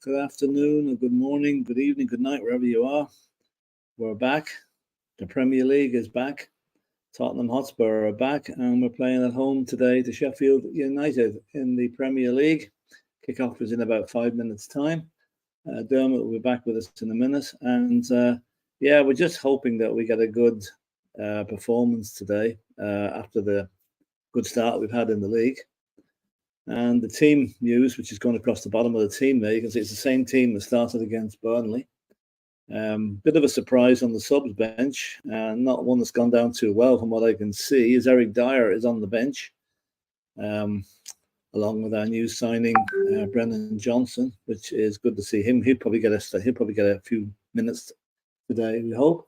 good afternoon, or good morning, good evening, good night, wherever you are. We're back. The Premier League is back. Tottenham Hotspur are back, and we're playing at home today to Sheffield United in the Premier League. Kickoff is in about 5 minutes' time. Dermot will be back with us in a minute. And we're just hoping that we get a good performance today after the good start we've had in the league. And the team news, which is going across the bottom of the team there, you can see it's the same team that started against Burnley. Bit of a surprise on the subs bench, not one that's gone down too well from what I can see, is Eric Dyer is on the bench, along with our new signing, Brennan Johnson, which is good to see him. He'll probably get a few minutes today, we hope.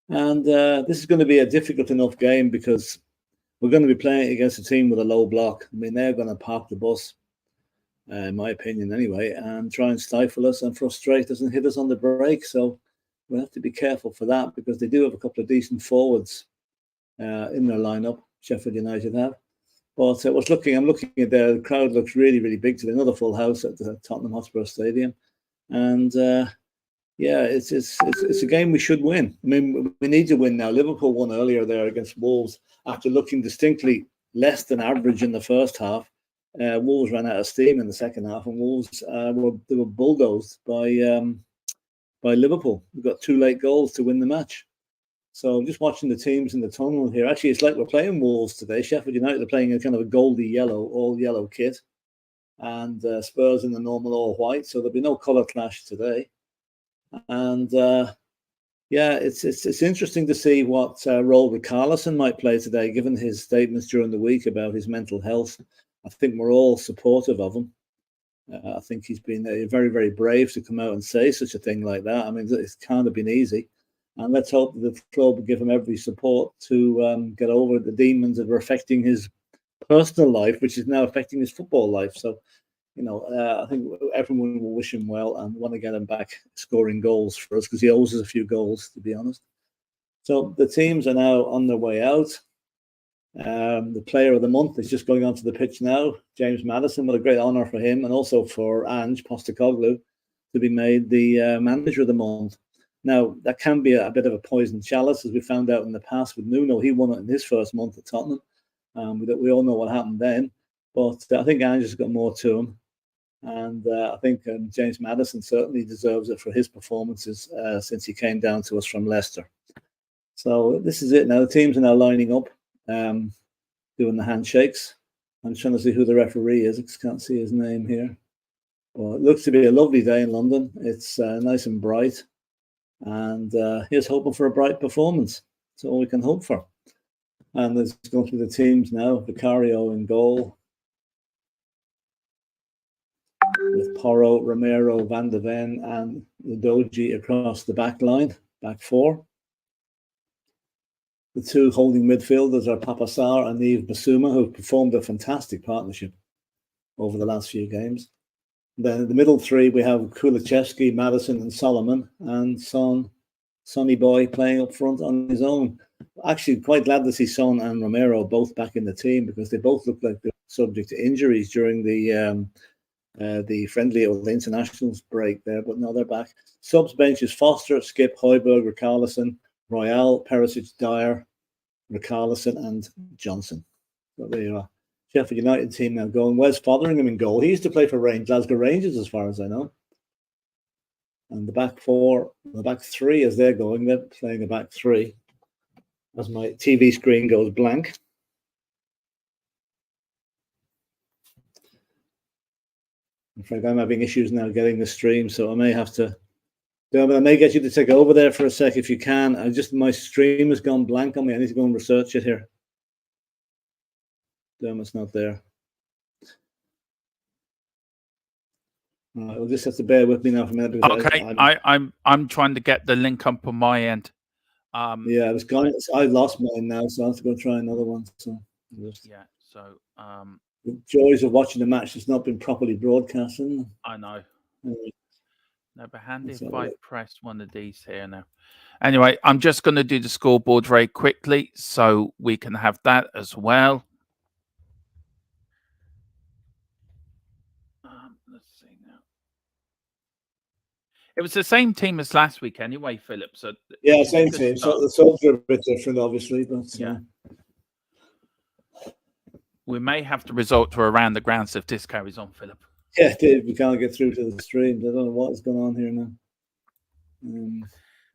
And this is going to be a difficult enough game because we're going to be playing against a team with a low block. I mean, they're going to park the bus, in my opinion anyway, and try and stifle us and frustrate us and hit us on the break. So we'll have to be careful for that because they do have a couple of decent forwards in their lineup, Sheffield United have. But I'm looking at the crowd looks really, really big today. Another full house at the Tottenham Hotspur Stadium. And it's a game we should win. I mean, we need to win now. Liverpool won earlier there against Wolves after looking distinctly less than average in the first half. Wolves ran out of steam in the second half, and Wolves were bulldozed by Liverpool. We got 2 late goals to win the match. So I'm just watching the teams in the tunnel here. Actually, it's like we're playing Wolves today. Sheffield United are playing a kind of a goldy yellow, all yellow kit, and Spurs in the normal all white. So there'll be no colour clash today. And it's interesting to see what role Richarlison might play today, given his statements during the week about his mental health. I think we're all supportive of him. I think he's been very, very brave to come out and say such a thing like that. I mean, it can't have been easy. And let's hope that the club will give him every support to get over the demons that are affecting his personal life, which is now affecting his football life. So, I think everyone will wish him well and want to get him back scoring goals for us because he owes us a few goals, to be honest. So the teams are now on their way out. The player of the month is just going onto the pitch now, James Maddison. What a great honour for him, and also for Ange Postecoglou to be made the manager of the month. Now, that can be a bit of a poisoned chalice, as we found out in the past with Nuno. He won it in his first month at Tottenham. We all know what happened then. But I think Ange has got more to him. And I think James Maddison certainly deserves it for his performances since he came down to us from Leicester. So this is it now. The teams are now lining up, doing the handshakes. I'm trying to see who the referee is. I just can't see his name here. Well, it looks to be a lovely day in London. It's nice and bright. And here's hoping for a bright performance. That's all we can hope for. And let's go through the teams now. Vicario in goal, with Porro, Romero, Van de Ven, and Udogie across the back line, back 4. The 2 holding midfielders are Papa Sarr and Yves Bissouma, who have performed a fantastic partnership over the last few games. Then in the middle 3, we have Kulusevski, Maddison, and Solomon, and Sonny Boy playing up front on his own. Actually, quite glad to see Son and Romero both back in the team because they both look like they're subject to injuries during the friendly or the internationals break there, but no, they're back. Subs bench is Foster, Skip, Højbjerg, Richarlison, Royale, Perisic, Dyer, Richarlison, and Johnson. So there you are. Sheffield United team now going. Wes Fotheringham in goal. He used to play for Glasgow Rangers, as far as I know. And the back 3, as they're going, they're playing a back 3. As my TV screen goes blank. In fact, I'm having issues now getting the stream, so I may have to. I may get you to take over there for a sec if you can. My stream has gone blank on me. I need to go and research it here. Dermot's not there. All right, we'll just have to bear with me now for a minute. Okay, I'm trying to get the link up on my end. Yeah, it was gone. I lost mine now, so I have to go try another one. So yeah, so the joys of watching the match has not been properly broadcast. I know. Anyway, no, but handy if I press one of these here now. Anyway, I'm just going to do the scoreboard very quickly so we can have that as well. Let's see now. It was the same team as last week anyway, Philip. So yeah, same team. So the subs are a bit different, obviously, but yeah. We may have to resort to around the grounds if this carries on, Philip. Yeah, Dave, we can't get through to the stream. I don't know what is going on here now.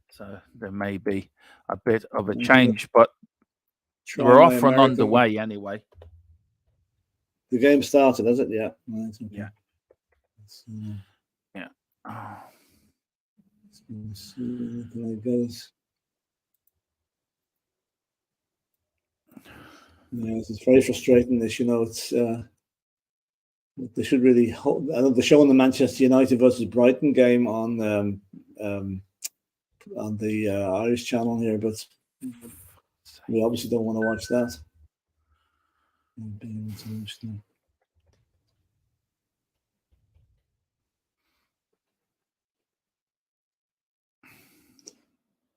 So there may be a bit of a change, but we're off and underway anyway. The game started, has it? Yeah. Right, okay. Yeah. Yeah. Oh. Let's see how it goes. Yeah, it's very frustrating. This, it's they should really hold. They're showing the Manchester United versus Brighton game on the Irish channel here, but we obviously don't want to watch that.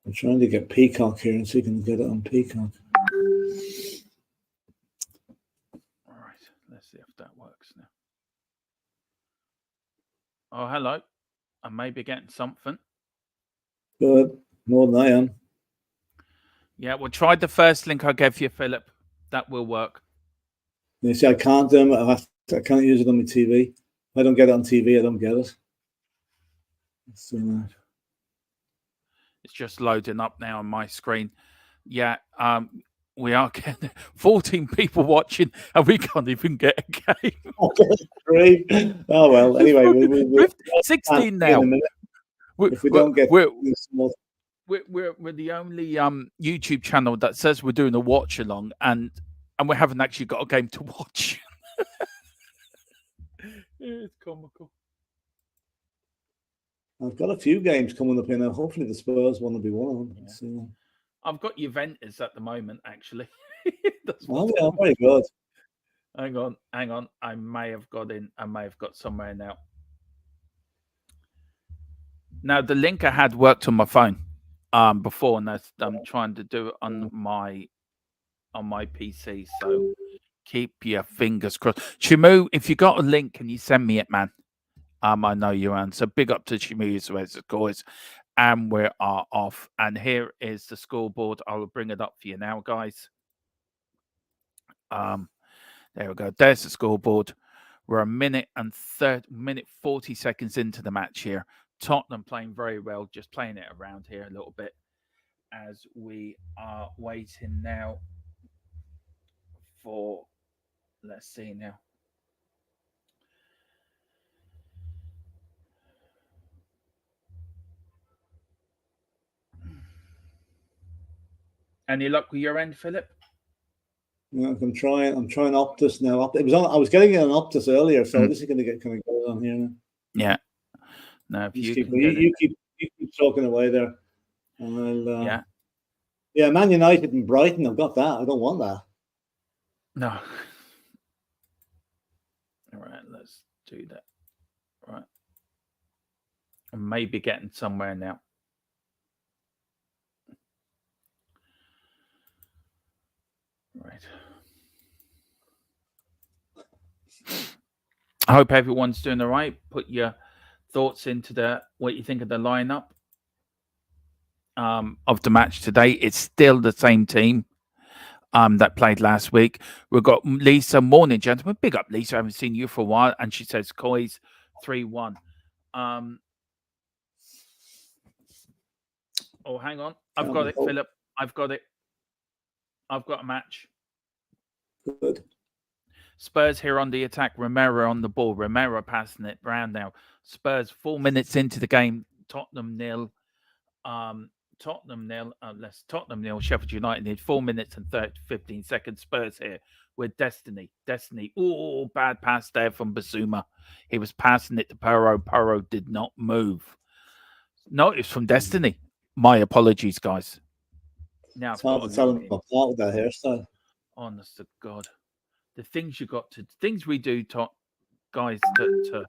I'm trying to get Peacock here and see if we can get it on Peacock. All right, let's see if that works now. Oh, hello. I may be getting something. Good. More than I am. Yeah, well, try the first link I gave you, Philip. That will work. You see, I can't do it. I can't use it on my TV. If I don't get it on TV, I don't get it. It's just loading up now on my screen. Yeah, we are getting 14 people watching, and we can't even get a game. Great. Oh well. Anyway, we're 16 now. If we don't get we're the only YouTube channel that says we're doing a watch along, and we haven't actually got a game to watch. It's comical. I've got a few games coming up here now. Hopefully the Spurs one will be one of them. Yeah. So, I've got Juventus at the moment, actually. yeah, very good. Hang on. I may have got in. I may have got somewhere now. Now, the link I had worked on my phone before, and I'm trying to do it on my PC. So keep your fingers crossed. Shimu, if you got a link, can you send me it, man? I know you are. So big up to Shimu, of course. And we are off. And here is the scoreboard. I will bring it up for you now, guys. There we go. There's the scoreboard. We're a minute 40 seconds into the match here. Tottenham playing very well, just playing it around here a little bit as we are waiting now for, let's see now. Any luck with your end, Philip? Yeah, I'm trying Optus now. It was on. I was getting it on Optus earlier, so this is going to get kind of going on here now. Yeah. No, if you keep talking away there, and I'll. Yeah, Man United and Brighton. I've got that. I don't want that. No. All right, let's do that. Right. I may be getting somewhere now. Right. I hope everyone's doing all right. Put your thoughts into what you think of the lineup of the match today. It's still the same team that played last week. We've got Lisa. Morning, gentlemen. Big up, Lisa. I haven't seen you for a while. And she says, Coys 3-1. Oh, hang on. I've got it, Philip. I've got it. I've got a match. Good. Spurs here on the attack. Romero on the ball. Romero passing it round now. Spurs 4 minutes into the game. Tottenham 0. Tottenham 0. Tottenham 0. Sheffield United need 4 minutes and 15 seconds. Spurs here with Destiny. Oh, bad pass there from Basuma. He was passing it to Poro. Poro did not move. No, it's from Destiny. My apologies, guys. Now it's hard to tell them apart with that hairstyle. Honest to God, the things things we do, guys, to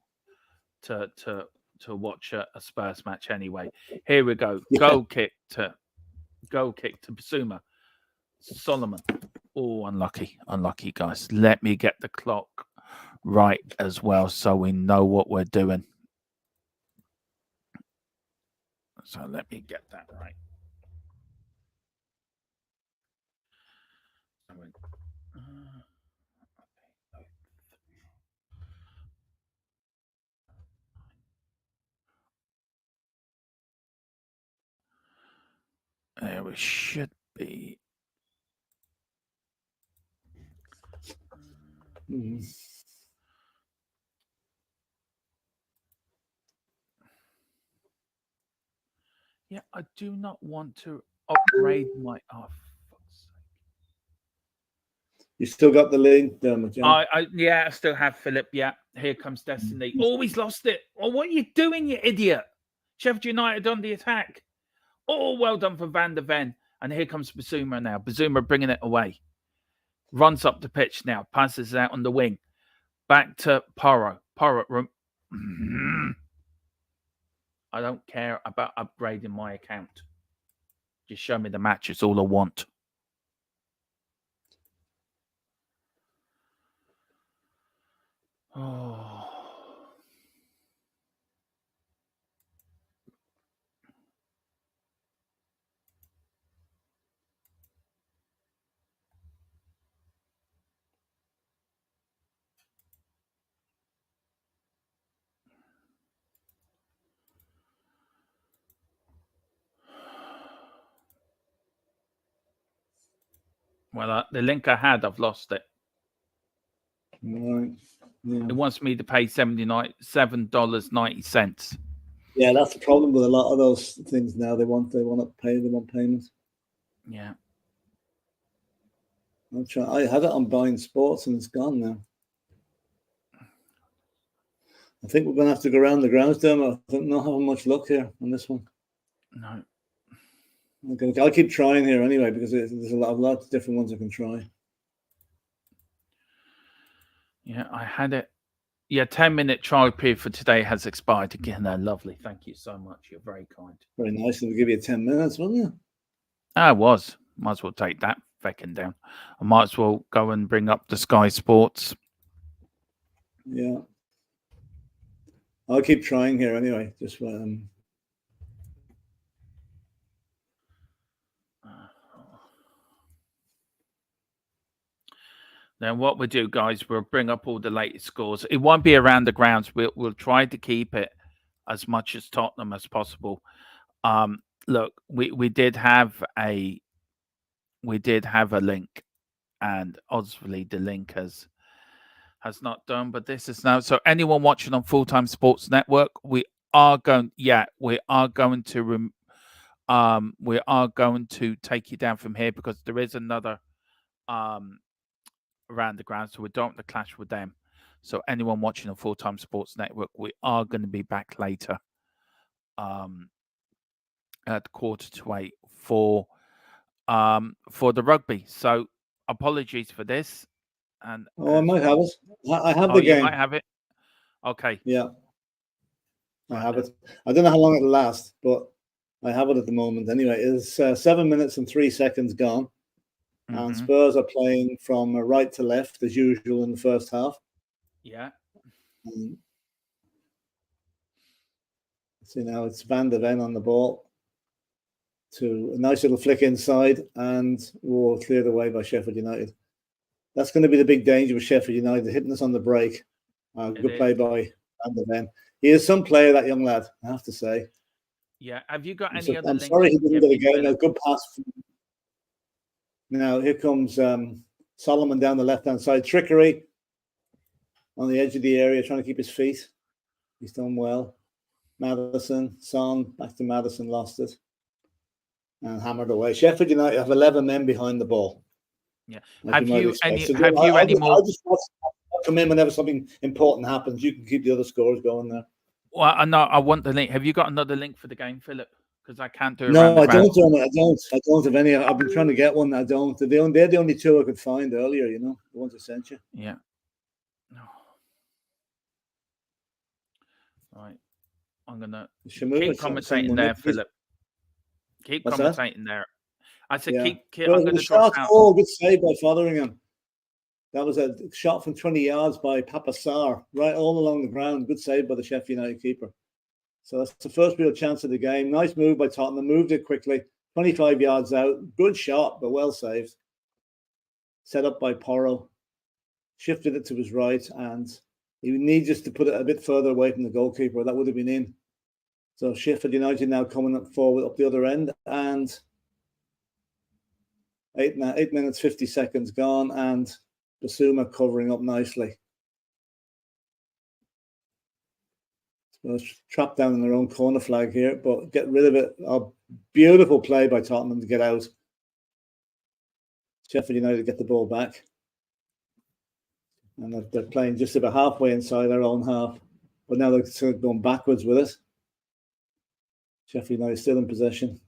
watch a Spurs match anyway. Here we go. Goal kick to Basuma. Solomon. Oh, unlucky, guys. Let me get the clock right as well, so we know what we're doing. So let me get that right. There we should be. Yeah, I do not want to upgrade my. Oh, fuck's sake. You still got the link, Dermot, John? I still have Philip. Yeah, here comes Destiny. Always lost it. Oh, what are you doing, you idiot? Sheffield United on the attack. Oh, well done for Van der Ven. And here comes Bazuma now. Bazuma bringing it away. Runs up the pitch now. Passes it out on the wing. Back to Porro. I don't care about upgrading my account. Just show me the match. It's all I want. Oh. Well, the link I had, I've lost it. Right. Yeah. It wants me to pay $7.90. Yeah, that's the problem with a lot of those things now. They want to pay. They want payments. Yeah. I had it on Buying Sports and it's gone now. I think we're going to have to go around the grounds, Dermot. I think not having much luck here on this one. No. I'll keep trying here anyway because there's a lot of different ones I can try. Yeah, I had it. Yeah, 10-minute trial period for today has expired again. Lovely. Thank you so much. You're very kind. Very nice. We'll give you 10 minutes, wasn't it? I was. Might as well take that feckin' down. I might as well go and bring up the Sky Sports. Yeah. I'll keep trying here anyway. Just Then what we do, guys, we'll bring up all the latest scores. It won't be around the grounds. We'll try to keep it as much as Tottenham as possible. Look, we did have a link, and obviously the link has not done. But this is now. So anyone watching on Full Time Sports Network, we are going to take you down from here because there is another around the ground, so we don't want to clash with them. So anyone watching on Full Time Sports Network, we are going to be back later at 7:45 for the rugby. So apologies for this. And I might have it. I have the game. You might have it. Okay. Yeah. I have it. I don't know how long it'll last, but I have it at the moment. Anyway, it's 7 minutes and 3 seconds gone. And Spurs are playing from right to left as usual in the first half. Yeah. See now it's Van der Ven on the ball to a nice little flick inside and cleared away by Sheffield United. That's going to be the big danger with Sheffield United, hitting us on the break. Good play by Van der Ven. He is some player, that young lad, I have to say. Yeah. Have you got any other I'm links? sorry he didn't get a game. A good pass. Now, here comes Solomon down the left-hand side. Trickery on the edge of the area, trying to keep his feet. He's done well. Maddison, Son, back to Maddison, lost it. And hammered away. Sheffield United have 11 men behind the ball. Yeah. Have you any more? I'll just come in whenever something important happens. You can keep the other scores going there. Well, I want the link. Have you got another link for the game, Philip? Because I can't do it. No, I don't have any. I've been trying to get one. I don't. They're the only two I could find earlier, the ones I sent you. Yeah. No. Right. I'm going to keep commentating there, Philip. Keep commentating there. I said keep I'm going to drop out. Oh, good save by Fotheringham. That was a shot from 20 yards by Papa Sarr, right all along the ground. Good save by the Sheffield United keeper. So that's the first real chance of the game. Nice move by Tottenham. Moved it quickly. 25 yards out. Good shot, but well saved. Set up by Porro. Shifted it to his right, and he would need just to put it a bit further away from the goalkeeper. That would have been in. So Sheffield United now coming up forward up the other end, and 8 minutes 50 seconds gone, and Basuma covering up nicely. So trapped down in their own corner flag here, but get rid of it. A beautiful play by Tottenham to get out. Sheffield United get the ball back. And they're playing just about halfway inside their own half. But now they're sort of going backwards with it. Sheffield United still in possession.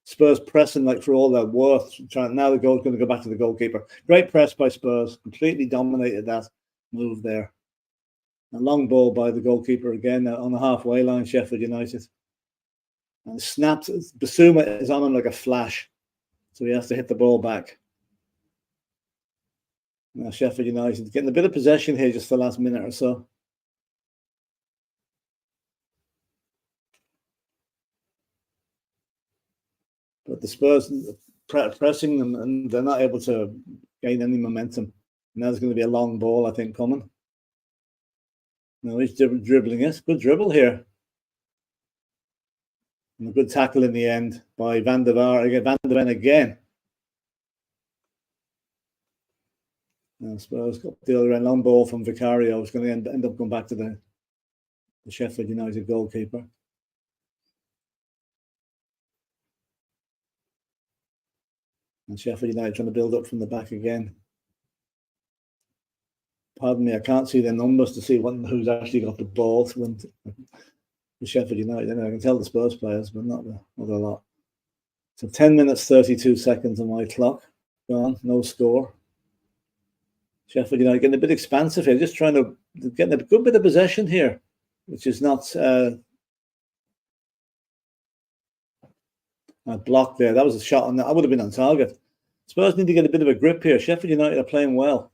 Spurs pressing like for all their worth. Now the goal's going to go back to the goalkeeper. Great press by Spurs. Completely dominated that move there. A long ball by the goalkeeper again on the halfway line, Sheffield United. And snapped. Basuma is on him like a flash. So he has to hit the ball back. Now Sheffield United getting a bit of possession here just the last minute or so. But the Spurs pressing them, and they're not able to gain any momentum. Now there's going to be a long ball, I think, coming. No, he's dribbling it. Good dribble here. And a good tackle in the end by Van der Ven again. I suppose got the other end, long ball from Vicario. It's going to end up going back to the Sheffield United goalkeeper. And Sheffield United trying to build up from the back again. Pardon me, I can't see the numbers to see who's actually got the ball to Sheffield United. I can tell the Spurs players, but not a lot. So 10 minutes, 32 seconds on my clock. Gone, no score. Sheffield United getting a bit expansive here, just trying to get a good bit of possession here, which is not a block there. That was a shot on that. I would have been on target. Spurs need to get a bit of a grip here. Sheffield United are playing well.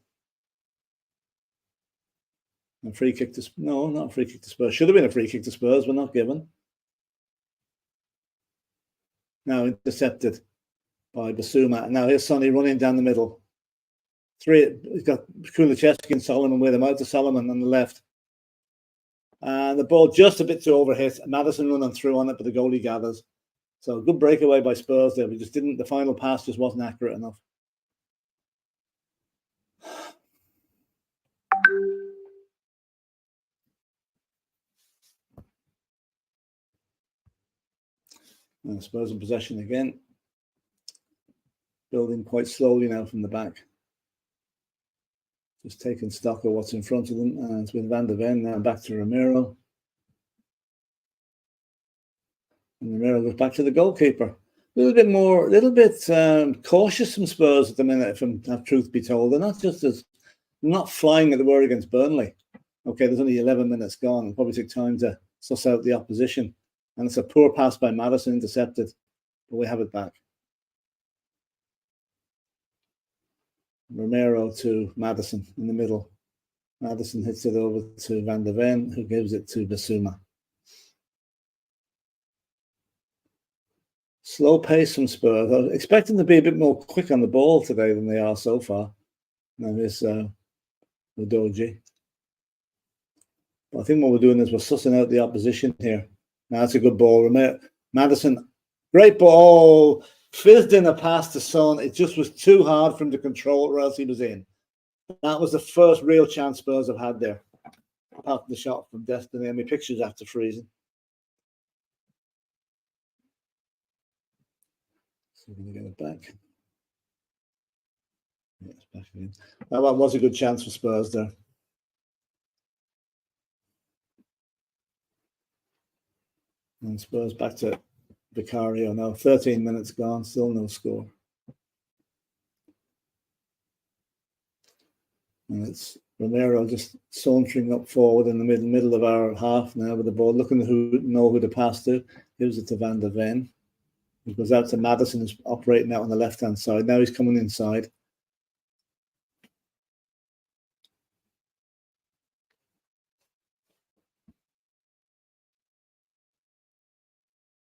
A free kick to no, not a free kick to Spurs. Should have been a free kick to Spurs, but not given. Now intercepted by Basuma. Now here's Sonny running down the middle. He's got Kulichevsky and Solomon with him. Out to Solomon on the left. And the ball just a bit too overhit. Maddison running through on it, but the goalie gathers. So a good breakaway by Spurs there. We just didn't, the final pass just wasn't accurate enough. And Spurs in possession again. Building quite slowly now from the back. Just taking stock of what's in front of them. And it's been Van der Ven now back to Romero. And Romero goes back to the goalkeeper. A little bit cautious from Spurs at the minute, if truth be told. They're not flying at the word against Burnley. Okay, there's only 11 minutes gone. It'll probably take time to suss out the opposition. And it's a poor pass by Maddison, intercepted. But we have it back. Romero to Maddison in the middle. Maddison hits it over to Van der Ven, who gives it to Basuma. Slow pace from Spurs. I was expecting to be a bit more quick on the ball today than they are so far. Now here's Udoji. But I think what we're doing is we're sussing out the opposition here. Now that's a good ball. Maddison, great ball. Fizzed in a pass to Son. It just was too hard for him to control, or else he was in. That was the first real chance Spurs have had there. Apart from the shot from Destiny. And my pictures after freezing. So we're going to get it back. Yeah, it's back again. That was a good chance for Spurs there. And Spurs back to Vicario now. 13 minutes gone, still no score. And it's Romero just sauntering up forward in the middle of our half now with the ball, looking to know who to pass to. Gives it to Van der Ven. He goes out to Maddison, who's operating out on the left-hand side. Now he's coming inside.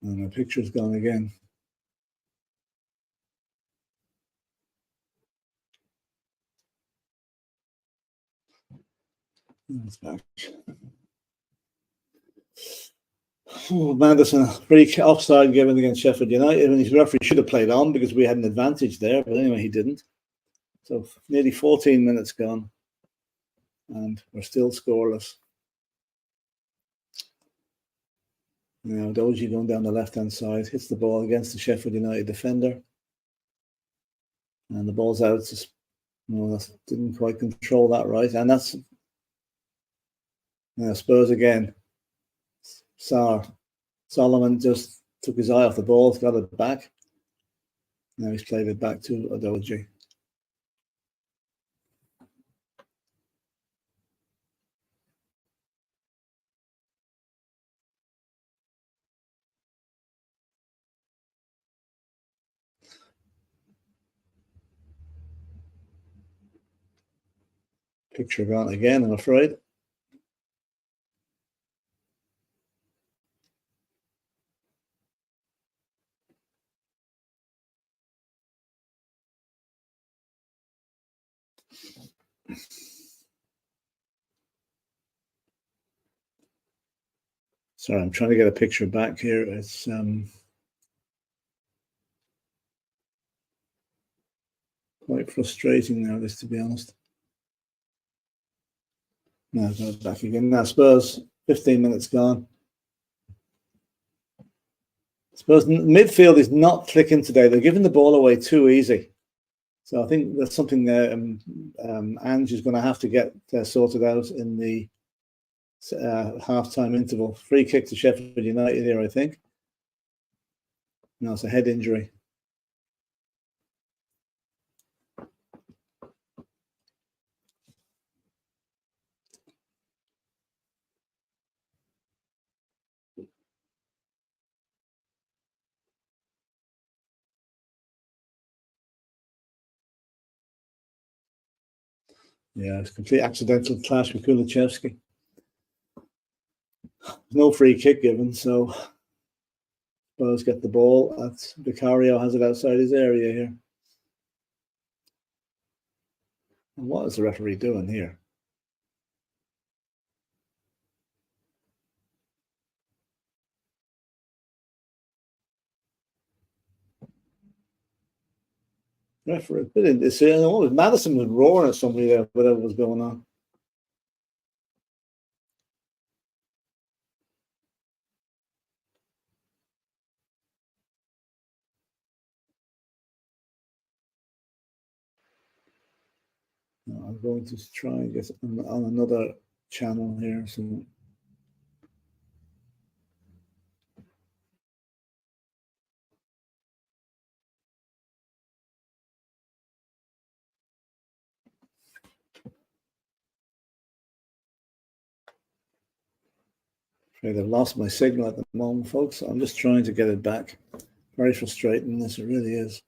And my picture's gone again. It's back. Madison, free offside given against Sheffield United, and his referee should have played on because we had an advantage there, but anyway, he didn't. So nearly 14 minutes gone, and we're still scoreless. Now Doji going down the left-hand side, hits the ball against the Sheffield United defender, and the ball's out. Just, that didn't quite control that right, and that's Spurs again. Solomon just took his eye off the ball, got it back. Now he's played it back to Adoji. Picture gone again, I'm afraid. Sorry, I'm trying to get a picture back here. It's quite frustrating now, this, to be honest. Now go back again. Now Spurs, 15 minutes gone. Spurs midfield is not clicking today. They're giving the ball away too easy. So I think that's something that Ange is going to have to get sorted out in the half-time interval. Free kick to Sheffield United here, I think. No, it's a head injury. Yeah, it's a complete accidental clash with Kulichevsky. No free kick given, so Spurs get the ball. Vicario has it outside his area here. And what is the referee doing here? Referee, Madison was roaring at somebody there, whatever was going on. I'm going to try and get on another channel here. So I've lost my signal at the moment, folks. I'm just trying to get it back. Very frustrating, this, it really is.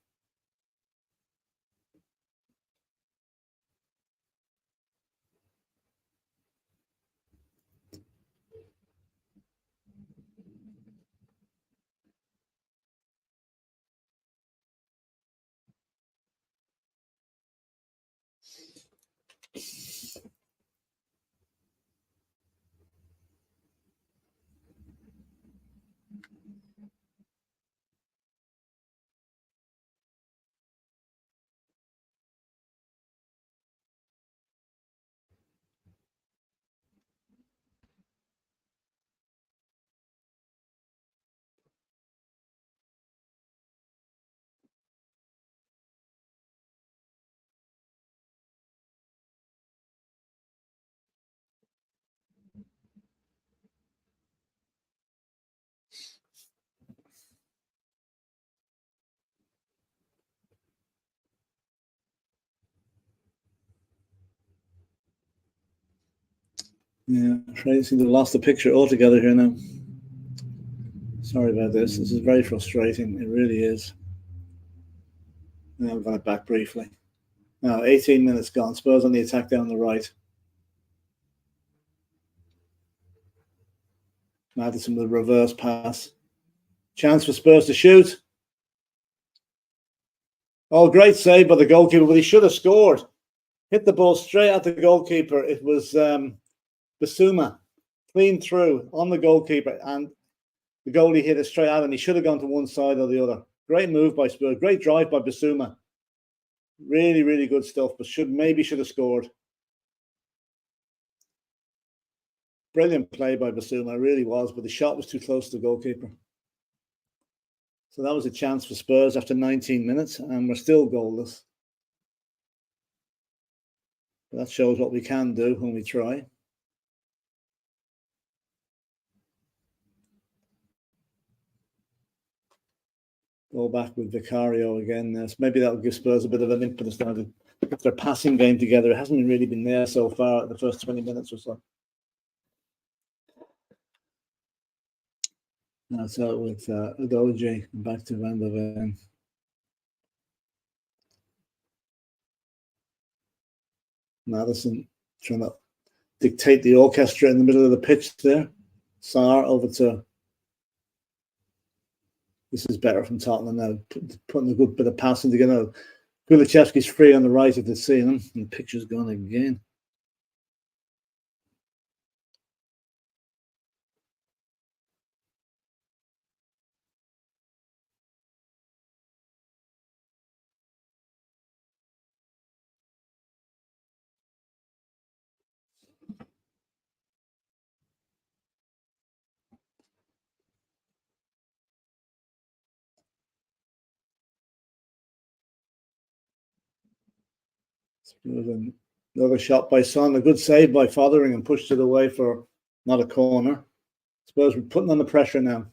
Yeah, I seem to have lost the picture altogether here now. Sorry about this. This is very frustrating. It really is. Now I've got it back briefly. Now 18 minutes gone. Spurs on the attack down the right. Madison with a reverse pass. Chance for Spurs to shoot. Oh, great save by the goalkeeper, but he should have scored. Hit the ball straight at the goalkeeper. It was Basuma, clean through on the goalkeeper, and the goalie hit it straight at him. He should have gone to one side or the other. Great move by Spurs. Great drive by Basuma. Really, really good stuff, but maybe should have scored. Brilliant play by Basuma, it really was, but the shot was too close to the goalkeeper. So that was a chance for Spurs after 19 minutes, and we're still goalless. But that shows what we can do when we try. Go back with Vicario again. So maybe that'll give Spurs a bit of an impetus now to get their passing game together. It hasn't really been there so far at the first 20 minutes or so. Now it's out with Udoji and back to Van der Ven. Madison trying to dictate the orchestra in the middle of the pitch there. Sarr over to. This is better from Tottenham now, putting a good bit of passing together. Kulichevsky's free on the right if they're seeing him, and the picture's gone again. Another shot by Son, a good save by Fotheringham, pushed it away for not a corner. I suppose we're putting on the pressure now.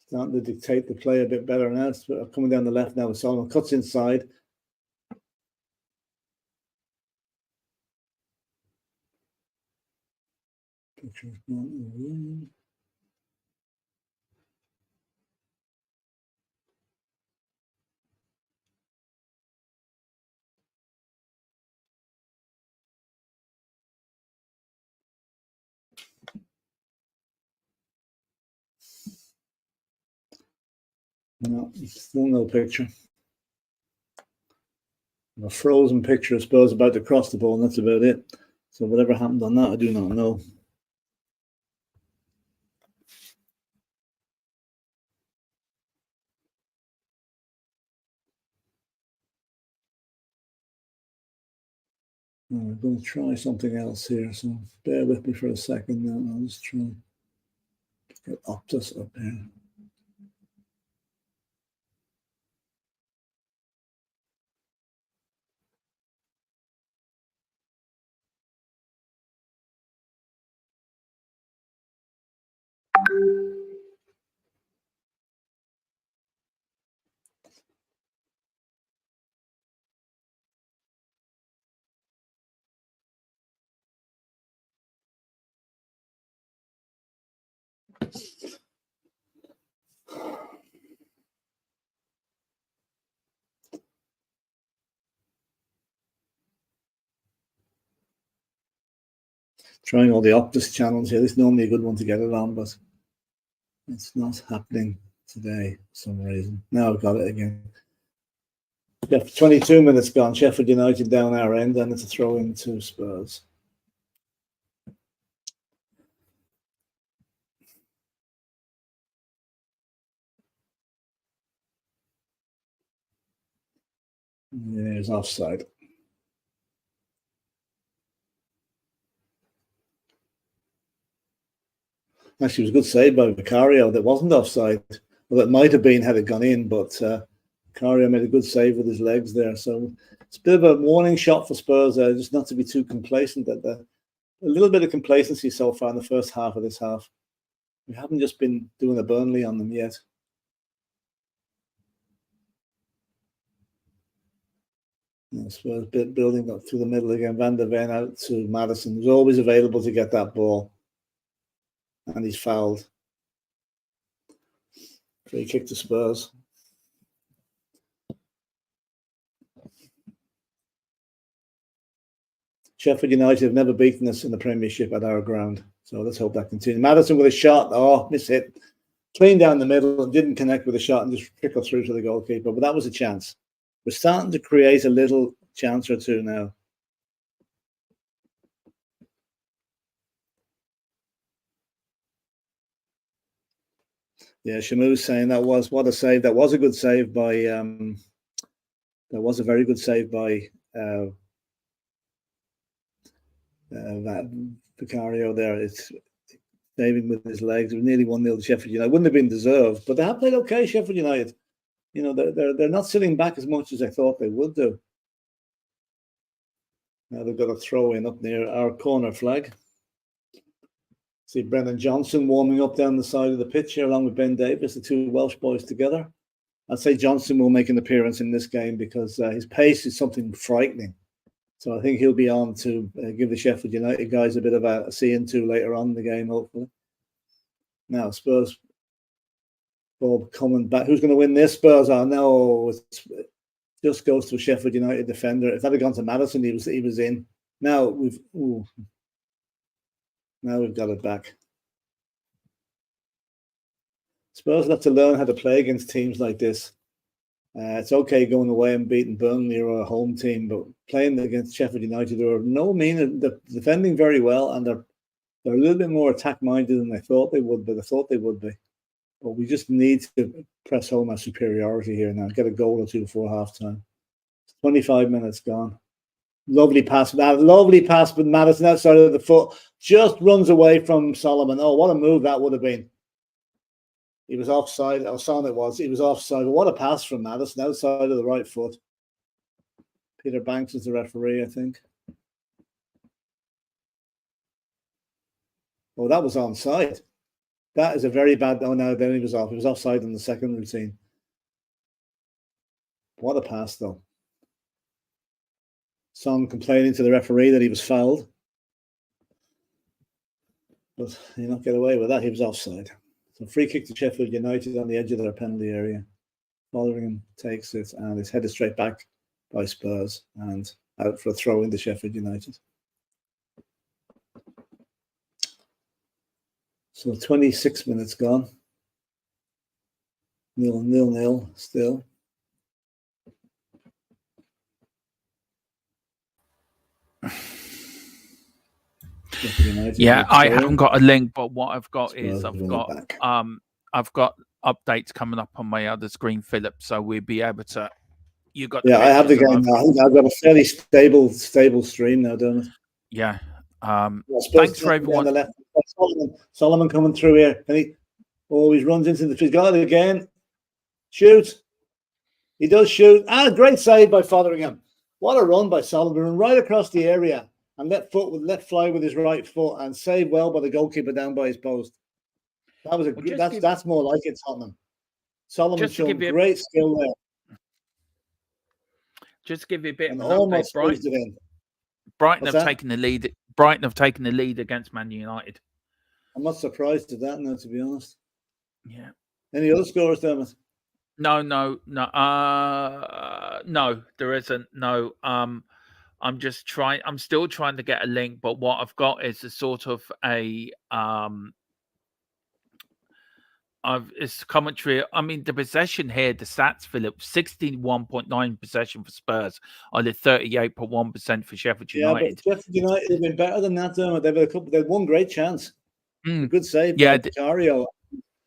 Starting to dictate the play a bit better now. It's coming down the left now with Solomon. Cuts inside. Picture's not away. No, still no picture. A frozen picture, I suppose, about to cross the ball, and that's about it. So whatever happened on that, I do not know. I'm going to try something else here, so bear with me for a second now. I'll just try to get Optus up here. Trying all the Optus channels here. This is normally a good one to get it on, but it's not happening today for some reason. Now I've got it again. Yeah, 22 minutes gone. Sheffield United down our end, and it's a throw in to Spurs. There's offside. Actually, it was a good save by Vicario that wasn't offside. Well, it might have been had it gone in, but Vicario made a good save with his legs there. So it's a bit of a warning shot for Spurs there, just not to be too complacent. A little bit of complacency so far in the first half of this half. We haven't just been doing a Burnley on them yet. Spurs building up through the middle again. Van der Ven out to Madison, who's always available to get that ball. And he's fouled. Free kick to Spurs. Sheffield United have never beaten us in the Premiership at our ground. So let's hope that continues. Maddison with a shot. Oh, miss hit. Clean down the middle and didn't connect with a shot and just trickle through to the goalkeeper. But that was a chance. We're starting to create a little chance or two now. Yeah, Shamu's saying that was what a save. That was a good save by that was a very good save by Vicario there. It's saving with his legs. It was nearly 1-0 to Sheffield United. Wouldn't have been deserved, but they have played okay, Sheffield United. You know, they're not sitting back as much as I thought they would do. Now they've got a throw in up near our corner flag. See Brennan Johnson warming up down the side of the pitch here along with Ben Davis, the two Welsh boys together. I'd say Johnson will make an appearance in this game because his pace is something frightening. So I think he'll be on to give the Sheffield United guys a bit of a see into later on in the game, hopefully. Now Spurs ball coming back. Who's going to win this? Spurs are no. It just goes to a Sheffield United defender. If that had gone to Maddison, he was in. Now we've got it back. Spurs have to learn how to play against teams like this. It's okay going away and beating Burnley or a home team, but playing against Sheffield United, they're they're defending very well, and they're a little bit more attack-minded than I thought they would, but I thought they would be. But we just need to press home our superiority here now, get a goal or two before half-time. 25 minutes gone. Lovely pass, but Maddison outside of the foot, just runs away from Solomon. Oh, what a move that would have been. He was offside. He was offside. But what a pass from Maddison outside of the right foot. Peter Banks is the referee, I think. Oh, that was onside. That is a very bad. Oh, no, then he was off. He was offside in the second routine. What a pass, though. Son complaining to the referee that he was fouled. But you not get away with that. He was offside. So free kick to Sheffield United on the edge of their penalty area. Fotheringham takes it and it's headed straight back by Spurs and out for a throw into Sheffield United. So 26 minutes gone. 0-0 still. Yeah, I haven't got a link, but what I've got is I've got updates coming up on my other screen, Philip. So we'll be able to. You got I have the game now. I think I've got a fairly stable stream now, don't it? Yeah. Thanks for everyone. On the left. Solomon coming through here. And he always runs into the. He's got it again. Shoot. He does shoot. Great save by Fotheringham. What a run by Solomon, right across the area. And let fly with his right foot and save well by the goalkeeper down by his post. That was that's more like it, Tottenham. Solomon showed great skill there. Just to give you a bit of an update, Brighton have taken the lead. Brighton have taken the lead against Man United. I'm not surprised at that now, to be honest. Yeah. Any other scores, Dermot? No, there isn't. No. I'm still trying to get a link, but what I've got is a sort of a it's commentary. I mean, the possession here, the stats, Philip, 61.9 possession for Spurs, only 38.1% for Sheffield United. Yeah, but Sheffield United have been better than that, Dermot. They've one great chance. A good save by Vicario.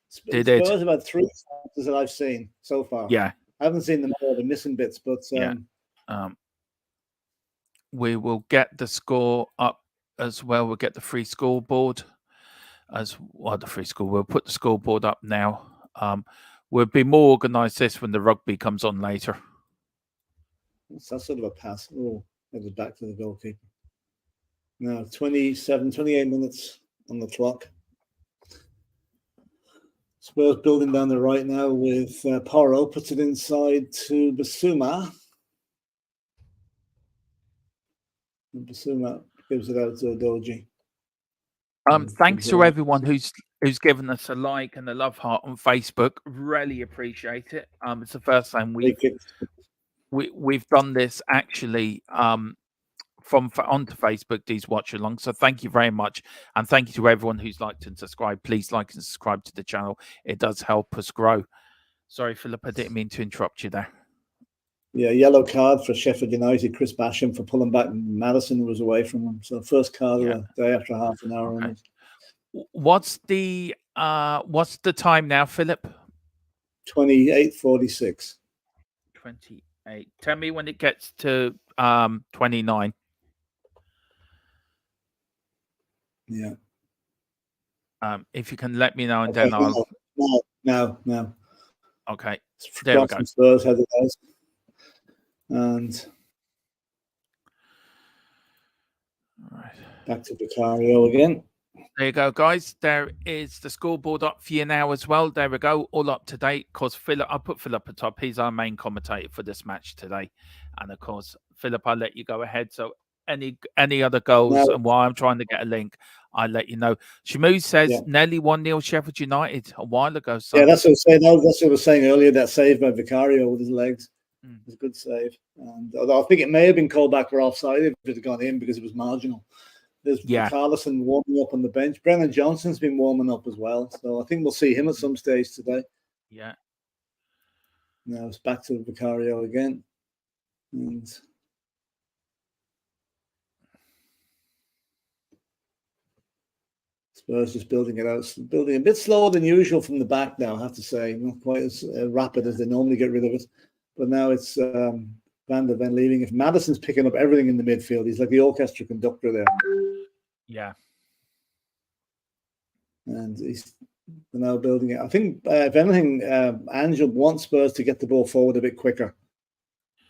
Spurs have had 3 chances that I've seen so far. Yeah. I haven't seen them all, the missing bits, but we will get the score up as well. We'll get the free scoreboard as well. We'll put the scoreboard up now. We'll be more organised this when the rugby comes on later. That's sort of a pass. Oh, that was back to the goalkeeper. Now 28 minutes on the clock. Spurs building down the right now with Porro, puts it inside to Basuma. And Basuma gives it out to Doji. Thanks to everyone who's given us a like and a love heart on Facebook. Really appreciate it. It's the first time we've done this actually onto Facebook, these watch along. So thank you very much, and thank you to everyone who's liked and subscribed. Please like and subscribe to the channel. It does help us grow. Sorry, Philip, I didn't mean to interrupt you there. Yeah, yellow card for Sheffield United, Chris Basham, for pulling back. Madison was away from him. So first card of the day after half an hour. Okay. What's the time now, Philip? 28:46. 28. Tell me when it gets to 29. Yeah. If you can let me know, and then I'll. No. Okay. There we go. Spurs had it out. And back to Vicario again. There you go, guys. There is the scoreboard up for you now as well. There we go, all up to date. Of course, Philip, I'll put Philip at top. He's our main commentator for this match today. And of course, Philip, I'll let you go ahead. So any other goals, and while I'm trying to get a link, I'll let you know. Shamu says nearly 1-0 Sheffield United a while ago. So. Yeah, that's what I was saying. That's what I was saying earlier. That save by Vicario with his legs was a good save. And although I think it may have been called back for offside if it had gone in because it was marginal. There's Carlson warming up on the bench. Brennan Johnson's been warming up as well. So I think we'll see him at some stage today. Yeah. Now it's back to Vicario again. And Spurs just building it out. Building a bit slower than usual from the back now, I have to say. Not quite as rapid as they normally get rid of it. But now it's Van der Ven leaving. If Madison's picking up everything in the midfield, he's like the orchestra conductor there. Yeah. And he's now building it. I think, if anything, Angel wants Spurs to get the ball forward a bit quicker.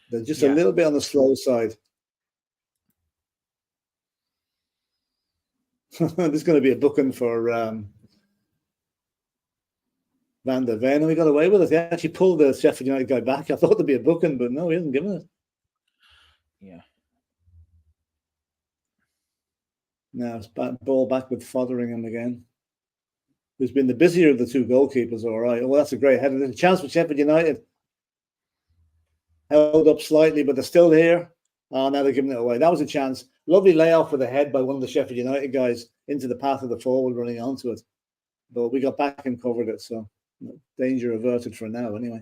They're just a little bit on the slow side. There's going to be a booking for Van der Ven, and we got away with it. They actually pulled the Sheffield United guy back. I thought there'd be a booking, but no, he hasn't given it. Yeah. Now it's ball back with Fotheringham again, who's been the busier of the two goalkeepers. All right. Well, that's a great header. There's a chance for Sheffield United. Held up slightly, but they're still here. Oh, now they're giving it away. That was a chance. Lovely layoff with the head by one of the Sheffield United guys into the path of the forward running onto it. But we got back and covered it, so danger averted for now anyway.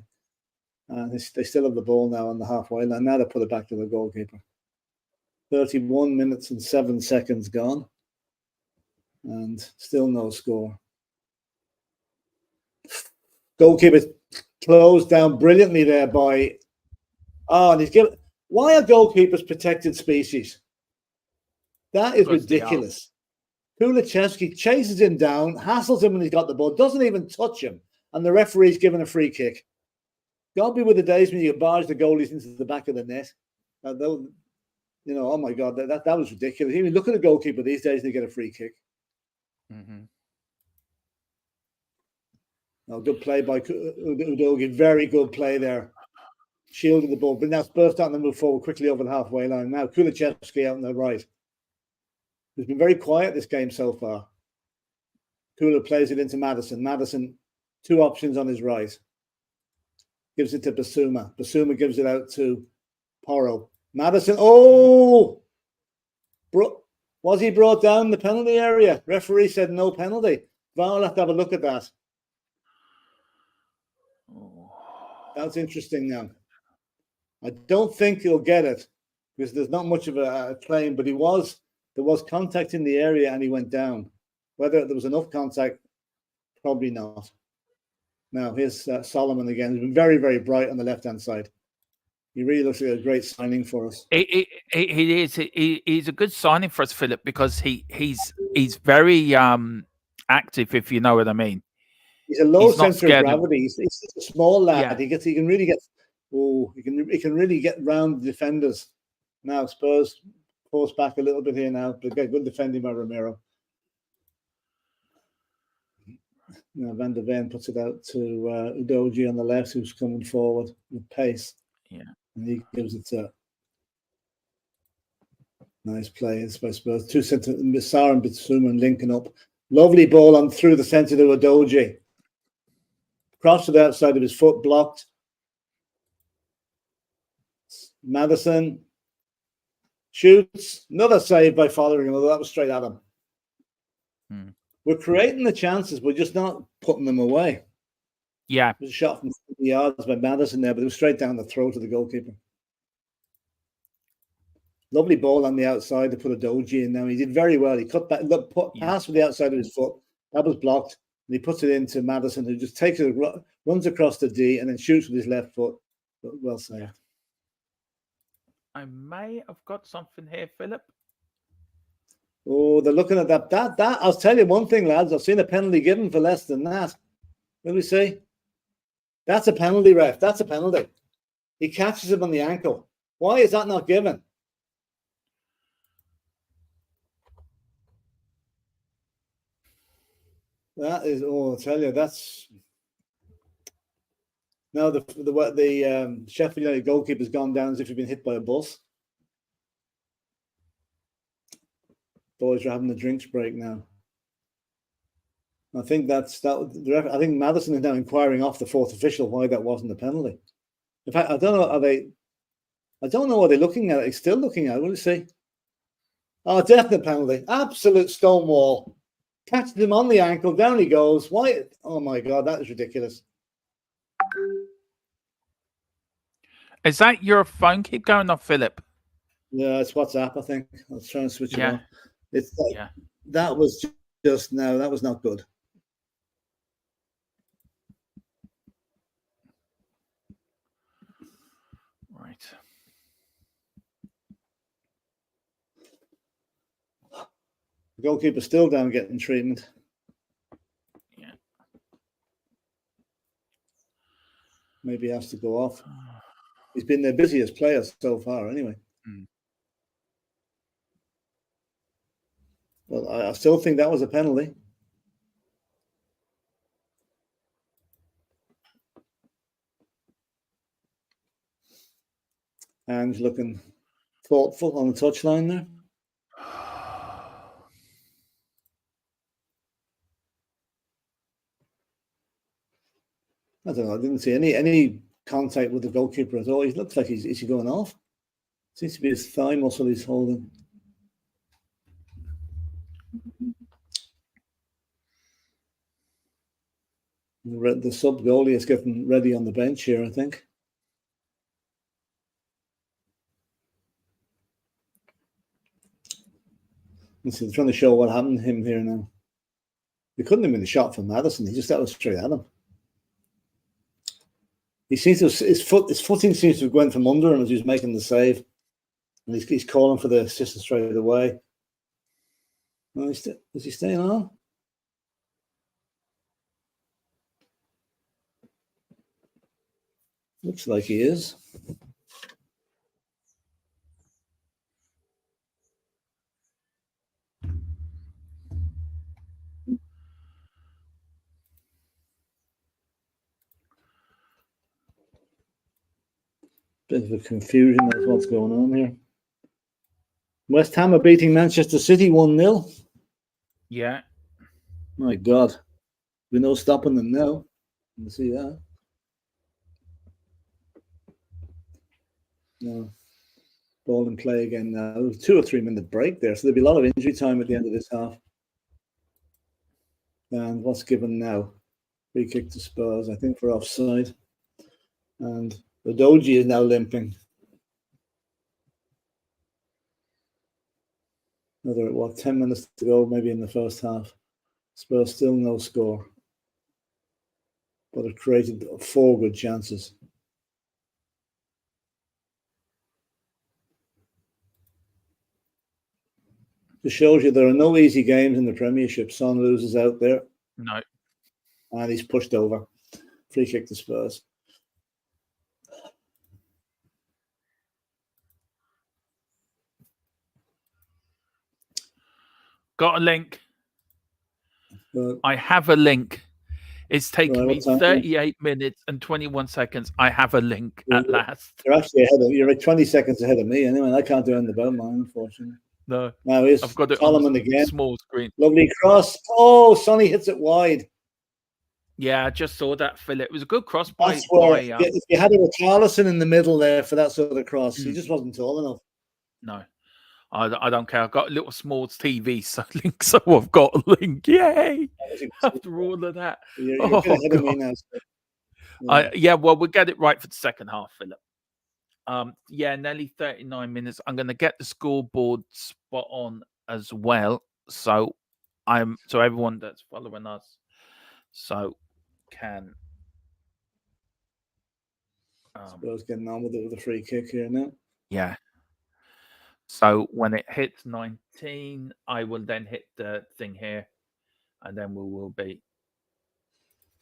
And they still have the ball now on the halfway line. Now they put it back to the goalkeeper. 31 minutes and 7 seconds gone. And still no score. Goalkeeper closed down brilliantly there by... Oh, and he's given... Why are goalkeepers protected species? That is ridiculous. Kulichevsky chases him down, hassles him when he's got the ball, doesn't even touch him, and the referee's given a free kick. God be with the days when you barge the goalies into the back of the net. You know, oh my God, that was ridiculous. Even look at the goalkeeper these days, they get a free kick. No, good play by Udogie. Very good play there. Shielded the ball, but now Spurs starting to move forward quickly over the halfway line. Now Kulichevsky out on the right. He's been very quiet this game so far. Kula plays it into Madison. Madison, two options on his right. Gives it to Basuma. Basuma gives it out to Porro. Madison, oh! Was he brought down in the penalty area? Referee said no penalty. VAR will have to have a look at that. That's interesting now. I don't think he'll get it because there's not much of a claim, but there was contact in the area and he went down. Whether there was enough contact, probably not. Now, here's Solomon again. He's been very, very bright on the left-hand side. He really looks like a great signing for us. He is. He's a good signing for us, Philip, because he's very active, if you know what I mean. He's a low center of gravity. He's a small lad. Yeah. He can really get. Oh, he can really get round the defenders. Now Spurs force back a little bit here now, but get good defending by Romero. Now Van der Ven puts it out to Udogie on the left, who's coming forward with pace. Yeah, and he gives it to. Nice play by Spurs. Two center, Sarr and Bitsuman linking up. Lovely ball on through the centre to Udogie. Cross to the outside of his foot, blocked. Madison. Shoots, another save by Fotheringham, although that was straight at him. We're creating the chances, we're just not putting them away. Yeah. It was a shot from 50 yards by Madison there, but it was straight down the throat of the goalkeeper. Lovely ball on the outside to put a Doji in now. He did very well. He cut back, pass with the outside of his foot. That was blocked. And he puts it into Madison, who just takes it, runs across the D, and then shoots with his left foot. But well saved. Yeah. I may have got something here, Philip. Oh, they're looking at that. I'll tell you one thing, lads. I've seen a penalty given for less than that. What do we say? That's a penalty, ref. That's a penalty. He catches him on the ankle. Why is that not given? That is, I'll tell you, that's... Now the Sheffield United goalkeeper's gone down as if he'd been hit by a bus. Boys are having a drinks break now. I think I think Madison is now inquiring off the fourth official why that wasn't a penalty. In fact, I don't know. Are they looking at it? He's still looking at it. What do you see? Oh, definite penalty. Absolute stonewall. Catches him on the ankle. Down he goes. Why? Oh my God, that is ridiculous. Is that your phone keep going off, Philip? Yeah, it's WhatsApp, I think. I was trying to switch it on. It's like, yeah. That was just no, that was not good. Right. The goalkeeper's still down getting treatment. Yeah. Maybe he has to go off. He's been their busiest player so far, anyway. Well, I still think that was a penalty. And looking thoughtful on the touchline there. I don't know. I didn't see any contact with the goalkeeper at all. He looks like is he going off? Seems to be his thigh muscle he's holding. The sub goalie is getting ready on the bench here, I think. Let's see, they're trying to show what happened to him here now. It couldn't have been a shot from Madison. That was straight at him. He seems to his footing seems to have gone from under him as he was making the save, and he's calling for the assistant straight away. Well, is he staying on? Looks like he is. Bit of a confusion as what's going on here. West Ham are beating Manchester City 1-0. Yeah. My God. We're no stopping them now. You can see that. No. Ball in play again now. 2 or 3 minute break there. So there'll be a lot of injury time at the end of this half. And what's given now? Free kick to Spurs, I think, for offside. And Doji is now limping. Another, 10 minutes to go, maybe in the first half. Spurs still no score. But it created 4 good chances. It shows you there are no easy games in the Premiership. Son loses out there. No. And he's pushed over. Free kick to Spurs. Got a link. I have a link. It's taken me 38 minutes and 21 seconds. I have a link at last. You're actually ahead of, you're like 20 seconds ahead of me anyway. I can't do anything about mine, unfortunately. No. Now here's I've got it Solomon on again. Small screen. Lovely cross. Oh, Sonny hits it wide. Yeah, I just saw that, Phil. It was a good cross by. That's where if you had a Carlson in the middle there for that sort of cross, he just wasn't tall enough. No. I don't care. I've got a little small TV link, so I've got a link. Yay! After all of that. You're a bit ahead of me now. So, yeah, well, we'll get it right for the second half, Philip. Yeah, nearly 39 minutes. I'm going to get the scoreboard spot on as well. So everyone that's following us can. Spurs getting on with it with a free kick here now. Yeah. So when it hits 19, I will then hit the thing here, and then we will be.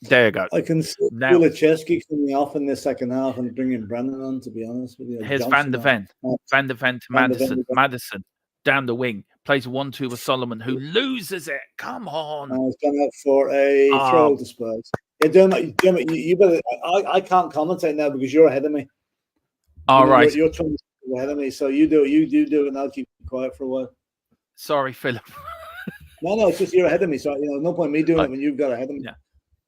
There you go. I can see Kulicheski coming off in the second half and bringing Brennan on, to be honest with you. Here's Johnson Van de Ven. Van de Ven to Madison. Madison down the wing. Plays 1-2 with Solomon, who loses it. Come on. He's gone out for a throw to Spurs. Yeah, Dermot, you better. I can't commentate now because you're ahead of me. All right. You're 20 ahead of me, so you do it, and I'll keep quiet for a while. Sorry, Philip. No, it's just you're ahead of me, so no point me doing it when you've got ahead of me. Yeah.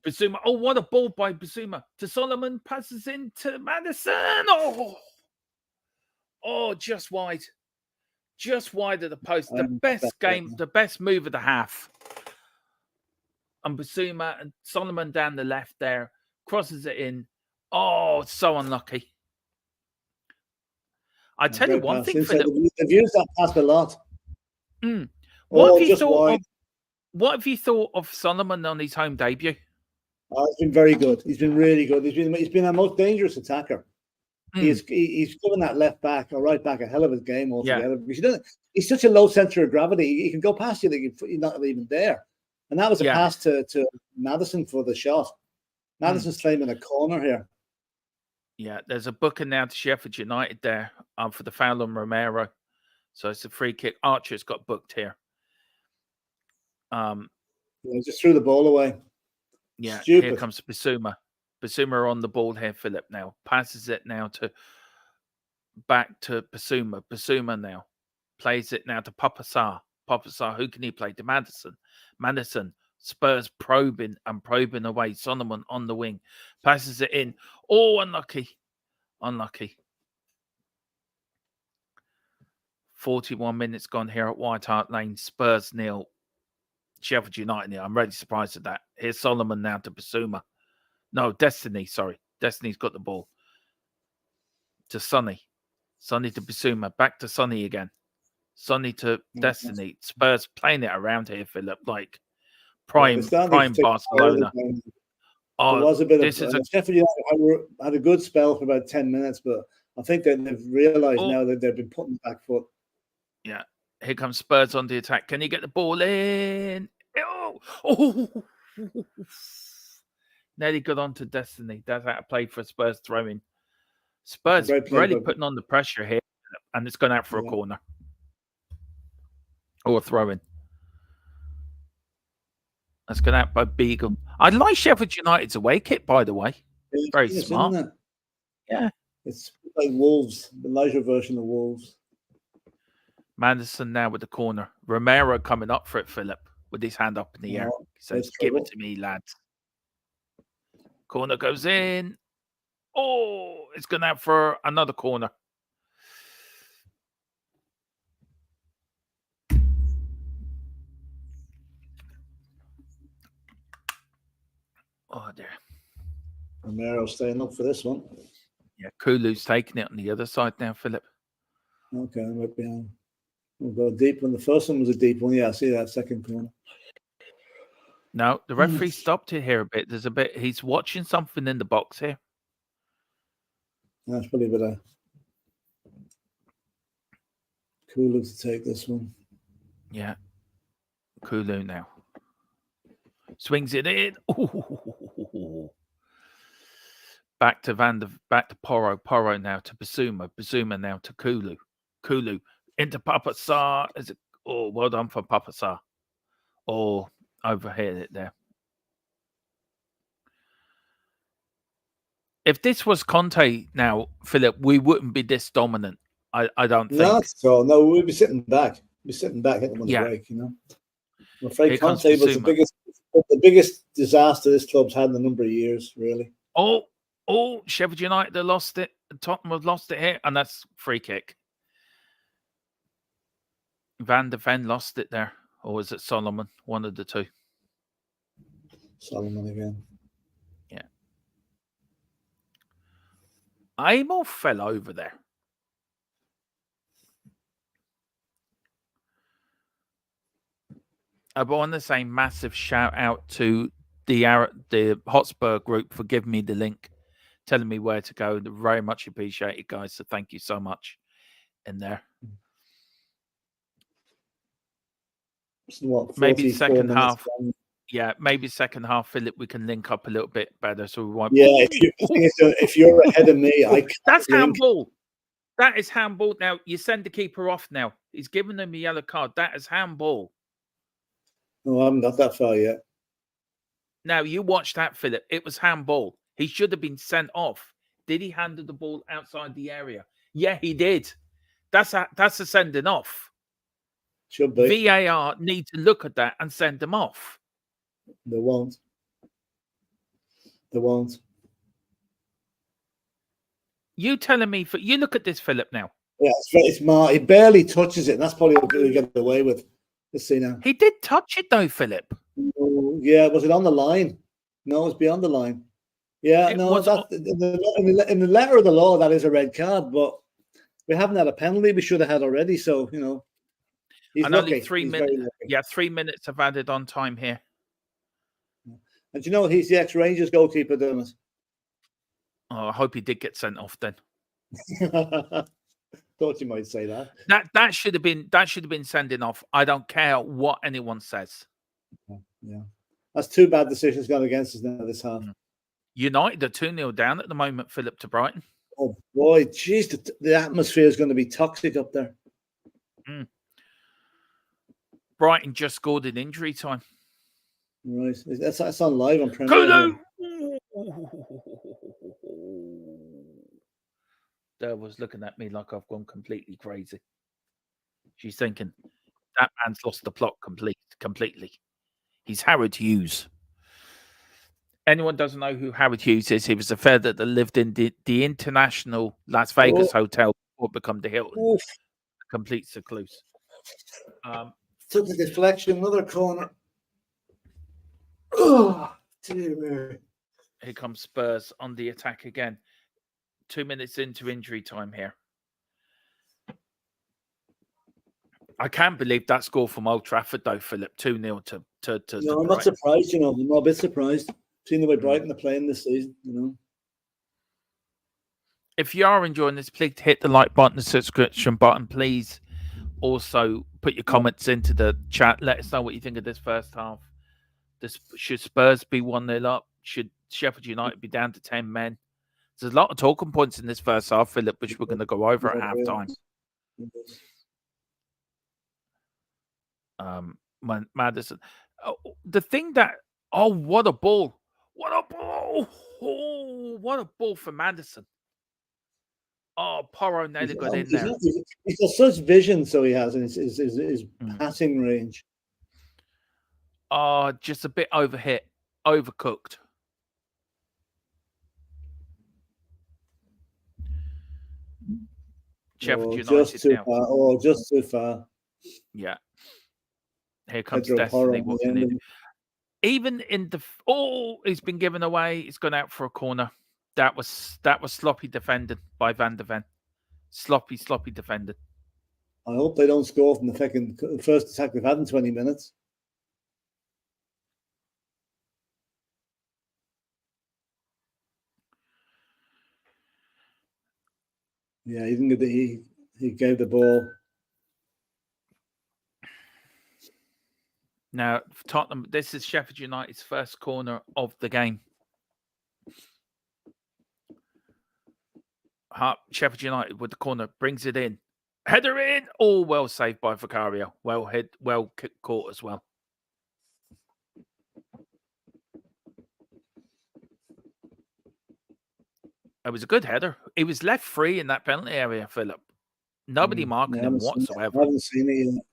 Basuma. Oh, what a ball by Basuma to Solomon. Passes into Madison. Oh, just wide. Just wide of the post. The best move of the half. And Basuma and Solomon down the left there. Crosses it in. Oh, so unlucky. I tell you one thing, Philip. They've used that pass a lot. What have you thought of Solomon on his home debut? He's been very good. He's been really good. He's been our most dangerous attacker. He's given that left back or right back a hell of a game altogether. Because he's such a low center of gravity. He can go past you that you're not even there. And that was a pass to Madison for the shot. Madison's claiming a corner here. Yeah, there's a booking now to Sheffield United there for the foul on Romero. So it's a free kick. Archer's got booked here. Just threw the ball away. Yeah, Stupid. Here comes Basuma. Basuma on the ball here, Philip, now. Passes it now back to Basuma. Basuma now. Plays it now to Papa Sarr. Papa Sarr, who can he play? To Madison. Madison. Spurs probing away. Solomon on the wing. Passes it in. Oh, unlucky. 41 minutes gone here at White Hart Lane. Spurs 0. Sheffield United 0. I'm really surprised at that. Here's Solomon now to Basuma. No, Destiny, sorry. Destiny's got the ball. To Sonny. Sonny to Basuma. Back to Sonny again. Sonny to Destiny. Spurs playing it around here, Philip. Like prime Barcelona. There was a bit of Sheffield United had a good spell for about 10 minutes, but I think that they've realised now that they've been putting back foot. Yeah. Here comes Spurs on the attack. Can he get the ball in? Oh! Nearly got on to Destiny. That's how to play for Spurs throwing. Spurs really putting on the pressure here, and it's gone out for a corner. Or a throw-in. That's gone out by Beagle. I like Sheffield United's away kit, by the way. Very smart. Isn't it? Yeah. It's like Wolves, the lighter version of Wolves. Madison now with the corner. Romero coming up for it, Philip, with his hand up in the air. He says, give it to me, lads. Corner goes in. Oh, it's gone out for another corner. Oh, dear. Romero staying up for this one. Yeah, Kulu's taking it on the other side now, Philip. Okay, I'm right behind. We'll go deep one. The first one was a deep one. Yeah, I see that second corner. No, the referee stopped it here a bit. There's a bit. He's watching something in the box here. That's probably a bit of Kulu to take this one. Yeah, Kulu now swings it in. Ooh. Back to Porro now to Basuma now to Kulu into Papa Sarr. Is it? Oh, well done for Papa Sarr. Oh, overhit it there. If this was Conte now, Philip, we wouldn't be this dominant. I don't think. Not so. No, we'd be sitting back. Hitting them on the break, I'm afraid Conte was the biggest disaster this club's had in a number of years, really. Oh, Sheffield United have lost it. Tottenham have lost it here, and that's free kick. Van de Ven lost it there, or was it Solomon? One of the two. Solomon again. Yeah. Amor fell over there. I want to say massive shout out to the Hotspur group for giving me the link, telling me where to go. Very much appreciated, guys. So thank you so much in there. So what, maybe second half. Gone. Yeah, maybe second half, Philip, we can link up a little bit better, so we won't. Yeah, if you're ahead of me, I can't. That's handball. That is handball. Now you send the keeper off. Now he's giving him a yellow card. That is handball. No, I haven't got that far yet. Now you watch that, Philip. It was handball. He should have been sent off. Did he handle the ball outside the area? Yeah, he did. That's a sending off. Should be. VAR need to look at that and send them off. They won't. They won't. You telling me? You look at this, Philip. Now. Yeah, it's Mark. He barely touches it, and that's probably what we get away with. Let's see now. He did touch it though, Philip. Oh, yeah, was it on the line? No, it's beyond the line. Yeah, in the letter of the law, that is a red card, but we haven't had a penalty. We should have had already. So he's and lucky. Only 3 minutes. Yeah, 3 minutes have added on time here. And he's the ex-Rangers goalkeeper, doing it. Oh, I hope he did get sent off then. Thought you might say that. That should have been sending off. I don't care what anyone says. Yeah, that's two bad decisions gone against us now this half. United are 2-0 down at the moment, Philip, to Brighton. Oh boy, jeez, the atmosphere is going to be toxic up there. Brighton just scored in injury time. Right, that's on live on Premier. Dale was looking at me like I've gone completely crazy. She's thinking that man's lost the plot completely. He's Howard Hughes. Anyone doesn't know who Howard Hughes is? He was a feather that lived in the International Las Vegas Hotel before it became the Hilton. Oof. Complete secluse. Took the deflection, another corner. Oh, dear. Here comes Spurs on the attack again. 2 minutes into injury time here. I can't believe that score from Old Trafford, though, Philip. 2-0 to No, I'm not surprised, I'm a bit surprised. Seeing the way Brighton are playing this season, If you are enjoying this, please hit the like button, the subscription button. Please also put your comments into the chat. Let us know what you think of this first half. Should Spurs be 1-0 up? Should Sheffield United be down to 10 men? There's a lot of talking points in this first half, Philip, which we're going to go over at halftime. Madison. The thing that, what a ball. What a ball. Oh, what a ball for Madison. Oh, Porro nearly got in there. He's got such vision, so he has, in his passing range. Oh, just a bit overhit, overcooked. Sheffield United just too now. far. Oh, just too far. Yeah. Here comes Destiny. What can he do? Even in the he's been given away. He's gone out for a corner. That was sloppy defended by Van de Ven. Sloppy defended. I hope they don't score from the first attack we've had in 20 minutes. Yeah, he gave the ball. Now, Tottenham, this is Sheffield United's first corner of the game. Sheffield United with the corner, brings it in. Header in. Oh, well saved by Vicario. Well caught as well. It was a good header. He was left free in that penalty area, Philip. Nobody marking him whatsoever. I haven't seen it yet.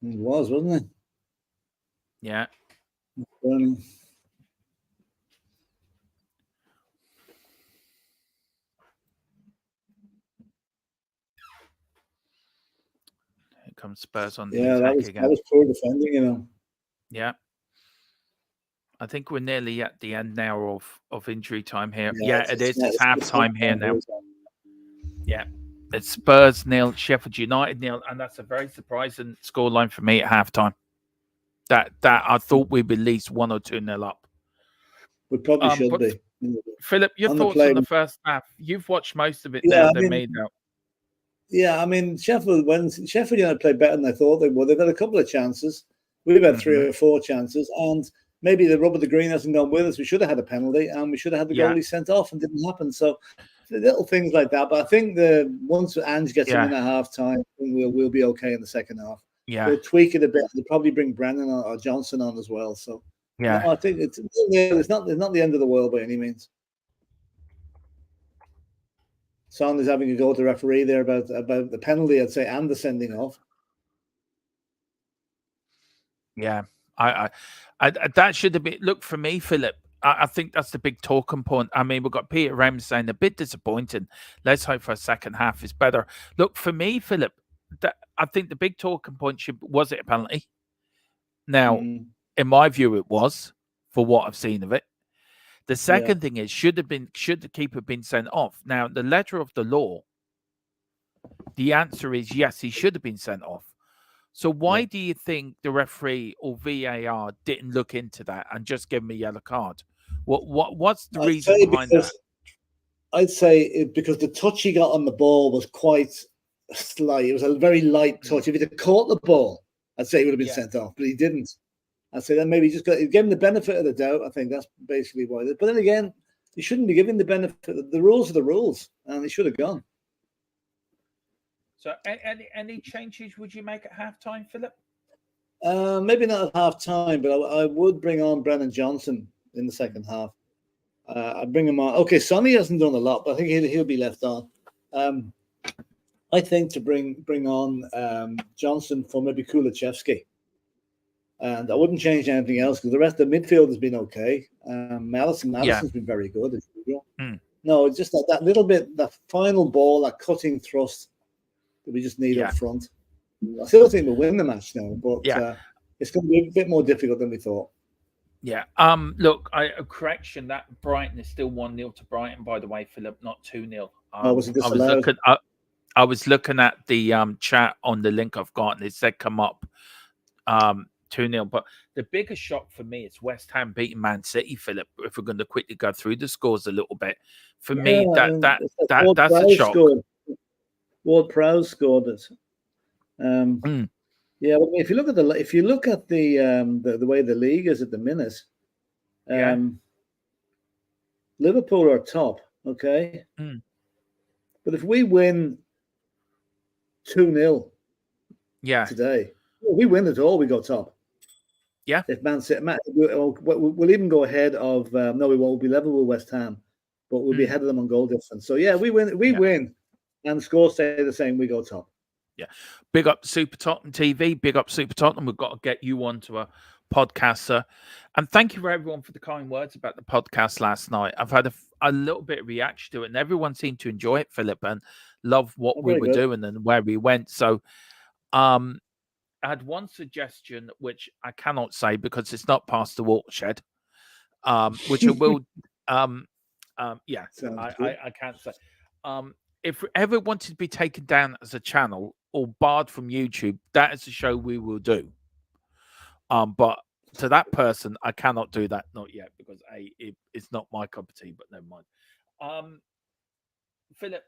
He was, wasn't he? Yeah. comes Spurs on the Yeah, attack that again. was poor defending, you know. Yeah. I think we're nearly at the end now of injury time here. Yeah, It is. It's half time here now. It is. Yeah. It's Spurs 0, Sheffield United 0, and that's a very surprising scoreline for me at halftime. That I thought we'd be at least 1 or 2-0 up. We probably should But be. Philip, your On the thoughts on play. the first half? You've watched most of it Yeah, now. I They mean, made out. Yeah, I mean, Sheffield United played better than I thought they would. They've had a couple of chances. We've had 3 or 4 chances, and maybe the rub of the green hasn't gone with us. We should have had a penalty, and we should have had the goalie sent off, and didn't happen. So little things like that. But I think once Ange gets him in at half time, we'll be okay in the second half. Yeah, They'll tweak it a bit. They'll probably bring Brennan or Johnson on as well. So yeah, no, I think it's not the end of the world by any means. Son is having a go at the referee there about the penalty, I'd say, and the sending off. Yeah, I that should have been. Look, for me, Philip, I think that's the big talking point. I mean, we've got Peter Rems saying a bit disappointing. Let's hope for a second half is better. Look, for me, Philip, I think the big talking point was it a penalty? Now, in my view, it was, for what I've seen of it. The second thing is, should the keeper been sent off? Now, the letter of the law, the answer is yes, he should have been sent off. So why do you think the referee or VAR didn't look into that and just give him a yellow card? What's the reason behind that? I'd say because the touch he got on the ball was quite slight. It was a very light touch. If he'd have caught the ball, I'd say he would have been sent off, but he didn't. I'd say that maybe he just gave him the benefit of the doubt. I think that's basically why. But then again, he shouldn't be given the benefit. The rules are the rules, and he should have gone. So, any changes would you make at halftime, Philip? Maybe not at half-time, but I would bring on Brennan Johnson in the second half. I'd bring him on. Okay, Sonny hasn't done a lot, but I think he'll be left on. I think to bring on Johnson for maybe Thfc. And I wouldn't change anything else because the rest of the midfield has been okay. Madison's been very good as usual. No, it's just that little bit, that final ball, that cutting thrust that we just need up front. I still think we'll win the match now, but it's going to be a bit more difficult than we thought. Yeah. Look, a correction. That Brighton is still 1-0 to Brighton, by the way, Philip, not 2-0. Was it disallowed? I was looking at the chat on the link I've got, and it said come up 2-0. But the biggest shock for me is West Ham beating Man City, Philip. If we're going to quickly go through the scores a little bit, for me, that's a shock. Ward-Prowse scored it. Yeah, well, if you look at the way the league is at the minute, Liverpool are top, okay, but if we win 2-0, today, if we win at all, we go top. Yeah, if Man City, we'll even go ahead of we won't. We'll be level with West Ham, but we'll be ahead of them on goal difference. So yeah, we win, and the scores stay the same. We go top. Yeah. Big up Super Tottenham TV. Big up Super Tottenham. We've got to get you onto a podcast, sir. And thank you for everyone for the kind words about the podcast last night. I've had a little bit of reaction to it, and everyone seemed to enjoy it, Philip, and love what we were doing and where we went. So I had one suggestion, which I cannot say because it's not past the watershed, which I will. I can't say. If we ever wanted to be taken down as a channel or barred from YouTube, that is a show we will do. But to that person, I cannot do that, not yet, because it's not my cup of tea, but never mind. Philip,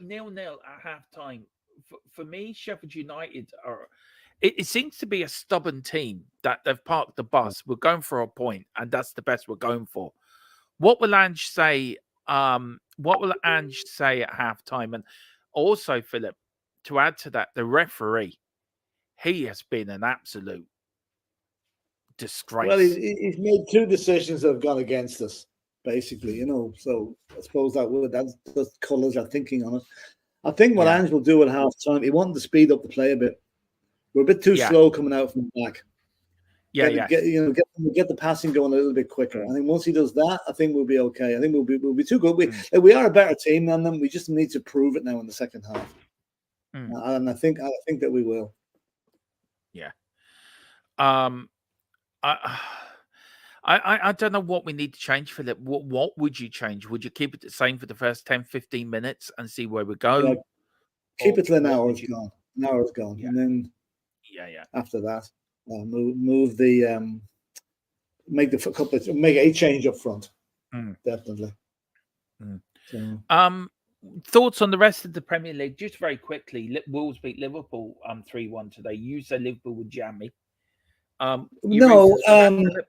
0-0 at half-time. For me, Sheffield United it seems to be a stubborn team that they've parked the bus. We're going for a point, and that's the best we're going for. What will Ange say? What will Ange say at halftime? And also, Philip, to add to that, the referee, he has been an absolute disgrace. Well, he's made 2 decisions that have gone against us, basically, So I suppose that's colours our thinking on it. I think what Ange will do at half-time, he wanted to speed up the play a bit. We're a bit too slow coming out from the back. Get the passing going a little bit quicker. I think once he does that, I think we'll be okay. I think we'll be too good. We are a better team than them. We just need to prove it now in the second half, and I think that we will. Yeah. Um, I, I don't know what we need to change, Philip. What would you change? Would you keep it the same for the first 10, 15 minutes and see where we Yeah, go? keep Or it till an what hour would is you? gone. An hour is gone, Yeah, and then yeah. after that, move the make a change up front. Mm, Definitely. mm. So Thoughts on the rest of the Premier League? Just very quickly. Wolves beat Liverpool 3-1 today. You say Liverpool would jam me. Your no, reasons for that, Philip?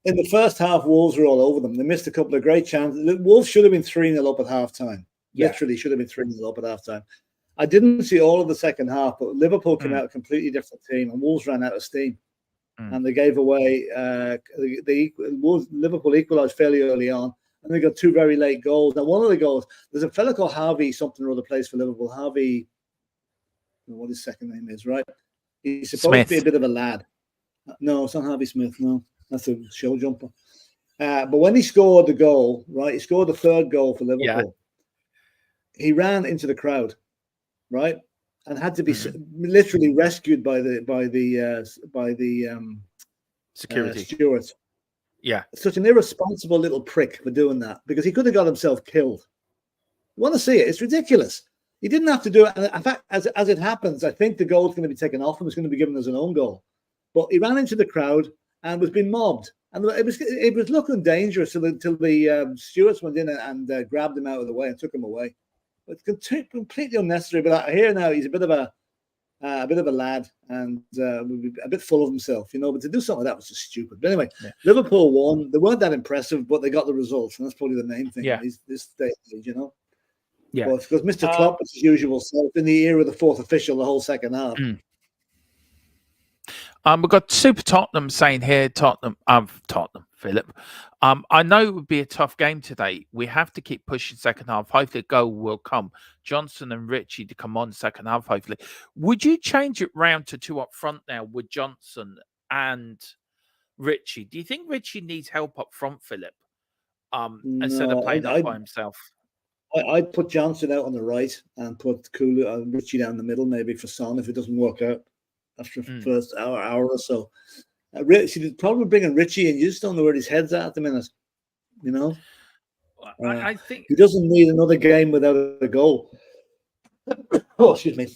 in the first half, Wolves were all over them. They missed a couple of great chances. The Wolves should have been 3-0 up at half time. Yeah. Literally should have been 3-0 up at half time. I didn't see all of the second half, but Liverpool came out a completely different team, and Wolves ran out of steam. And they gave away. Liverpool equalised fairly early on, and they got two very late goals. Now, one of the goals, there's a fella called Harvey something or other plays for Liverpool. Harvey, I don't know what his second name is, right? He's supposed to be a bit of a lad. No, it's not Harvey Smith. No, that's a show jumper. But when he scored the goal, right, he scored the third goal for Liverpool. Yeah. He ran into the crowd, right, and had to be literally rescued by the security stewards. Yeah, such an irresponsible little prick for doing that, because he could have got himself killed. You want to see it? It's ridiculous. He didn't have to do it. And in fact, as it happens, I think the goal's going to be taken off and it's going to be given as an own goal. But he ran into the crowd and was being mobbed, and it was looking dangerous until the stewards went in and grabbed him out of the way and took him away. But it's completely unnecessary. But I hear now he's a bit of a lad and a bit full of himself, you know. But to do something like that was just stupid. But anyway, Liverpool won. They weren't that impressive, but they got the results, and that's probably the main thing. Yeah, this stage, you know. Yeah, but because Mr. Klopp, as usual, self in the ear of the fourth official the whole second half. We've got Super Tottenham saying here, Tottenham, Philip. I know it would be a tough game today. We have to keep pushing second half. Hopefully, a goal will come. Johnson and Richie to come on second half, hopefully. Would you change it round to two up front now with Johnson and Richie? Do you think Richie needs help up front, Philip? Instead of playing up by himself? I'd put Johnson out on the right and put Kulu and Richie down the middle, maybe for Son if it doesn't work out after the first hour or so. Richie, probably bringing Richie in. You just don't know where his head's at the minute, you know. I think he doesn't need another game without a goal. Oh, excuse me.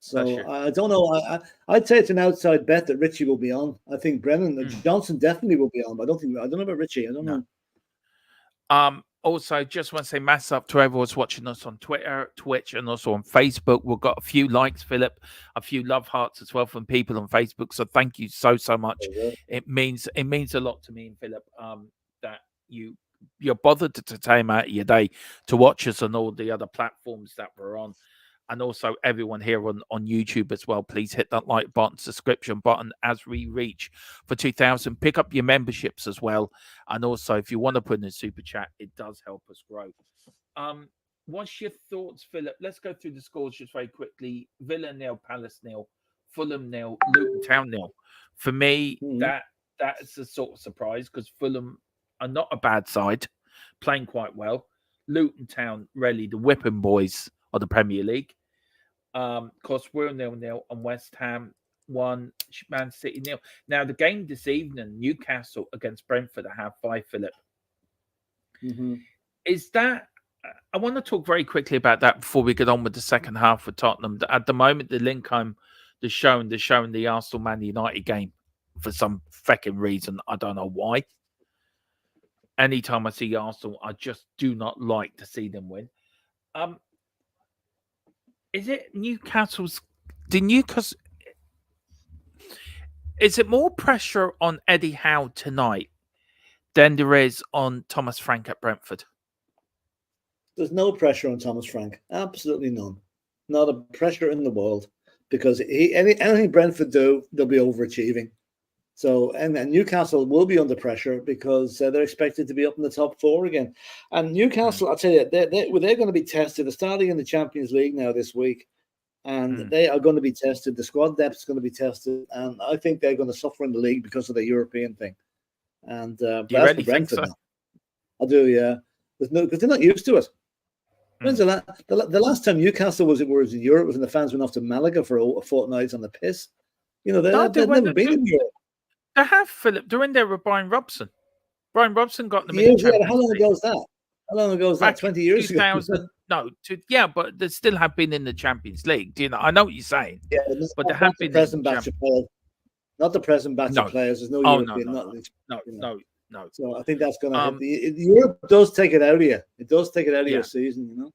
So I don't know. I'd say it's an outside bet that Richie will be on. I think Johnson definitely will be on, but I don't know about Richie. I don't know. Also, just want to say mass up to everyone who's watching us on Twitter, Twitch, and also on Facebook. We've got a few likes, Philip, a few love hearts as well from people on Facebook. So thank you so much. It means a lot to me and Philip that you're bothered to time out of your day to watch us on all the other platforms that we're on. And also everyone here on YouTube as well. Please hit that like button, subscription button as we reach for 2,000. Pick up your memberships as well. And also, if you want to put in a super chat, it does help us grow. What's your thoughts, Philip? Let's go through the scores just very quickly. Villa 0, Palace 0, Fulham 0, Luton Town 0. For me, that's a sort of surprise because Fulham are not a bad side, playing quite well. Luton Town, really the whipping boys of the Premier League. Of course, we're 0-0 and West Ham 1, Man City 0. Now, the game this evening, Newcastle against Brentford at 5:30, Philip. Is that... I want to talk very quickly about that before we get on with the second half for Tottenham. At the moment, the link they're showing the Arsenal Man United game for some fucking reason. I don't know why. Anytime I see Arsenal, I just do not like to see them win. Is it Newcastle's? Is it more pressure on Eddie Howe tonight than there is on Thomas Frank at Brentford? There's no pressure on Thomas Frank. Absolutely none. Not a pressure in the world, because anything Brentford do, they'll be overachieving. So, and Newcastle will be under pressure because they're expected to be up in the top 4 again. And Newcastle, I'll tell you, they're going to be tested. They're starting in the Champions League now this week, and they are going to be tested. The squad depth is going to be tested, and I think they're going to suffer in the league because of the European thing. And do you really think so? Now. I do, yeah. Because they're not used to it. When's the last time Newcastle was in Europe was when the fans went off to Malaga for a fortnight on the piss? You know, No, they've never been in Europe. They have, Philip. They're in there with Brian Robson. Brian Robson got them in the Years, yeah, Champions how long League. ago was that? How long ago was that? Back 20 in years ago. 2000. No, but they still have been in the Champions League. Do you know? I know what you're saying. Yeah, but they not have the been in present the batch of players. Not the present batch of No. players. There's no Oh, European. no. So I think that's going to Um, hit. Europe does take it out of you. It does take it out of Yeah. your season, you know.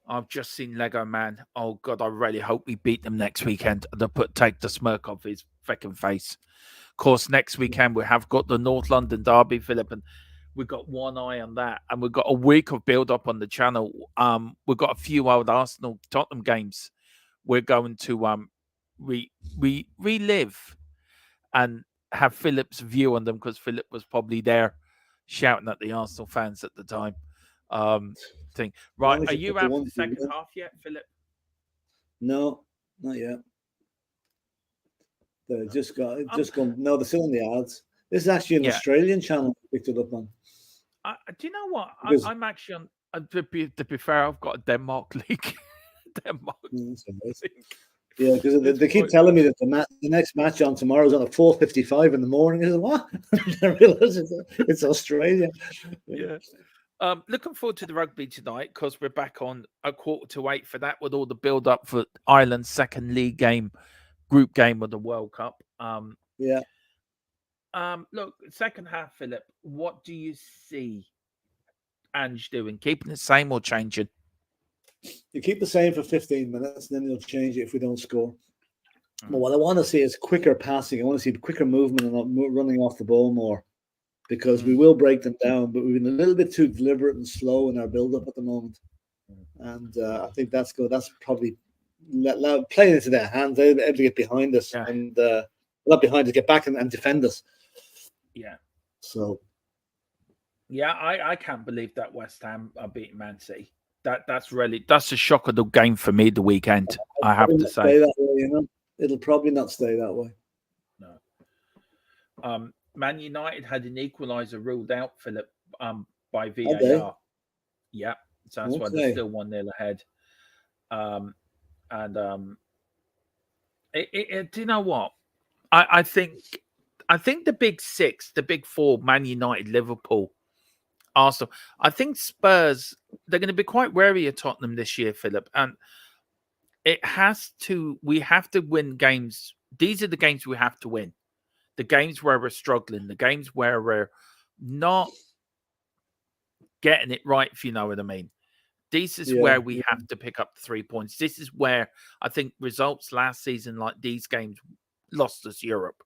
I've just seen Lego Man. Oh God, I really hope we beat them next weekend. Take the smirk off his fucking face. Of course, next weekend we have got the North London derby, Philip, and we've got one eye on that, and we've got a week of build up on the channel. We've got a few old Arsenal Tottenham games. We're going to relive and have Philip's view on them, because Philip was probably there shouting at the Arsenal fans at the time. Thing. Right, are you out for the second half yet, Philip? No, not yet. They just gone. No, they're still in the ads. This is actually an Australian channel I picked it up on. Do you know what? I'm actually on. To be fair, I've got a Denmark league. Yeah, because they keep telling me that the next match on tomorrow is on at 4:55 in the morning. I said, what? I realize it's Australia. Yeah. Looking forward to the rugby tonight, because we're back on a 7:45 for that, with all the build up for Ireland's second league game, group game of the World Cup. Yeah. Look, second half, Philip, what do you see Ange doing? Keeping the same or changing? You keep the same for 15 minutes, and then you'll change it if we don't score. But what I want to see is quicker passing. I want to see quicker movement and not running off the ball more, because we will break them down, but we've been a little bit too deliberate and slow in our build-up at the moment. And I think that's probably playing into their hands. They're able to get behind us and not behind us, get back and defend us. Yeah. So. Yeah, I can't believe that West Ham are beating Man City. That's a shock of the game for me the weekend. I have to say. Stay that way, you know? It'll probably not stay that way. No. Man United had an equaliser ruled out, Philip, by VAR. Yeah, so that's why they're still 1-0 ahead. Do you know what? I think the big six, the big four, Man United, Liverpool, Arsenal. I think Spurs, they're going to be quite wary of Tottenham this year, Philip. And we have to win games. These are the games we have to win. The games where we're struggling, the games where we're not getting it right, if you know what I mean. This is where we have to pick up the 3 points. This is where I think results last season, like these games, lost us Europe.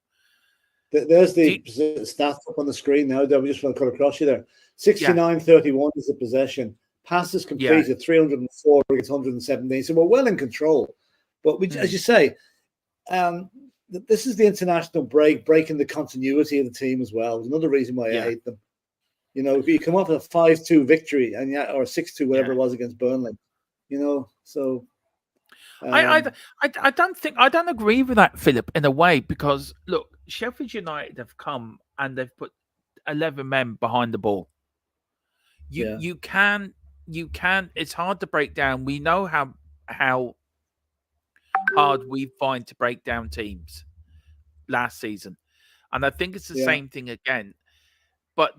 There's the stats up on the screen now. We just want to cut across you there. 69-31 is the possession. Passes completed 304 against 117. So we're well in control. But as you say, this is the international break, breaking the continuity of the team as well. There's another reason why I hate them. You know, if you come up with a 5-2 victory or 6-2, whatever it was against Burnley, you know, so. I don't agree with that, Philip, in a way, because look, Sheffield United have come and they've put 11 men behind the ball. You can. It's hard to break down. We know how hard we find to break down teams last season, and I think it's the same thing again. But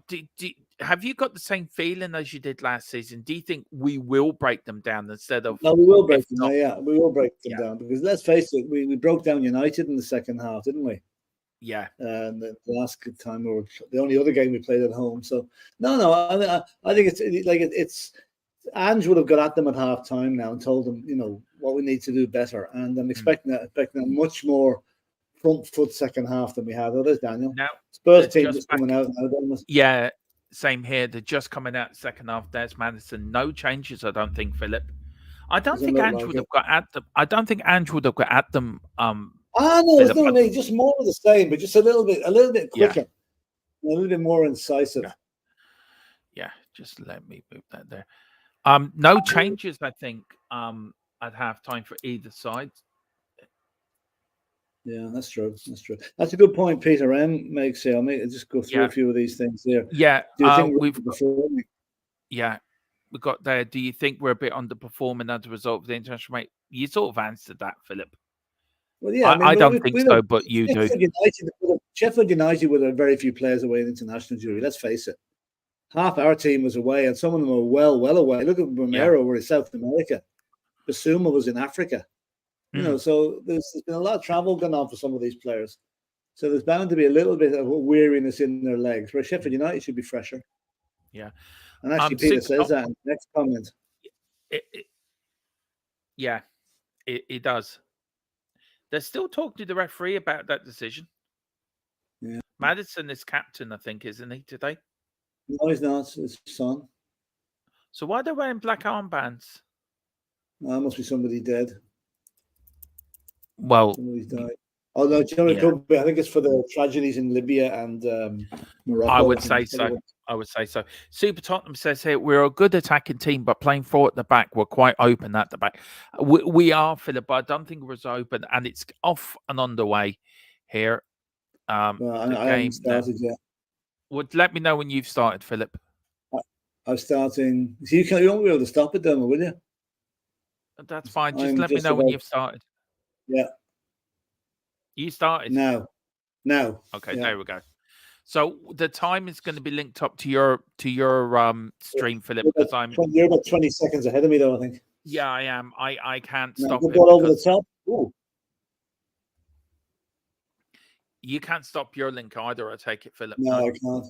have you got the same feeling as you did last season? Do you think we will break them down instead of? No, we will break them. We will break them down, because let's face it, we broke down United in the second half, didn't we? Yeah. And the last time the only other game we played at home. So no, I think it's Ange would have got at them at half time now and told them, you know, what we need to do better. And I'm expecting a much more front foot second half than we had. There's Daniel. Now, Spurs team just coming out now. Yeah, same here. They're just coming out second half. There's Madison. No changes, I don't think, Philip. I don't think Ange would have got at them. I don't think Ange would have got at them. No, it's not me. Just more of the same, but just a little bit quicker, a little bit more incisive. Yeah, just let me move that there. No changes, I think, at halftime for either side. Yeah, that's true. That's a good point Peter M makes here. I'll just go through a few of these things here. Yeah. Do you think we've performing? Yeah. We got there. Do you think we're a bit underperforming as a result of the international rate? You sort of answered that, Philip. Well, yeah, I don't think so, but you do. Sheffield United with a very few players away in international duty. Let's face it. Half our team was away, and some of them were well away. Look at Romero, were in South America. Basuma was in Africa. You know, so there's been a lot of travel going on for some of these players. So there's bound to be a little bit of weariness in their legs. Where Sheffield United should be fresher. Yeah, and actually, Peter says that in the next comment. It does. They're still talking to the referee about that decision. Yeah, Maddison is captain, I think, isn't he today? No, he's not. It's his son. So why are they wearing black armbands? Must be somebody dead. Well, somebody's died. Oh no, do you know I think it's for the tragedies in Libya and Morocco. I would say so. I would say so. Super Tottenham says here, we're a good attacking team, but playing four at the back, we're quite open at the back. We are, Philip, but I don't think we're as open, and it's off and underway here. Well, I haven't started yet. Let me know when you've started, Philip. I'm starting. So you won't be able to stop it, then, will you? That's fine. Just let me know when you've started. Yeah. You started? No. Okay, there we go. So the time is going to be linked up to your stream, Philip, because you're about 20 seconds ahead of me, though, I think. Yeah, I am. I can't stop it. Over the top. Ooh. You can't stop your link either, I take it, Philip. No, I can't.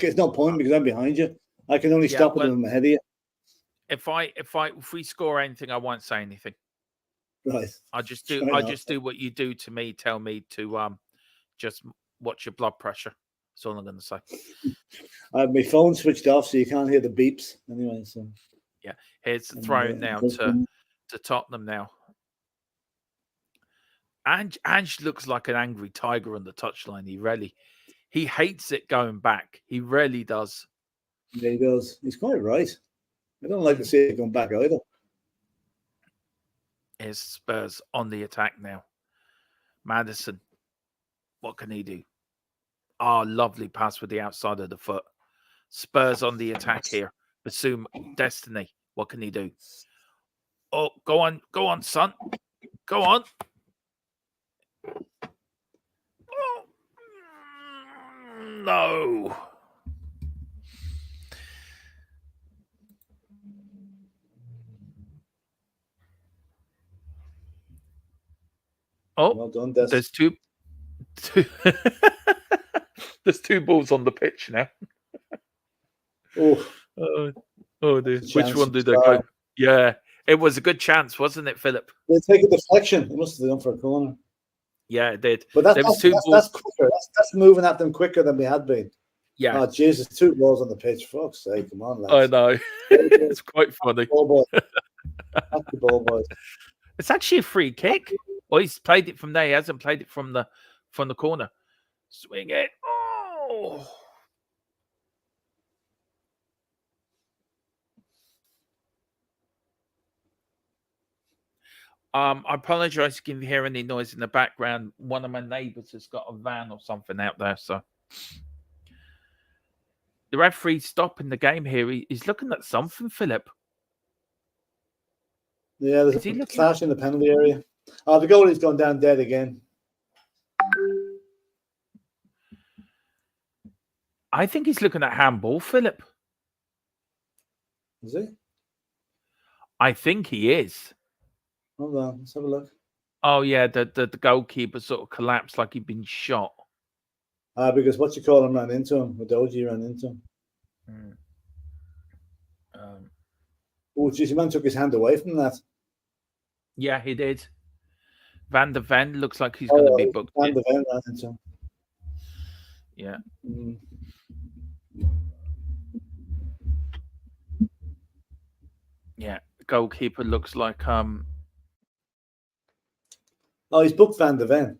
It's no point because I'm behind you. I can only stop it when I'm ahead of you. If we score anything, I won't say anything. Right. I just do what you do to me. Tell me to just watch your blood pressure. That's all I'm going to say. I have my phone switched off, so you can't hear the beeps anyway. So yeah, here's the throw now to Tottenham now. Ange looks like an angry tiger on the touchline. He hates it going back. He really does. Yeah, he does. He's quite right. I don't like to see it going back either. Here's Spurs on the attack now. Maddison, what can he do? Lovely pass with the outside of the foot. Spurs on the attack here. Basuma, Destiny, what can he do? Oh, go on, son. Go on. Oh, no. Oh, well done, Des. There's two there's two balls on the pitch now. Oh dear. Which one did they go? Yeah, it was a good chance, wasn't it, Philip? They take a deflection. It must have done for a corner. Yeah, it did. But that's quicker. That's moving at them quicker than we had been. Yeah. Oh Jesus, 2 balls on the pitch. Fuck's sake, come on, lads. I know. It's quite funny. Ball boy. That's the ball boy. It's actually a free kick. Well, he's played it from there. He hasn't played it from the corner. Swing it. Oh. I apologize if you hear any noise in the background. One of my neighbours has got a van or something out there. So the referee's stopping the game here. He's looking at something, Philip. Yeah, there's a clash in the penalty area. Oh, the goalie's gone down dead again. I think he's looking at handball, Philip. Is he? I think he is. Hold on, let's have a look. Oh yeah, the goalkeeper sort of collapsed like he'd been shot. Because what you call him ran into him. Udogie ran into him. Oh, geez, the man took his hand away from that. Yeah, he did. Van der Ven looks like he's going to be booked. Van der Ven ran into him. Yeah. Yeah, the goalkeeper looks like Oh, he's booked Van der Ven.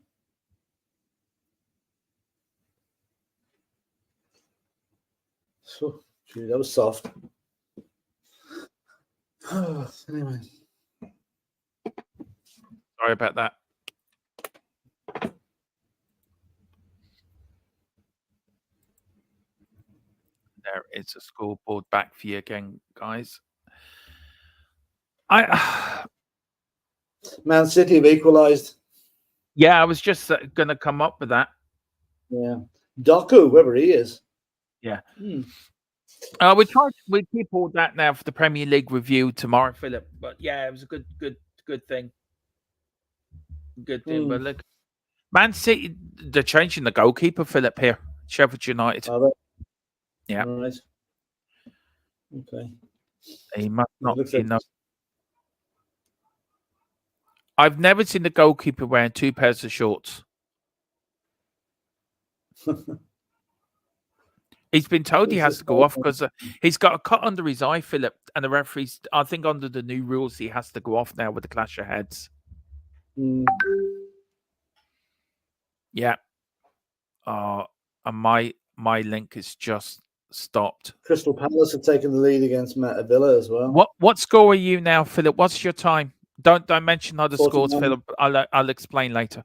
So, gee, that was soft. Anyway. Sorry about that. There is a scoreboard back for you again, guys. Man City have equalised. Yeah, I was just going to come up with that. Yeah. Doku, whoever he is. Yeah. Hmm. We keep all that now for the Premier League review tomorrow, Philip. But yeah, it was a good thing. Good thing. But look, Man City, they're changing the goalkeeper, Philip, here. Sheffield United. Are they? Yeah. All right. Okay. He must not, Looks like I've never seen the goalkeeper wearing 2 pairs of shorts. He's been told he has to go off because he's got a cut under his eye, Philip, and the referees, I think under the new rules, he has to go off now with the clash of heads. Yeah. And my link is just stopped. Crystal Palace have taken the lead against Villa as well. What score are you now, Philip? What's your time? Don't mention other scores, Philip. I'll explain later.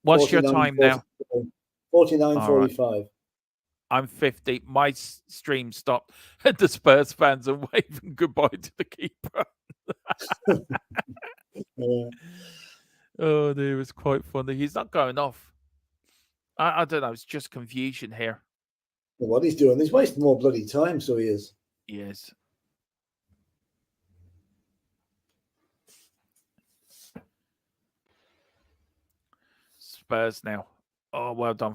What's your time now? 49:45. I'm 50. My stream stopped. The Spurs fans are waving goodbye to the keeper. Yeah. Oh, it was quite funny. He's not going off. I don't know. It's just confusion here. Well, what he's doing, he's wasting more bloody time, so he is. Yes. Spurs now. Oh, well done.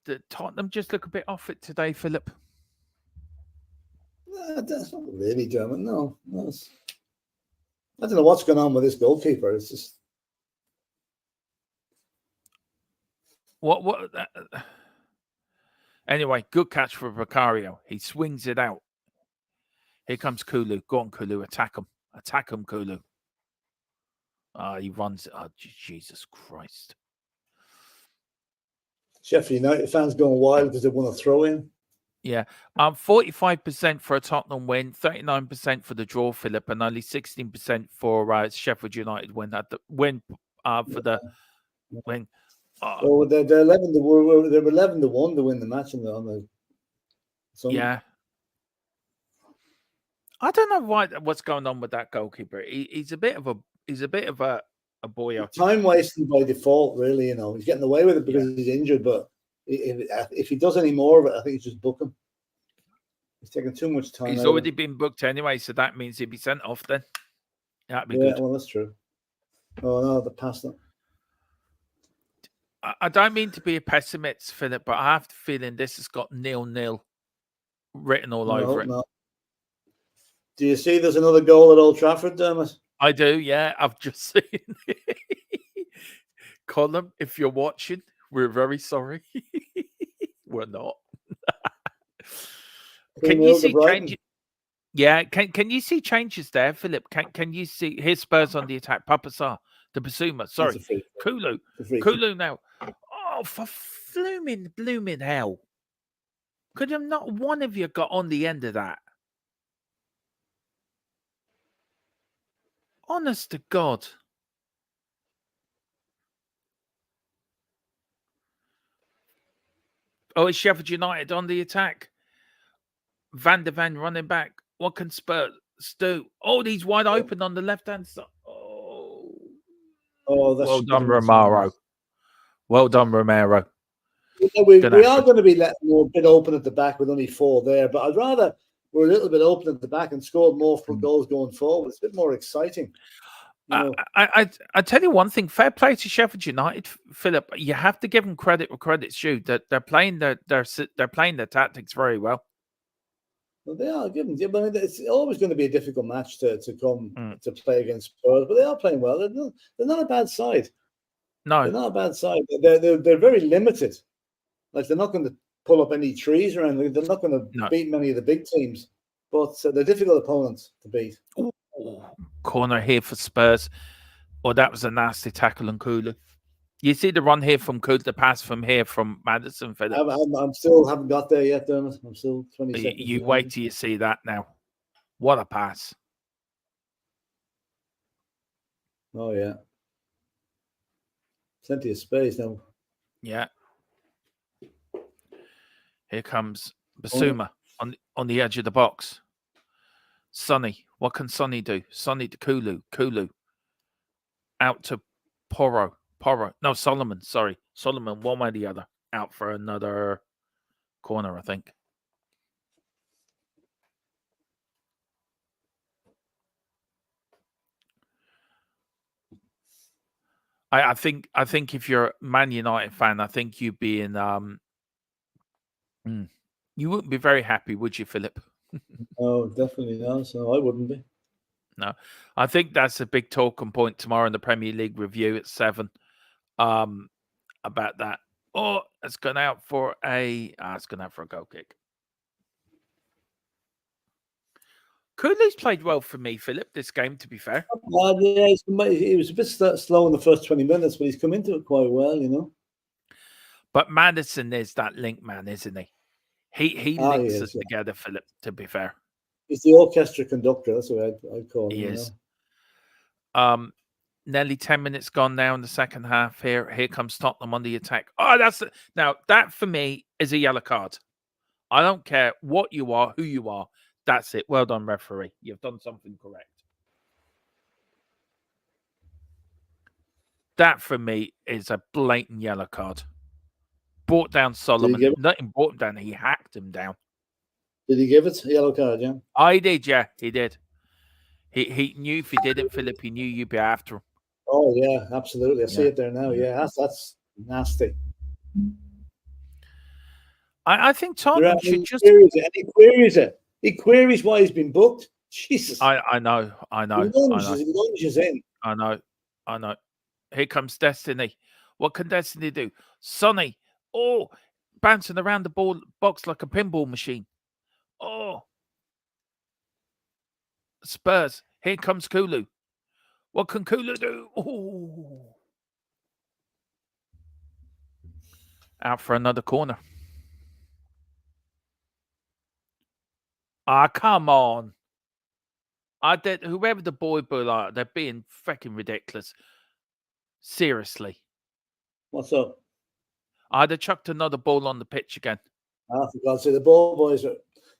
Did Tottenham just look a bit off it today, Philip? That's not really German. No. I don't know what's going on with this goalkeeper. It's just what? Anyway, good catch for Vicario. He swings it out. Here comes Kulu. Go on, Kulu. Attack him. Attack him, Kulu. He runs. Oh, Jesus Christ. Sheffield United fans going wild because they want to throw in. Yeah. 45% for a Tottenham win, 39% for the draw, Philip, and only 16% for Sheffield United win for the win. Well, they're 11 to they were 11-1 to win the match yeah. I don't know what's going on with that goalkeeper. He's a bit of a boyo. Time wasting by default, really. You know, he's getting away with it because he's injured. But if he does any more of it, I think he's just book him. He's taking too much time. He's already been booked anyway, so that means he'll be sent off then. That'd be good. Well, that's true. Oh no, the pass them. I don't mean to be a pessimist, Philip, but I have the feeling this has got 0-0 written all over it. Not. Do you see there's another goal at Old Trafford, Dermot? I do, yeah. I've just seen it. Colin, if you're watching, we're very sorry. We're not. Can you see changes? Yeah, can you see changes there, Philip? Can you see his Spurs on the attack? Papa Sarr, the Basuma, sorry, Kulu now. Oh, for blooming hell! Could have not one of you got on the end of that? Honest to God. Oh, it's Sheffield United on the attack. Van der Ven running back. What can Spurs do? Oh, he's wide open on the left-hand side. That's well done, Romero. Well done, Romero. We are going to be letting more bit open at the back with only 4 there, but I'd rather we're a little bit open at the back and score more for goals going forward. It's a bit more exciting. I tell you one thing. Fair play to Sheffield United, Philip. You have to give them credit where credit's due. That they're playing their tactics very well. Well, they are given. I mean, it's always going to be a difficult match to come to play against Spurs, but they are playing well. They're not a bad side. No, they're not a bad side. They're very limited. Like they're not going to pull up any trees or anything. They're not going to beat many of the big teams, but they're difficult opponents to beat. Ooh, corner here for Spurs. Oh, that was a nasty tackle on Kulu. You see the run here from Kulu, the pass from here from Maddison. I'm still haven't got there yet, Dermot. I'm still 20 seconds. You wait till you see that now. What a pass. Oh, yeah. Plenty of space now. Yeah. Here comes Basuma on the edge of the box. Sonny. What can Sonny do? Sonny to Kulu. Kulu. Out to Porro. No, Solomon. Sorry. Solomon, one way or the other. Out for another corner, I think. I think if you're a Man United fan, I think you'd be in you wouldn't be very happy, would you, Philip? Oh, definitely not. So I wouldn't be. No. I think that's a big talking point tomorrow in the Premier League review at 7. About that. Oh, it's gone out for a goal kick. Kulu's played well for me, Philip, this game, to be fair. Yeah, he was a bit slow in the first 20 minutes, but he's come into it quite well, you know. But Maddison is that link man, isn't he? He links us together, Philip, to be fair. He's the orchestra conductor. That's what I'd call him. He is. Nearly 10 minutes gone now in the second half. Here comes Tottenham on the attack. Oh, now that for me is a yellow card. I don't care what you are, who you are. That's it. Well done, referee. You've done something correct. That for me is a blatant yellow card. Brought down Solomon. Nothing brought him down. He hacked him down. Did he give it a yellow card? Yeah. I did. Yeah, he did. He knew if he didn't, Philip, he knew you'd be after him. Oh yeah, absolutely. I see it there now. Yeah, that's nasty. I think Tottenham should just. He queries it. He queries why he's been booked. Jesus. I know. He lunges in. I know. Here comes Destiny. What can Destiny do? Sonny. Oh, bouncing around the box like a pinball machine. Oh. Spurs. Here comes Kulu. What can Kulu do? Oh. Out for another corner. Ah, come on. Whoever the boy bull are, they're being freaking ridiculous. Seriously. What's up? I'd have chucked another ball on the pitch again. I forgot to say the ball boys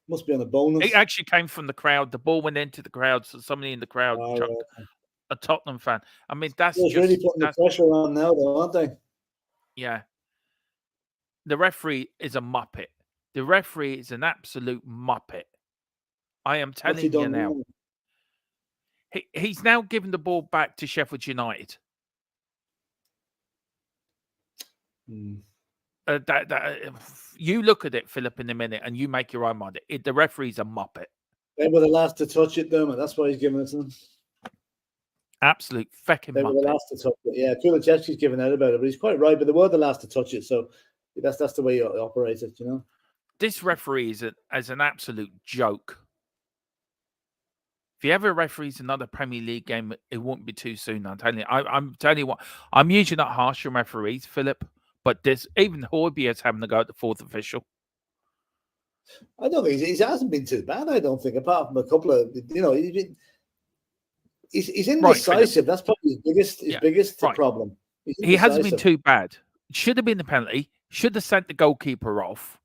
must be on a bonus. It actually came from the crowd. The ball went into the crowd, so somebody in the crowd chucked a Tottenham fan. I mean, that's really putting the pressure on now, though, aren't they? Yeah. The referee is a muppet. The referee is an absolute muppet. I am telling you now. He's now given the ball back to Sheffield United. You look at it, Philip, in a minute, and you make your own mind. The referee's a muppet. They were the last to touch it, though, and that's why he's giving it to them. Absolute fucking muppet. They were the last to touch it. Yeah, Kulichevsky's giving out about it, but he's quite right. But they were the last to touch it, so that's the way you operate it, you know. This referee is an absolute joke. If you ever referees another Premier League game, it won't be too soon. I'm telling you. I'm telling you what. I'm usually not harsh on referees, Philip, but even Højbjerg is having to go at the fourth official. I don't think he hasn't been too bad. I don't think, apart from a couple of, you know, he's indecisive. Right, that's probably his biggest problem. He hasn't been too bad. Should have been the penalty. Should have sent the goalkeeper off.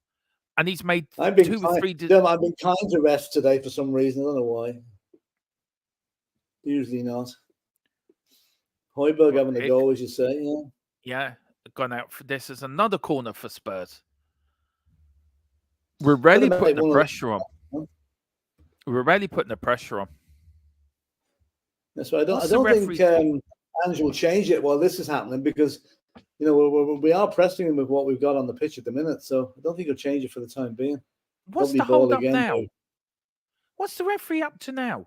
And he's made I've been kind to refs today for some reason. I don't know why. Usually not. Højbjerg having a go, as you say. Yeah. Yeah, gone out for this as another corner for Spurs. We're really putting the pressure on. We're really putting the pressure on. That's right. I don't think Ange will change it while this is happening because, you know, we are pressing him with what we've got on the pitch at the minute. So I don't think he'll change it for the time being. What's the hold up now? What's the referee up to now?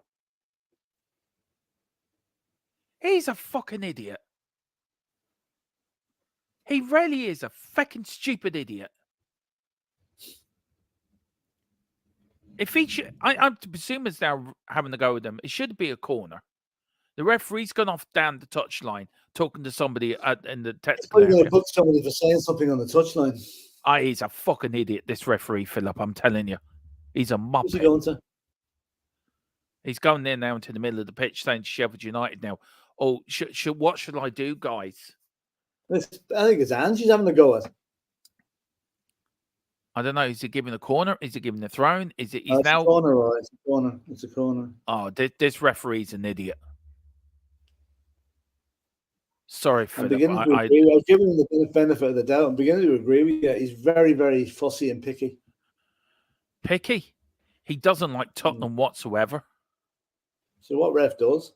He's a fucking idiot. He really is a fucking stupid idiot. If he should, I'm to presume it's now having to go with them. It should be a corner. The referee's gone off down the touchline talking to somebody in the technical area. He's going to put somebody for saying something on the touchline. He's a fucking idiot, this referee, Philip. I'm telling you. He's a muppet. Who's he going to? He's going there now into the middle of the pitch saying to Sheffield United now, oh, what should I do, guys? I think it's Ange he's having to go at. I don't know. Is he giving a corner? Is he giving a thrown? Is it? He's It's now. a corner, right? It's a corner. It's a corner. Oh, this referee's an idiot. Sorry, I'm Philip. beginning to agree. I was giving him the benefit of the doubt. I'm beginning to agree with you. He's very, very fussy and picky. Picky? He doesn't like Tottenham whatsoever. So what ref does?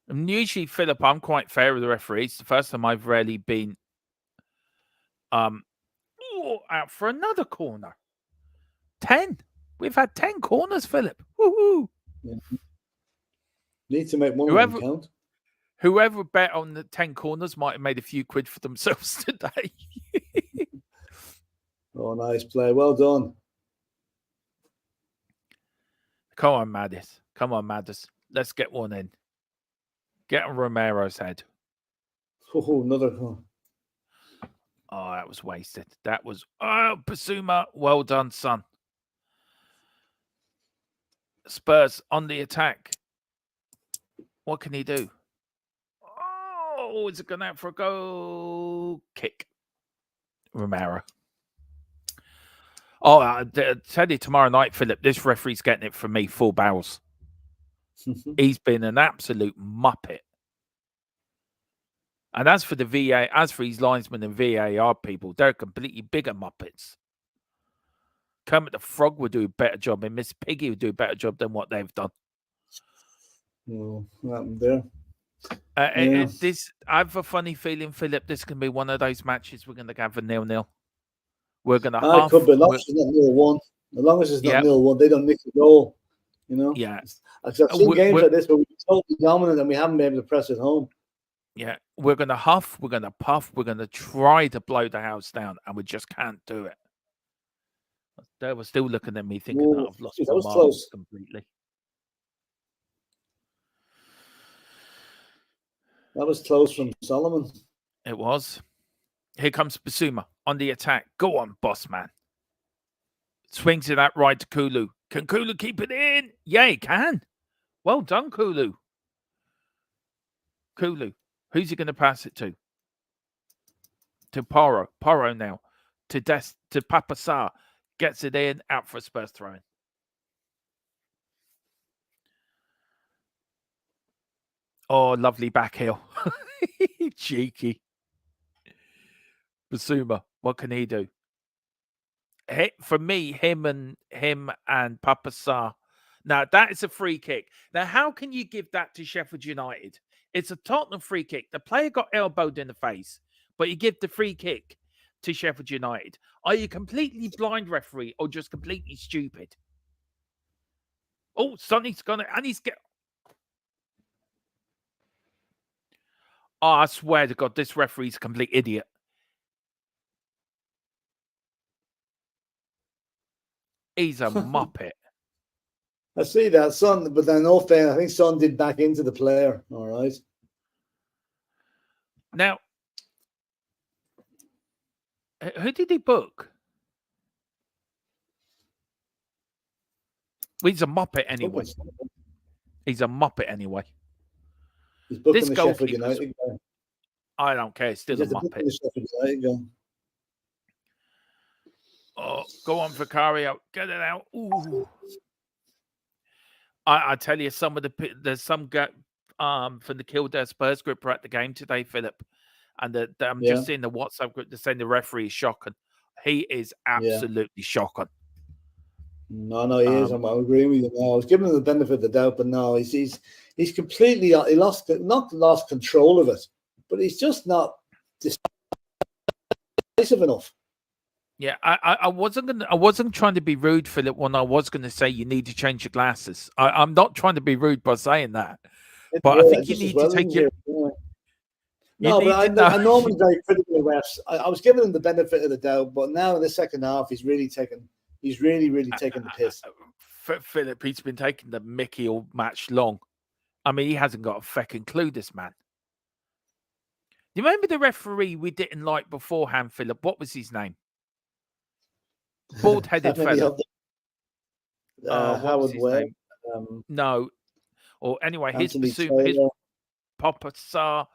And usually, Philip, I'm quite fair with the referees. It's the first time I've really been out for another corner. 10. We've had 10 corners, Philip. Woohoo! Yeah. Need to make one of them count. Whoever bet on the 10 corners might have made a few quid for themselves today. Oh, nice play. Well done. Come on, Maddis. Come on, Maddis. Let's get one in. Get on Romero's head. Oh, another one. Oh, that was wasted. That was... Oh, Basuma. Well done, son. Spurs on the attack. What can he do? Oh, is it going out for a goal kick? Romero. Oh, I tell you tomorrow night, Philip, this referee's getting it from me full barrels. He's been an absolute muppet. And as for the VA, as for his linesmen and VAR people, they're completely bigger muppets. Kermit the Frog would do a better job, and Miss Piggy would do a better job than what they've done. Oh, what happened there? I have a funny feeling, Philip, this can be one of those matches we're going to have a 0-0. We're going to half. It could be, as long as it's not 0-1. As long as it's not 0-1, they don't nick the goal. You know? Yeah. I've seen games like this where we're totally dominant and we haven't been able to press it home. Yeah. We're going to huff. We're going to puff. We're going to try to blow the house down, and we just can't do it. They were still looking at me thinking that I've lost my mind completely. That was close from Solomon. It was. Here comes Basuma on the attack. Go on, boss man. Swings it out right to Kulu. Can Kulu keep it in? Yeah, he can. Well done, Kulu. Kulu. Who's he going to pass it to? To Poro. Poro now. To Papasar. Gets it in. Out for a Spurs throw-in. Oh, lovely back heel. Cheeky. Basuma, what can he do? For me, him and Papasar. Now, that is a free kick. Now, how can you give that to Sheffield United? It's a Tottenham free kick. The player got elbowed in the face, but you give the free kick to Sheffield United. Are you completely blind, referee, or just completely stupid? Oh, Sonny's gone, and he's get. Oh, I swear to God, this referee's a complete idiot. He's a muppet. I see that, Son, but then no fair. I think Son did back into the player. All right. Now, who did he book? Well, he's a muppet anyway. He's a muppet anyway. He's booking the Sheffield United guy. I don't care. It's still a muppet. The Sheffield United guy. Oh, go on, Vicario. Get it out. Ooh. I tell you, there's some from the Kildare Spurs group are at the game today, Philip. And I'm just seeing the WhatsApp group. They're saying the referee is shocking. He is absolutely shocking. No, he is. I'm agreeing with you now. I was giving him the benefit of the doubt, but no, he's completely not lost control of it, but he's just not decisive enough. Yeah, I wasn't trying to be rude, Philip, when I was going to say you need to change your glasses. I'm not trying to be rude by saying that, but I think you need to take your. No, but I'm normally very critical of refs. I was giving him the benefit of the doubt, but now in the second half, he's really taken the piss. Philip, he's been taking the Mickey all match long. I mean, he hasn't got a fucking clue, this man. You remember the referee we didn't like beforehand, Philip? What was his name? Bald-headed fella. Howard Webb. No. Or anyway, his Papa Sar.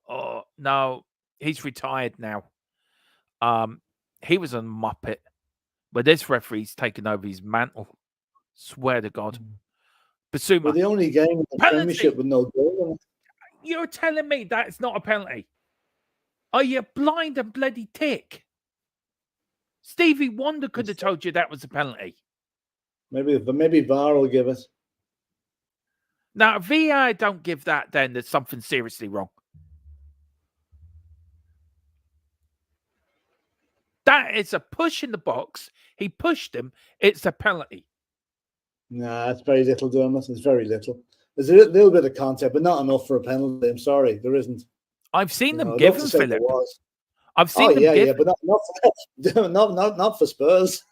Oh, no. He's retired now. He was a muppet. But this referee's taken over his mantle. Swear to God. Basuma. We're the only game in the Premiership with no goal in it. You're telling me that's not a penalty? Are you blind and bloody tick? Stevie Wonder could have told you that was a penalty. Maybe VAR will give it. Now, if VAR don't give that, then there's something seriously wrong. That is a push in the box. He pushed him. It's a penalty. Nah, it's very little, Dermot. It's very little. There's a little bit of contact, but not enough for a penalty. I'm sorry, there isn't. I've seen them given, Philip. I've seen them given. Yeah, but not for Spurs.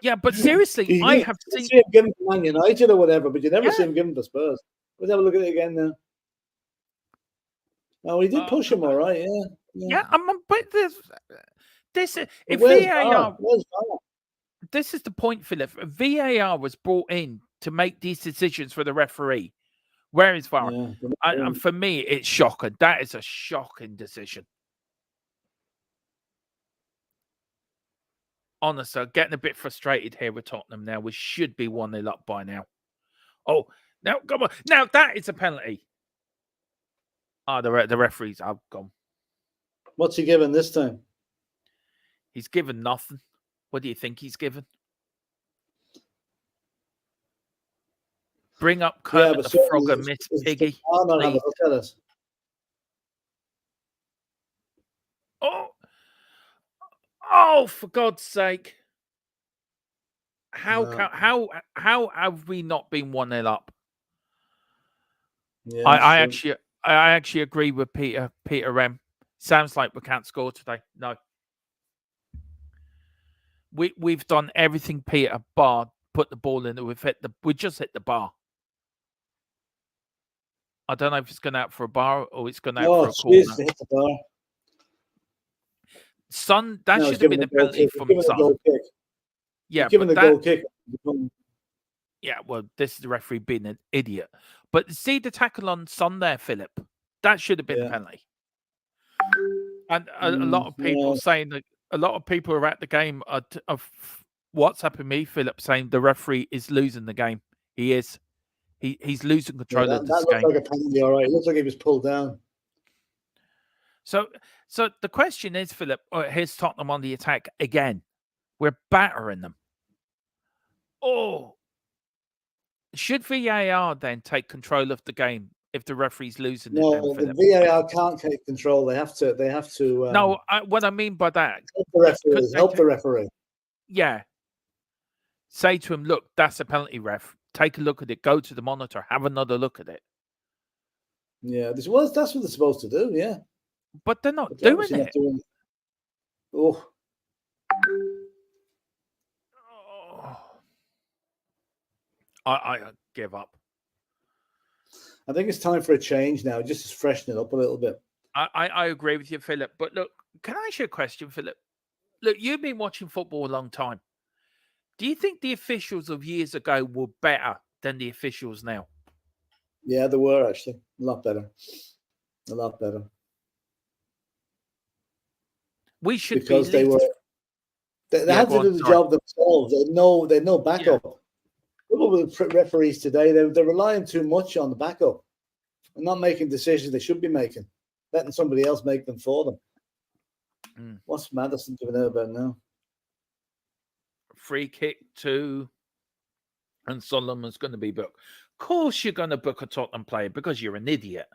Yeah, but seriously, I have seen him given to Man United or whatever, but you never see him given to Spurs. Let's have a look at it again now. Oh, he did push him all right, yeah. But this if VAR. Where's VAR? This is the point, Philip. VAR was brought in to make these decisions for the referee. Where is VAR? Yeah. And for me, it's shocking. That is a shocking decision. Honestly, I'm getting a bit frustrated here with Tottenham now. We should be 1-0 up by now. Oh, now, come on. Now, that is a penalty. The referee's out. Gone. What's he given this time? He's given nothing. What do you think he's given? Bring up Kermit the Frog and Miss Piggy. Oh, no, have a look at us. Oh, for God's sake. How have we not been 1-0 up? Yeah, I actually agree with Peter M. Sounds like we can't score today. No. We've done everything, Peter, bar put the ball in. We just hit the bar. I don't know if it's gone out for a bar or it's gone out for a corner. Hit the bar. Son, that should have been a penalty from Son. Yeah, given the goal kick. Yeah, well, this is the referee being an idiot. But see the tackle on Son there, Philip. That should have been a penalty. And a lot of people saying that a lot of people are at the game are WhatsApping me, Philip, saying the referee is losing the game. He is. He's losing control of this game. That looks like a penalty, all right. It looks like he was pulled down. So the question is, Philip, here's Tottenham on the attack again. We're battering them. Oh, should VAR then take control of the game if the referee's losing it? No, the VAR can't take control. They have to. No, what I mean by that, help the referee. Yeah. Say to him, look, that's a penalty, ref. Take a look at it. Go to the monitor. Have another look at it. Yeah, that's what they're supposed to do. Yeah, but they're not doing it. Oh. I give up. I think it's time for a change now, just to freshen it up a little bit. I agree with you, Philip. But look, can I ask you a question, Philip? Look, you've been watching football a long time. Do you think the officials of years ago were better than the officials now? Yeah, they were actually a lot better. A lot better. We should because they had to do the job themselves. They had no backup. People with referees today, they're relying too much on the backup and not making decisions they should be making, letting somebody else make them for them. What's Madison doing about now? Free kick and Solomon's going to be booked. Of course you're going to book a Tottenham player because you're an idiot.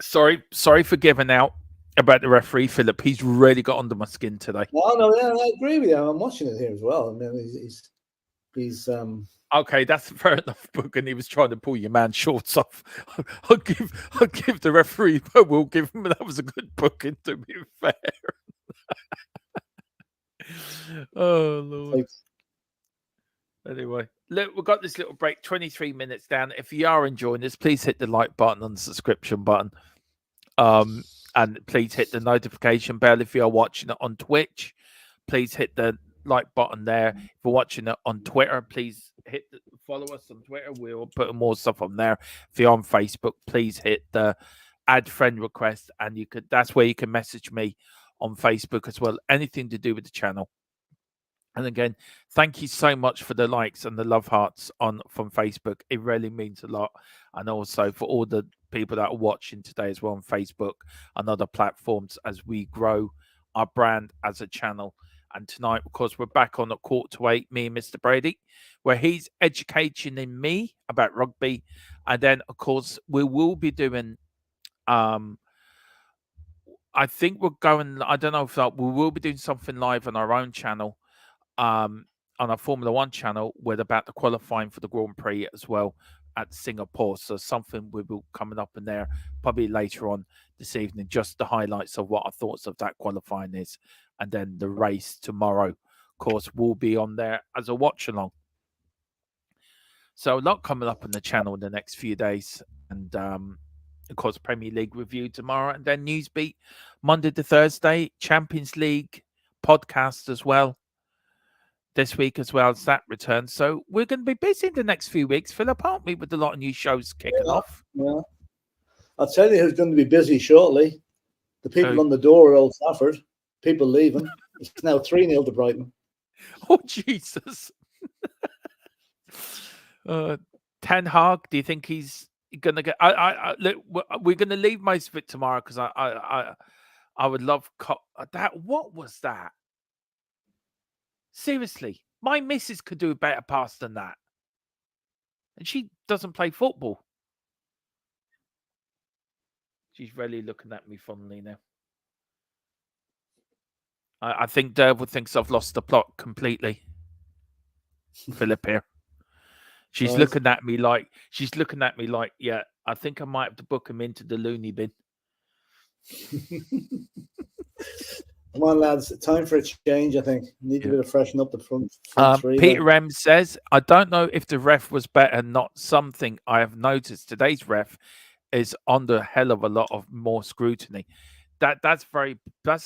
Sorry for giving out about the referee, Philip. He's really got under my skin today. No, I agree with you. I'm watching it here as well. I mean, he's okay, that's fair enough, Book, and he was trying to pull your man shorts off. I'll give the referee, but we'll give him. That was a good booking, to be fair. Oh Lord. Thanks. Anyway, look, we've got this little break, 23 minutes down. If you are enjoying this, please hit the like button and the subscription button. And please hit the notification bell if you are watching it on Twitch. Please hit the like button there. If you're watching it on Twitter, please follow us on Twitter. We'll put more stuff on there. If you're on Facebook, please hit the add friend request, and that's where you can message me on Facebook as well. Anything to do with the channel. And again, thank you so much for the likes and the love hearts from Facebook. It really means a lot. And also for all the people that are watching today as well on Facebook and other platforms as we grow our brand as a channel. And tonight, of course, we're back on at 7:45, me and Mr. Brady, where he's educating me about rugby. And then, of course, we will be doing, I think we're going, I don't know if we will be doing something live on our own channel, on our Formula One channel, with about the qualifying for the Grand Prix as well at Singapore. So something we will coming up in there probably later on this evening, just the highlights of what our thoughts of that qualifying is. And then the race tomorrow, of course, will be on there as a watch along. So a lot coming up on the channel in the next few days. And of course, Premier League review tomorrow, and then Newsbeat Monday to Thursday, Champions League podcast as well this week as well as that returns. So we're going to be busy in the next few weeks, Philip, aren't we, with a lot of new shows kicking off? Yeah. I'll tell you who's going to be busy shortly. The people on the door at Old Trafford, people leaving. It's now 3-0 to Brighton. Oh, Jesus. Ten Hag, do you think he's going to get... look, we're going to leave most of it tomorrow because I would love... that. What was that? Seriously, my missus could do a better pass than that. And she doesn't play football. She's really looking at me fondly now. I think Derville thinks I've lost the plot completely. Philip here. She's looking at me like, yeah, I think I might have to book him into the loony bin. Come on, lads. Time for a change, I think. Need a bit of freshen up the front three. Peter M says, I don't know if the ref was better, not something I have noticed. Today's ref is under a hell of a lot of more scrutiny. That's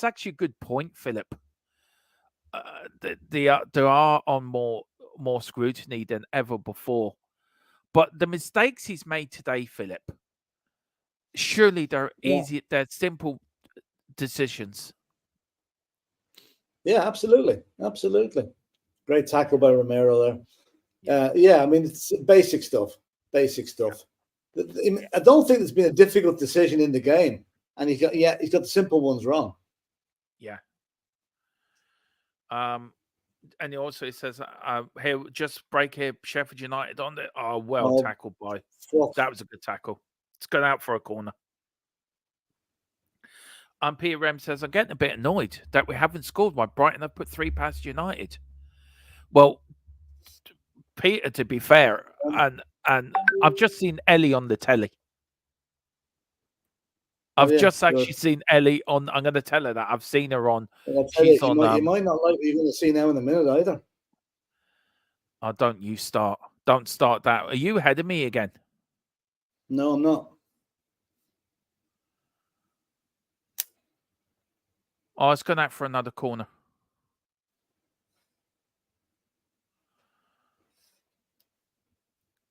actually a good point, Philip. They are on more scrutiny than ever before. But the mistakes he's made today, Philip, surely they're easy, they're simple decisions. Yeah, absolutely. Absolutely. Great tackle by Romero there. Yeah, I mean, it's basic stuff. Basic stuff. I don't think there's been a difficult decision in the game. And he's got the simple ones wrong. Yeah. And he also says, here, just break here, Sheffield United on it. Oh, well tackled by. That was a good tackle. It's gone out for a corner. Peter Rem says, I'm getting a bit annoyed that we haven't scored while Brighton have put 3 past United. Well, Peter, to be fair, and I've just seen Ellie on the telly. I've just actually seen Ellie on. I'm going to tell her that I've seen her on. She's on. You might not like what you're going to see now in a minute either. Oh, don't you start. Don't start that. Are you ahead of me again? No, I'm not. Oh, it's gone out for another corner.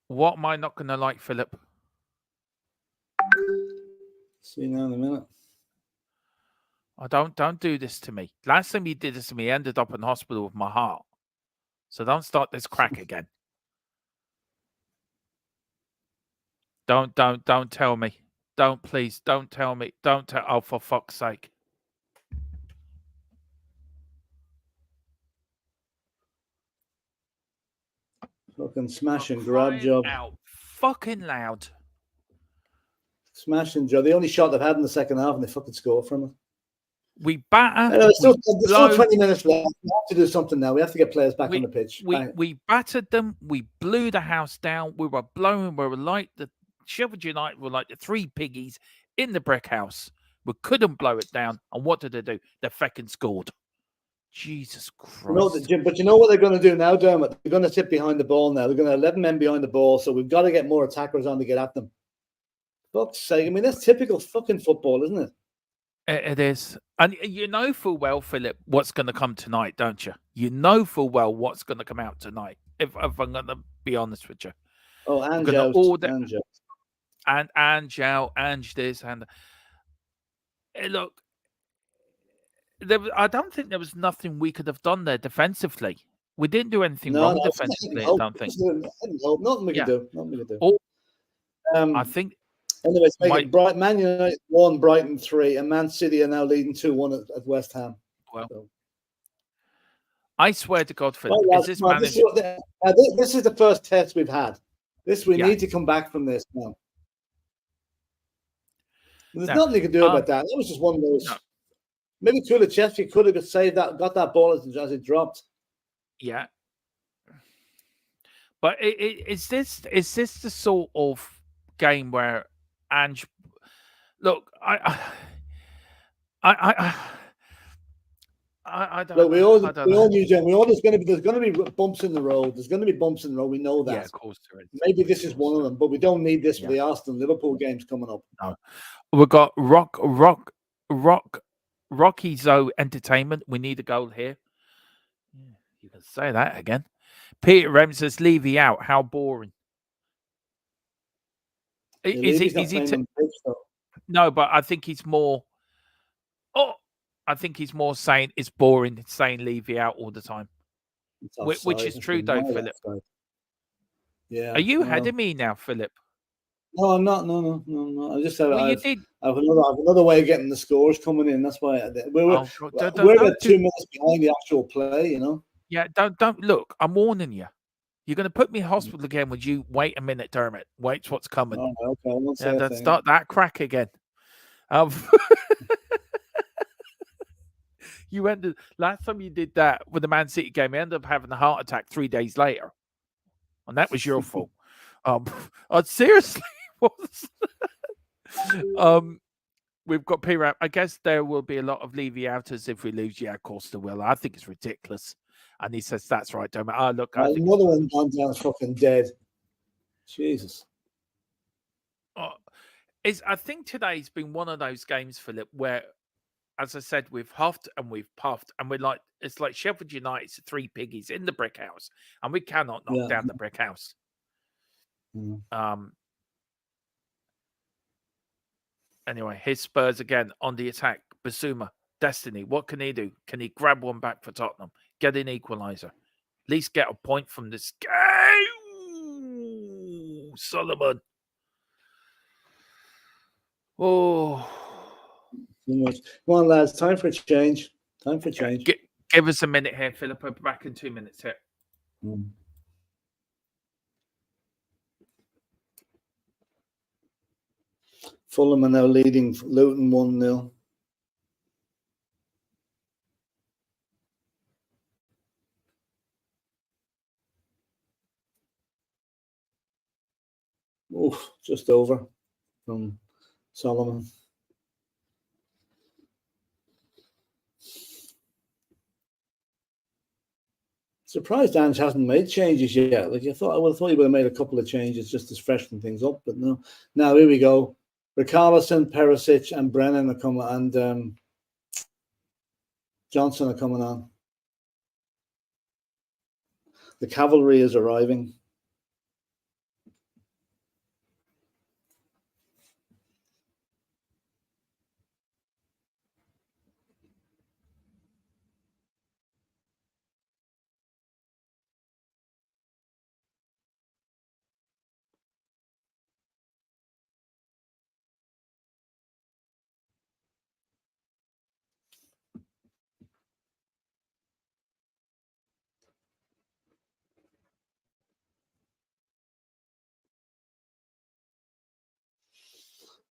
What am I not going to like, Philip? See you now in a minute. Oh, don't do this to me. Last time you did this to me, I ended up in hospital with my heart. So don't start this crack again. Don't tell me. Please, don't tell me. Don't tell. Oh, for fuck's sake. Fucking smash and grab job. Out fucking loud. Smash and job. The only shot they've had in the second half, and they fucking score from it. We batter. There's still 20 minutes left. We have to do something now. We have to get players back on the pitch. We battered them. We blew the house down. We were blowing. We were like the Sheffield United were like the 3 piggies in the brick house. We couldn't blow it down. And what did they do? They fucking scored. Jesus Christ. But you know what they're going to do now, Dermot? They're going to sit behind the ball now. They're going to have 11 men behind the ball. So we've got to get more attackers on to get at them. Fuck's sake. I mean, that's typical fucking football, isn't it? It is. And you know full well, Philip, what's going to come tonight, don't you? You know full well what's going to come out tonight, if I'm going to be honest with you. Oh, and and Ange out, Ange this, and look, I don't think there was nothing we could have done there defensively. We didn't do anything No, wrong no, defensively, I don't think. nothing we could Yeah. do. Nothing we could do. Or I Um, think anyway, it's my making Man United 1, Brighton 3, and Man City are now leading 2-1 at West Ham. well, So, I swear to God, Philip, right, is this come on, manager? this is the first test we've had. We Yeah. need to come back from this now. There's Now, nothing you can do about that. That was just one of those. no. Maybe Kulichevsky could have saved that, got that ball as it dropped. Yeah. But is this the sort of game where Ange? Look, I don't Look, know. we all knew, John. We all there's going to be bumps in the road. There's going to be bumps in the road. We know that. Yeah, of course there is. Maybe this is one of them, but we don't need this for the Arsenal Liverpool games coming up. No, we've got Rocky Zoe Entertainment. We need a goal here. Yeah, you can say that again. Peter Rem says Levy out. How boring. Is he? No, but I think he's more. Oh, I think he's more saying it's boring saying Levy out all the time, which is true though, Philip. Yeah. Are you ahead of me now, Philip? No, I'm not. No. I just said Well, I have another way of getting the scores coming in. That's why we're about 2 minutes behind the actual play. You know. Yeah. Don't look. I'm warning you. You're going to put me in hospital again. Would you wait a minute, Dermot? Wait, what's coming? Oh, okay. I won't say a thing. Start that crack again. You ended last time you did that with the Man City game. You ended up having a heart attack 3 days later, and that was your fault. Seriously, we've got P-Rap. I guess there will be a lot of Levy outers if we lose. Yeah, of course there will. I think it's ridiculous. And he says that's right, Dermot. Oh, look, another one gone down fucking dead. Jesus. I think today's been one of those games, Philip, where, as I said, we've huffed and we've puffed, and we're like, it's like Sheffield United's 3 piggies in the brick house, and we cannot knock down the brick house. Anyway, his Spurs again on the attack. Basuma, Destiny, what can he do? Can he grab one back for Tottenham? Get an equaliser? At least get a point from this game. Solomon. Oh. Too much. Come on, lads. Time for a change. Give us a minute here, Philip. I'll be back in 2 minutes here. Fulham are now leading Luton 1-0. Oof, just over from Solomon. Surprised Ange hasn't made changes yet. Like I would have thought he would have made a couple of changes just to freshen things up, but no. Now here we go. Richarlison, Perisic, and Brennan are coming, and Johnson are coming on. The cavalry is arriving.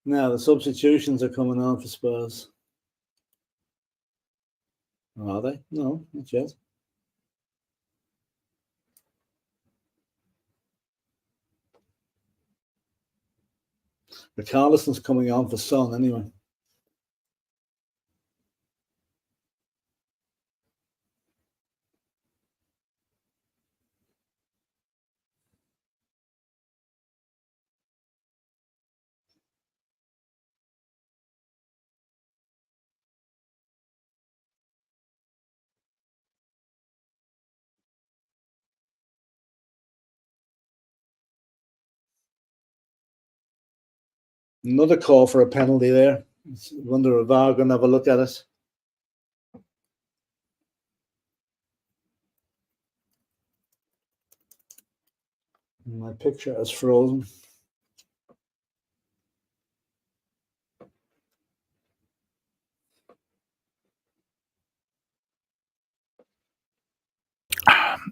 Now the substitutions are coming on for Spurs. Are they? No, not yet. Richarlison's coming on for Son anyway. Another call for a penalty there. I wonder if VAR going to have a look at it. My picture is frozen.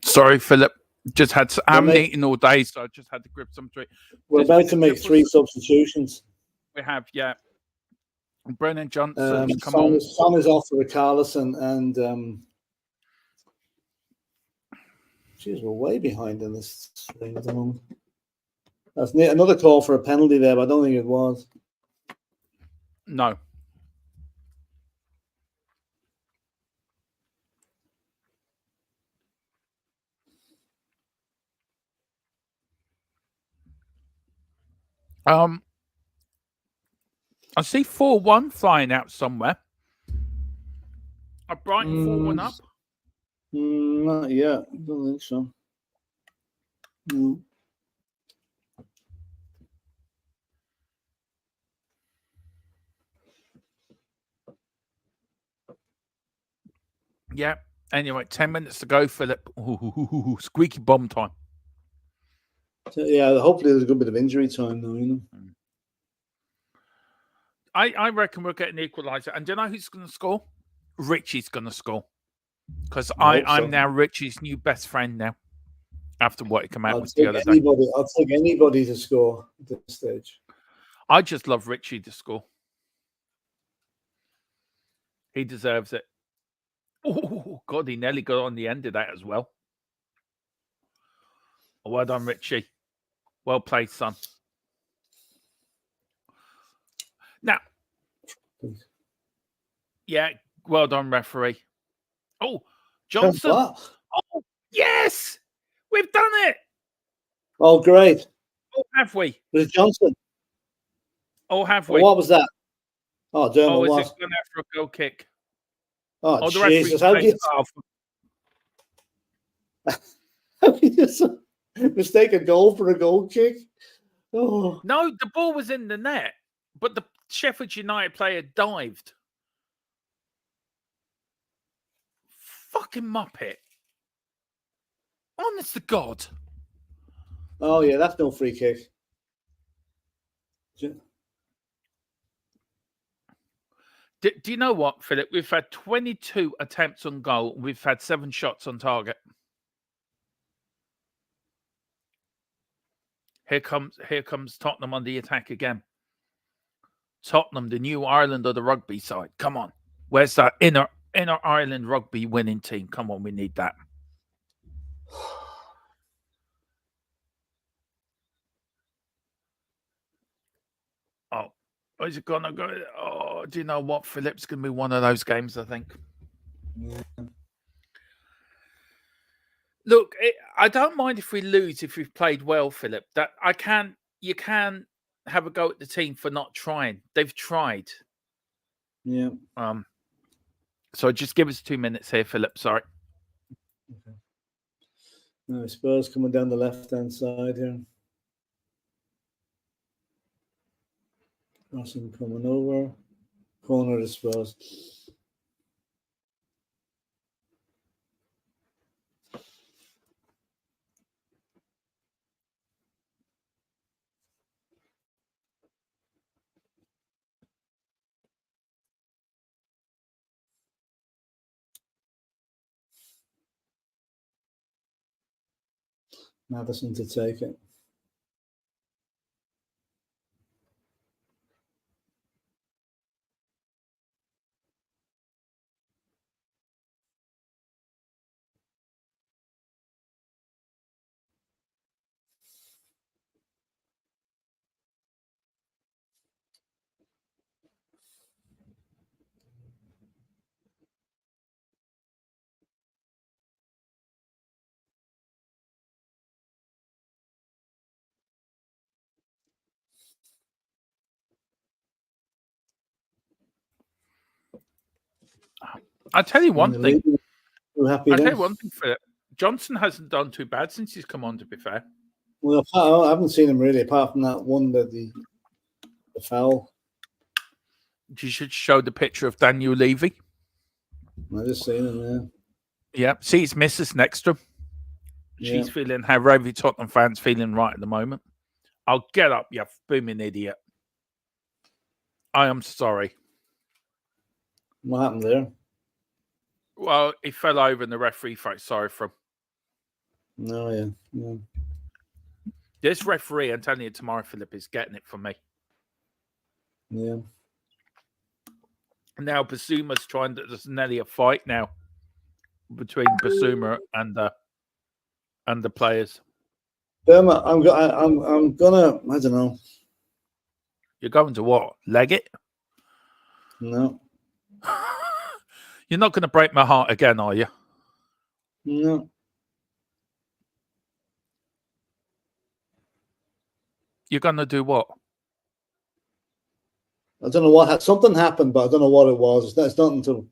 Sorry, Philip. Just had I haven't eaten all day, so I just had to grip some drink. We're about to make 3 substitutions. We have, yeah. Brennan Johnson, come on. Son is off for Richarlison, and geez, we're way behind in this thing at the moment. That's another call for a penalty there, but I don't think it was. No. I see 4-1 flying out somewhere. Are Brighton 4-1 up? Not yet. I don't think so. No. Yeah. Anyway, 10 minutes to go, Philip. Ooh, squeaky bomb time. So, yeah, hopefully there's a good bit of injury time though, you know. I reckon we'll get an equaliser. And do you know who's going to score? Richie's going to score. Because I'm now Richie's new best friend now. After what he came out with the other day. I'll take anybody to score at this stage. I just love Richie to score. He deserves it. Oh, God, he nearly got on the end of that as well. Well done, Richie. Well played, son. Now, yeah, well done, referee. Oh, Johnson. Oh, yes! We've done it! Oh, great. Oh, have we? Was it Johnson? Oh, have we? What was that? Oh, Dermot, oh, is what? it going out for a goal kick? Oh, the Jesus. How do you just mistake a goal for a goal kick? Oh. No, the ball was in the net, but the Sheffield United player dived. Fucking muppet. Honest to God. Oh, yeah, that's no free kick. Do you know what, Philip? We've had 22 attempts on goal. We've had 7 shots on target. Here comes Tottenham on the attack again. Tottenham, the new Ireland of the rugby side. Come on. Where's that inner Ireland rugby winning team? Come on, we need that. Oh, is it gonna go? Oh, do you know what? Philip's gonna be one of those games, I think. Yeah. Look, I don't mind if we lose if we've played well, Philip. That you can have a go at the team for not trying. They've tried. Yeah. So just give us 2 minutes here, Philip. Sorry. Okay. Now Spurs coming down the left-hand side here. Crossing coming over. Corner to Spurs. Madison to take it. I'll tell you one thing. I'll tell you one thing, Philip. Johnson hasn't done too bad since he's come on, to be fair. Well, I haven't seen him really, apart from that one that the the foul. You should show the picture of Daniel Levy. I just seen him, yeah. Yeah, see his missus next to him. She's feeling how every Tottenham fan's feeling right at the moment. I'll get up, you booming idiot. I am sorry. What happened there? Well, he fell over and the referee felt sorry for him. No, yeah. This referee, I'm telling you tomorrow, Philip, is getting it from me. Yeah. Now Basuma's trying to. There's nearly a fight now between Basuma and the players. I'm gonna. I don't know. You're going to what? Leg it? No. You're not going to break my heart again, are you? No. You're going to do what? I don't know what something happened, but I don't know what it was. It's nothing to.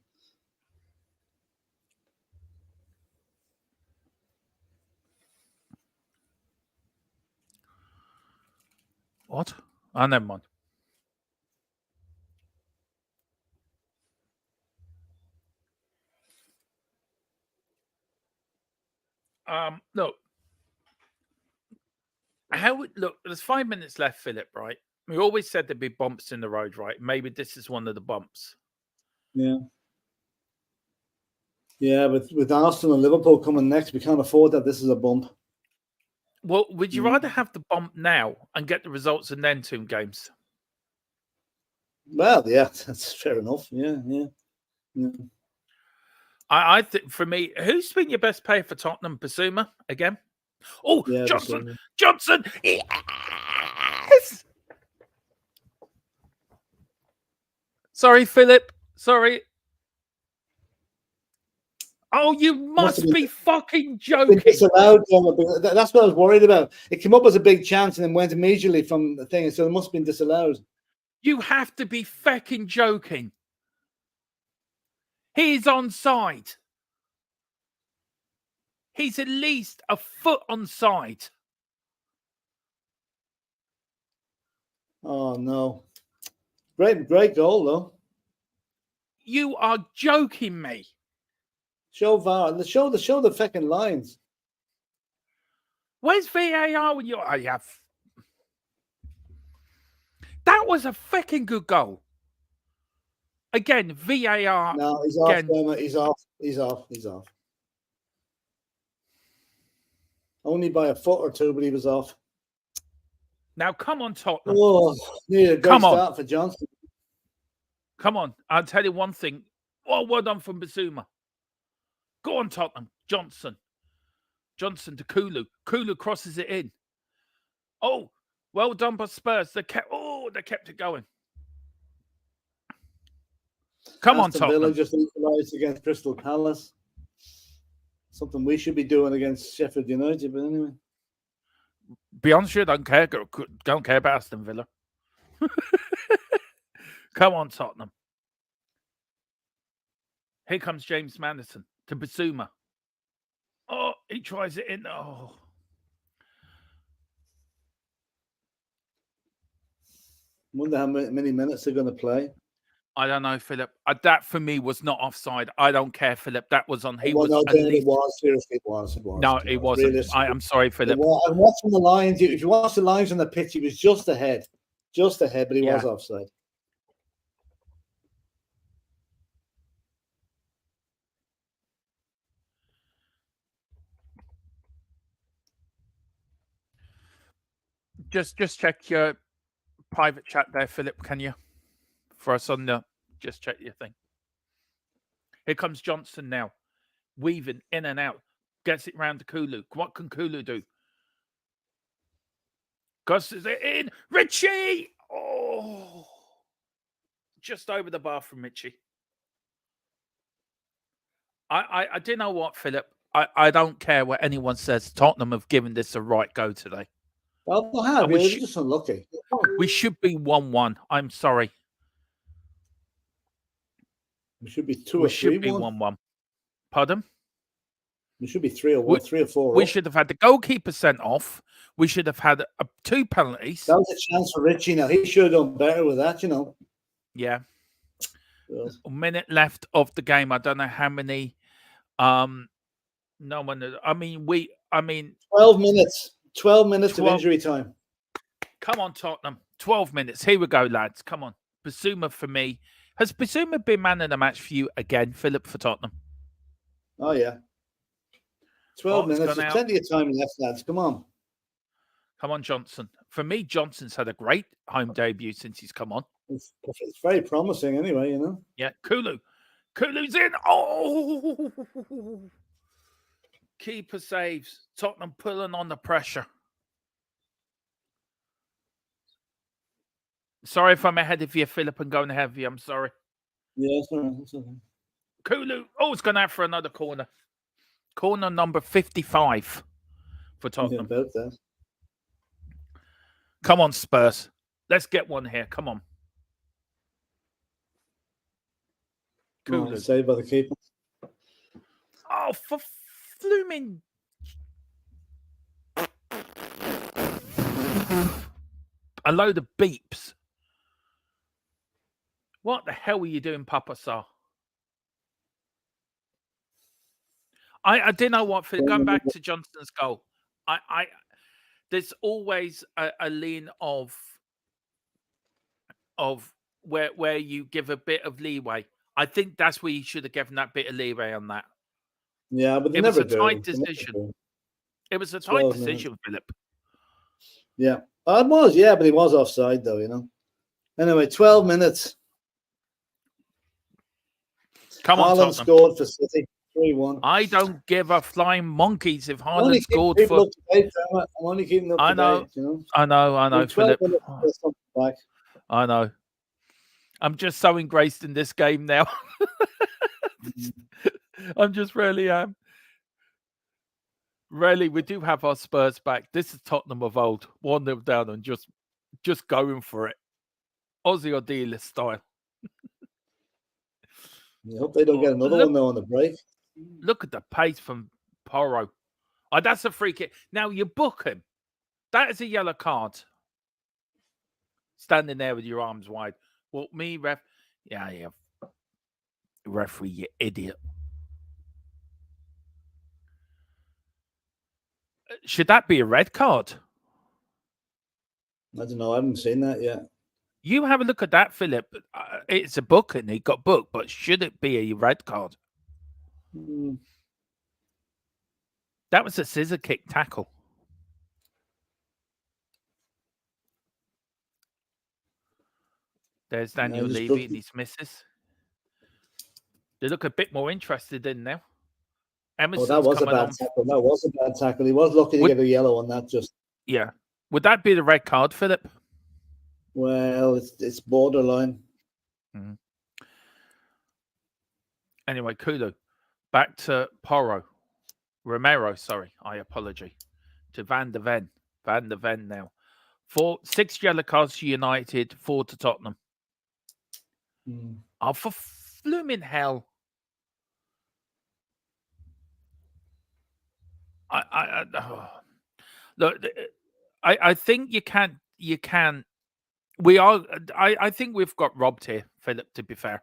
What? Oh, never mind. Look. Look, there's 5 minutes left, Philip, right? We always said there'd be bumps in the road, right? Maybe this is one of the bumps. Yeah. Yeah, with Arsenal and Liverpool coming next, we can't afford that. This is a bump. Well, would you rather have the bump now and get the results and then 2 games? Well, yeah, that's fair enough. Yeah. I think for me, who's been your best player for Tottenham? Basuma again? Oh, yeah, Johnson! Johnson! Yes! Sorry, Philip. Sorry. Oh, you must be fucking joking. Disallowed. That's what I was worried about. It came up as a big chance and then went immediately from the thing, so it must have been disallowed. You have to be fucking joking. He's onside. He's at least a foot onside. Oh no! Great goal though. You are joking me. Show VAR. Show the fucking lines. Where's VAR when you? I have. That was a fucking good goal. Again, VAR. No, he's off. He's off. Only by a foot or two, but he was off. Now, come on, Tottenham. Oh, need a great start for Johnson. Come on. I'll tell you one thing. Oh, well done from Basuma. Go on, Tottenham. Johnson to Kulu. Kulu crosses it in. Oh, well done by Spurs. They kept it going. Come on, Tottenham. Villa just equalised against Crystal Palace. Something we should be doing against Sheffield United, but anyway. Be honest, you don't care. Don't care about Aston Villa. Come on, Tottenham. Here comes James Maddison to Basuma. Oh, he tries it in. Oh. Wonder how many minutes they're going to play. I don't know, Philip. That for me was not offside. I don't care, Philip. That was on. It was. Seriously, it was. No, it wasn't. I am sorry, Philip. I'm watching the lines. If you watch the lines on the pitch, he was just ahead, but he was offside. Just check your private chat there, Philip. Can you? For us on the, just check your thing. Here comes Johnson now, weaving in and out, gets it round to Kulu. What can Kulu do? Gusses it in. Richie! Oh, just over the bar from Richie. I do know what, Philip. I don't care what anyone says. Tottenham have given this a right go today. Well, they have. You're just unlucky. We should be 1-1. I'm sorry. We should be 2 or 3-1. We should be 1-1. Pardon? We should be 3 or 1, 3 or 4. We should have had the goalkeeper sent off. We should have had 2 penalties. That was a chance for Richie. Now he should have done better with that, you know. Yeah. Well, A minute left of the game. I don't know how many. No one. I mean, 12 minutes. 12 minutes 12. of injury time. Come on, Tottenham. 12 minutes. Here we go, lads. Come on. Basuma for me. Has Basuma been man of the match for you again, Philip, for Tottenham? Oh, yeah. 12 Ott's minutes. gone There's out. plenty of time left, lads. Come on. Come on, Johnson. For me, Johnson's had a great home debut since he's come on. It's very promising anyway, you know. Yeah, Kulu. Kulu's in. Oh! Keeper saves. Tottenham pulling on the pressure. Sorry if I'm ahead of you, Philip, and going ahead of you. I'm sorry. Yeah, it's all right. It's okay. Kulu. Oh, it's gone out for another corner. Corner number 55 for Tottenham. Yeah, about that. Come on, Spurs. Let's get one here. Come on. Kulu. Saved by the keeper. Oh, for flooming. A load of beeps. What the hell were you doing, Papa Sarr? I didn't know what. Going back to Johnson's goal, there's always a lean of where you give a bit of leeway. I think that's where you should have given that bit of leeway on that. Yeah, but it was a tight decision. It was a tight decision, Philip. Yeah, it was. Yeah, but he was offside, though. You know. Anyway, 12 minutes. Come on, Haaland scored for City. 3-1. I don't give a flying monkeys if Haaland scored for. I'm only keeping up to date, you know. I know, Philip. Back. I know. I'm just so engrossed in this game now. I'm just really am. Really, we do have our Spurs back. This is Tottenham of old. 1-0 down and just going for it. Aussie or dealer style. I hope they don't get another one though on the break. Look at the pace from Porro. Oh, that's a free kick. Now you book him. That is a yellow card. Standing there with your arms wide. Well, me, ref. Yeah. Referee, you idiot. Should that be a red card? I don't know. I haven't seen that yet. You have a look at that, Philip. It's a booking. He got booked, but should it be a red card? That was a scissor kick tackle. There's Daniel Levy and his missus. They look a bit more interested in now. Emerson's that was a bad tackle. That was a bad tackle. He was lucky to get a yellow on that. Yeah. Would that be the red card, Philip? Well, it's borderline. Mm-hmm. Anyway, Kulu. Back to Porro. Romero, sorry. I apologize. To Van de Ven. Van de Ven now. 6 yellow cards to United, 4 to Tottenham. Oh, for blooming hell. Look, I think you can. I think we've got robbed here, Philip, to be fair.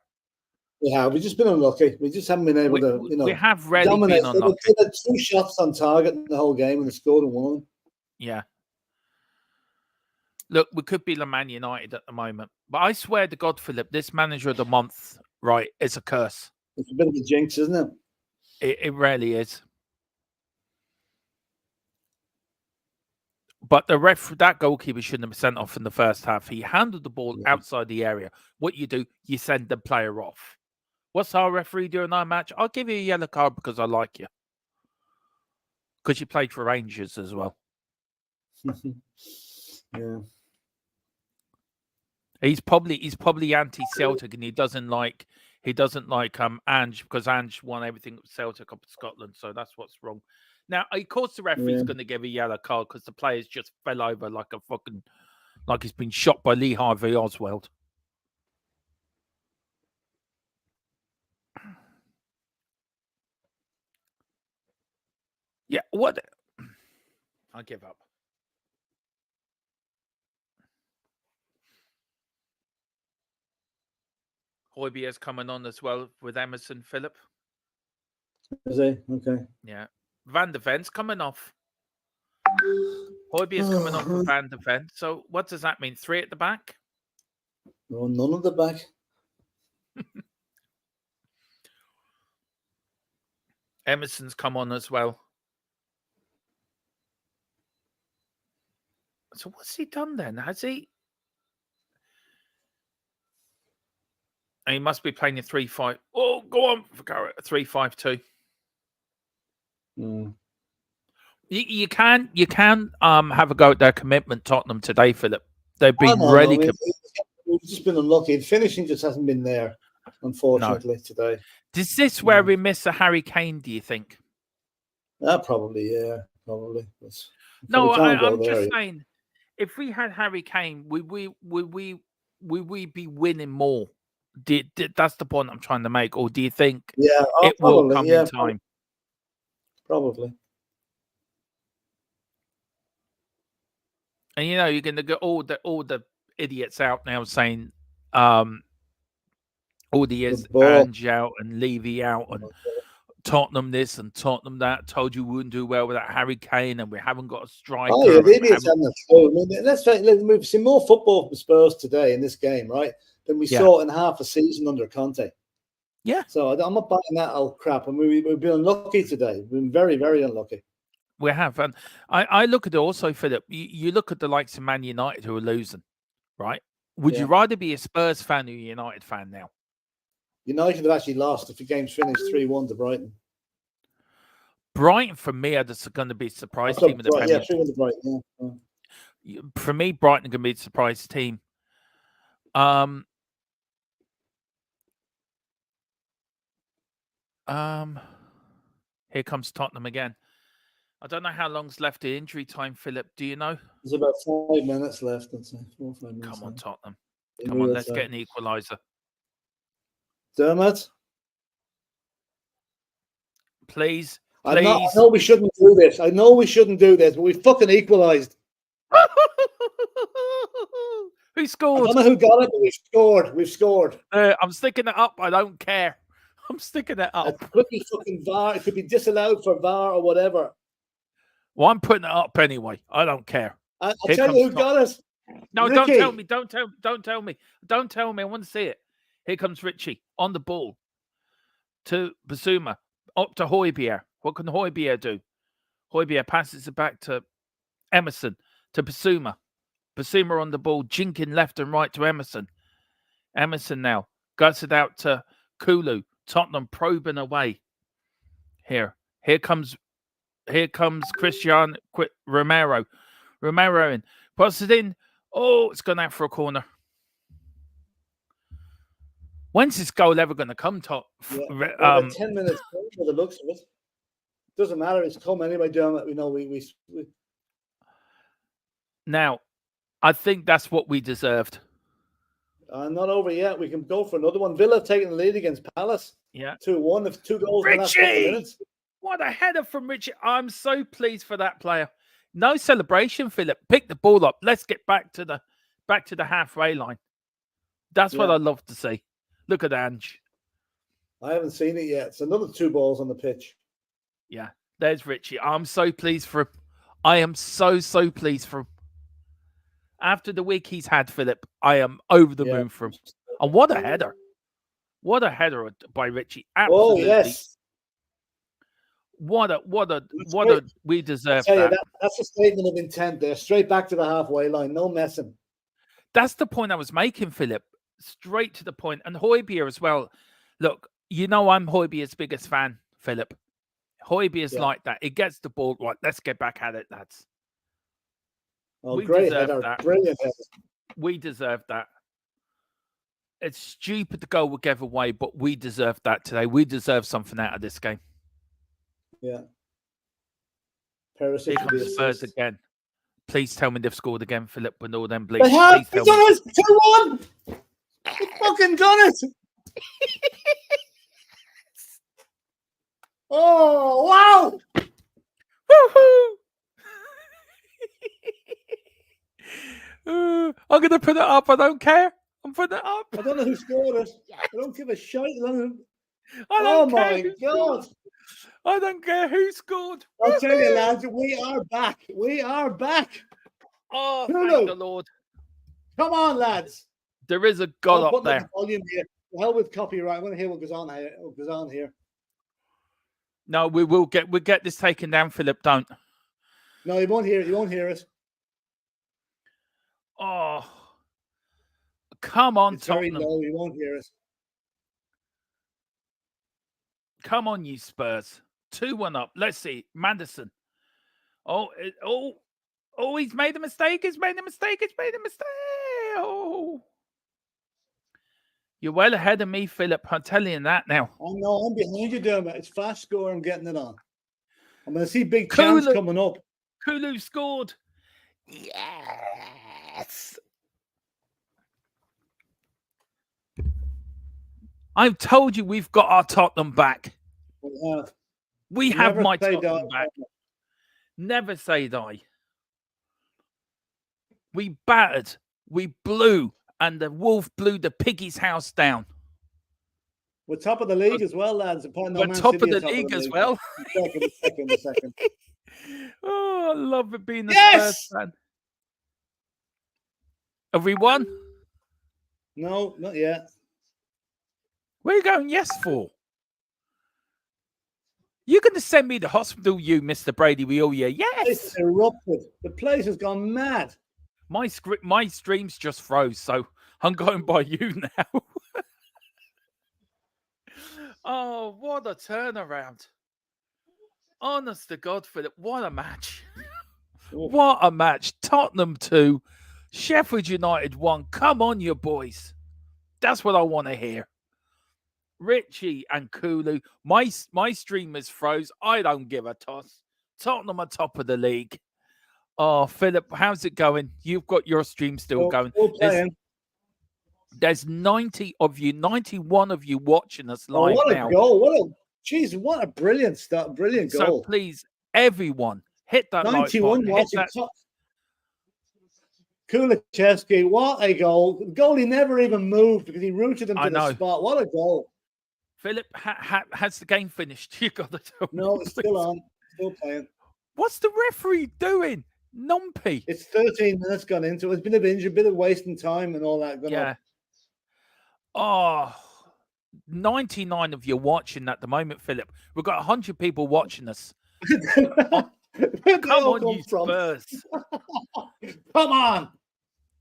Yeah, we've just been unlucky. We just haven't been able to, we have really been unlucky. They had 2 shots on target in the whole game and they scored in 1. Yeah. Look, we could be Man United at the moment. But I swear to God, Philip, this manager of the month, right, is a curse. It's a bit of a jinx, isn't it? It really is. But that goalkeeper shouldn't have sent off in the first half. He handled the ball outside the area. What you do, you send the player off. What's our referee doing our match? I'll give you a yellow card because I like you. Because you played for Rangers as well. Yeah. He's probably anti-Celtic and he doesn't like Ange because Ange won everything with Celtic up in Scotland. So that's what's wrong. Now, of course, the referee's going to give a yellow card because the players just fell over like he's been shot by Lee Harvey Oswald. Yeah, what? I give up. Højbjerg's coming on as well with Emerson, Philip. Is he? Okay. Yeah. Van de Ven's coming off. Højbjerg's coming on for Van de Ven. So what does that mean? 3 at the back? No, none at the back. Emerson's come on as well. So what's he done then? Has he? And he must be playing a 3-5. Oh, go on, 3-5-2. Mm. You can have a go at their commitment, Tottenham, today, Philip. They've been really. We've just been unlucky. Finishing just hasn't been there, unfortunately, today. Is this where we miss a Harry Kane? Do you think? Probably, yeah, probably. No, I'm just saying. If we had Harry Kane, would we be winning more? That's the point I'm trying to make. Or do you think it will come in time? Probably. And you're going to get all the idiots out now saying, all the Ange out and Levy out and Tottenham this and Tottenham that. Told you we wouldn't do well without Harry Kane, and we haven't got a striker. Oh yeah, the idiots haven't a clue. I mean, we've seen more football from Spurs today in this game, right, than we saw in half a season under Conte. Yeah. So I'm not buying that old crap. And we've been unlucky today. We've been very, very unlucky. We have. And I look at it also, Philip. You look at the likes of Man United who are losing, right? Would you rather be a Spurs fan or a United fan now? United have actually lost. If the game's finished 3-1 to Brighton. Brighton, for me, are just going to be a surprise team in the Premier League. 3-1 to Brighton, yeah. For me, Brighton are going to be a surprise team. Here comes Tottenham again. I don't know how long's left in injury time, Philip. Do you know? There's about 5 minutes left. I'd say 4 or 5 minutes. Come on, Tottenham. Come on, let's get an equaliser. Dermot? Please. I know we shouldn't do this. But we fucking equalised. Who scored? I don't know who got it, but we've scored. I'm sticking it up. I don't care. I'm sticking it up. It could be fucking VAR. It could be disallowed for VAR or whatever. Well, I'm putting it up anyway. I don't care. I'll tell you who got it. No, Ricky. don't tell me. Don't tell me. Don't tell me. I want to see it. Here comes Richie on the ball to Basuma. Up to Højbjerg. What can Højbjerg do? Højbjerg passes it back to Emerson, to Basuma. Basuma on the ball, jinking left and right to Emerson. Emerson now guts it out to Kulu. Tottenham probing away. Here comes Christian Romero. Romero in. Puts it in. Oh, it's gone out for a corner. When's this goal ever going to come, Top? 10 minutes for the looks of it. Doesn't matter. It's come anyway, Dermot. We know we. Now, I think that's what we deserved. Not over yet. We can go for another one. Villa taking the lead against Palace. Yeah. 2-1. If 2 goals in the last couple of minutes. What a header from Richie. I'm so pleased for that player. No celebration, Philip. Pick the ball up. Let's get back to the halfway line. That's what I love to see. Look at Ange. I haven't seen it yet. It's another 2 balls on the pitch. Yeah. There's Richie. I'm so pleased for him. I am so pleased for him. After the week he's had, Philip, I am over the moon for him. And what a header. What a header by Richie. Absolutely. Oh, yes. We deserve that. That's a statement of intent there. Straight back to the halfway line. No messing. That's the point I was making, Philip. Straight to the point. And Højbjerg as well. Look, I'm Højbjerg's biggest fan, Philip. Højbjerg's like that. He gets the ball right. Let's get back at it, lads. Oh, great header. That. Brilliant header. We deserve that. It's stupid to go whichever way, but we deserve that today. We deserve something out of this game. Yeah. Here comes the Spurs again. Please tell me they've scored again, Philip, with all them bleeps. They have. He's done it. 2-1. He fucking done it. Oh, wow. Woohoo. I'm going to put it up. I don't care. I'm for the up. I don't know who scored it. Yes. I don't give a shit. I Oh don't care my who God. scored. I don't care who scored. I'll tell you, lads, we are back. We are back. Oh, Hulu. thank the Lord. Come on, lads. There is a God I'll up put there. the volume here. The hell with copyright. I want to hear what goes on here. No, we'll get this taken down, Philip. Don't. No, you won't hear it. You won't hear it. Oh, come on, It's Tottenham. very low. You won't hear it. Come on, you Spurs. 2-1 up. Let's see. Manderson. Oh, he's made a mistake. He's made a mistake. Oh. You're well ahead of me, Philip. I'm telling you that now. I know. I'm behind you, Dermot. It's fast score. I'm getting it on. I'm going to see big chance coming up. Kulu scored. Yes. I've told you we've got our Tottenham back. We have my Tottenham back. Never say die. We battered. We blew. And the Wolf blew the piggy's house down. We're top of the league as well, lads. We're top of the league as well. A second. Oh, I love it being a Yes! Spurs fan. Have we won? No, not yet. Where are you going yes for? You're going to send me to hospital, you, Mr. Brady, with all your yes. It's erupted. The place has gone mad. My streams just froze, so I'm going by you now. Oh, what a turnaround. Honest to God, Philip, what a match. What a match. Tottenham 2, Sheffield United 1. Come on, you boys. That's what I want to hear. Richie and Kulu. My streamers froze. I don't give a toss. Tottenham are top of the league. Oh, Philip, how's it going? You've got your stream still going. There's 90 of you, 91 of you watching us live now. What a goal. What a brilliant start. Brilliant goal. So please, everyone, hit that 91 like button. Kulichevsky, what a goal. The goalie never even moved because he rooted him to the spot. What a goal. Philip, has the game finished? You got to tell me. No, it's still on. Still playing. What's the referee doing? Numpy. It's 13 minutes gone into it. It's been a bit of bit of wasting time and all that. Yeah. Oh, 99 of you watching at the moment, Philip. We've got 100 people watching us. Come on, you Spurs. Come on.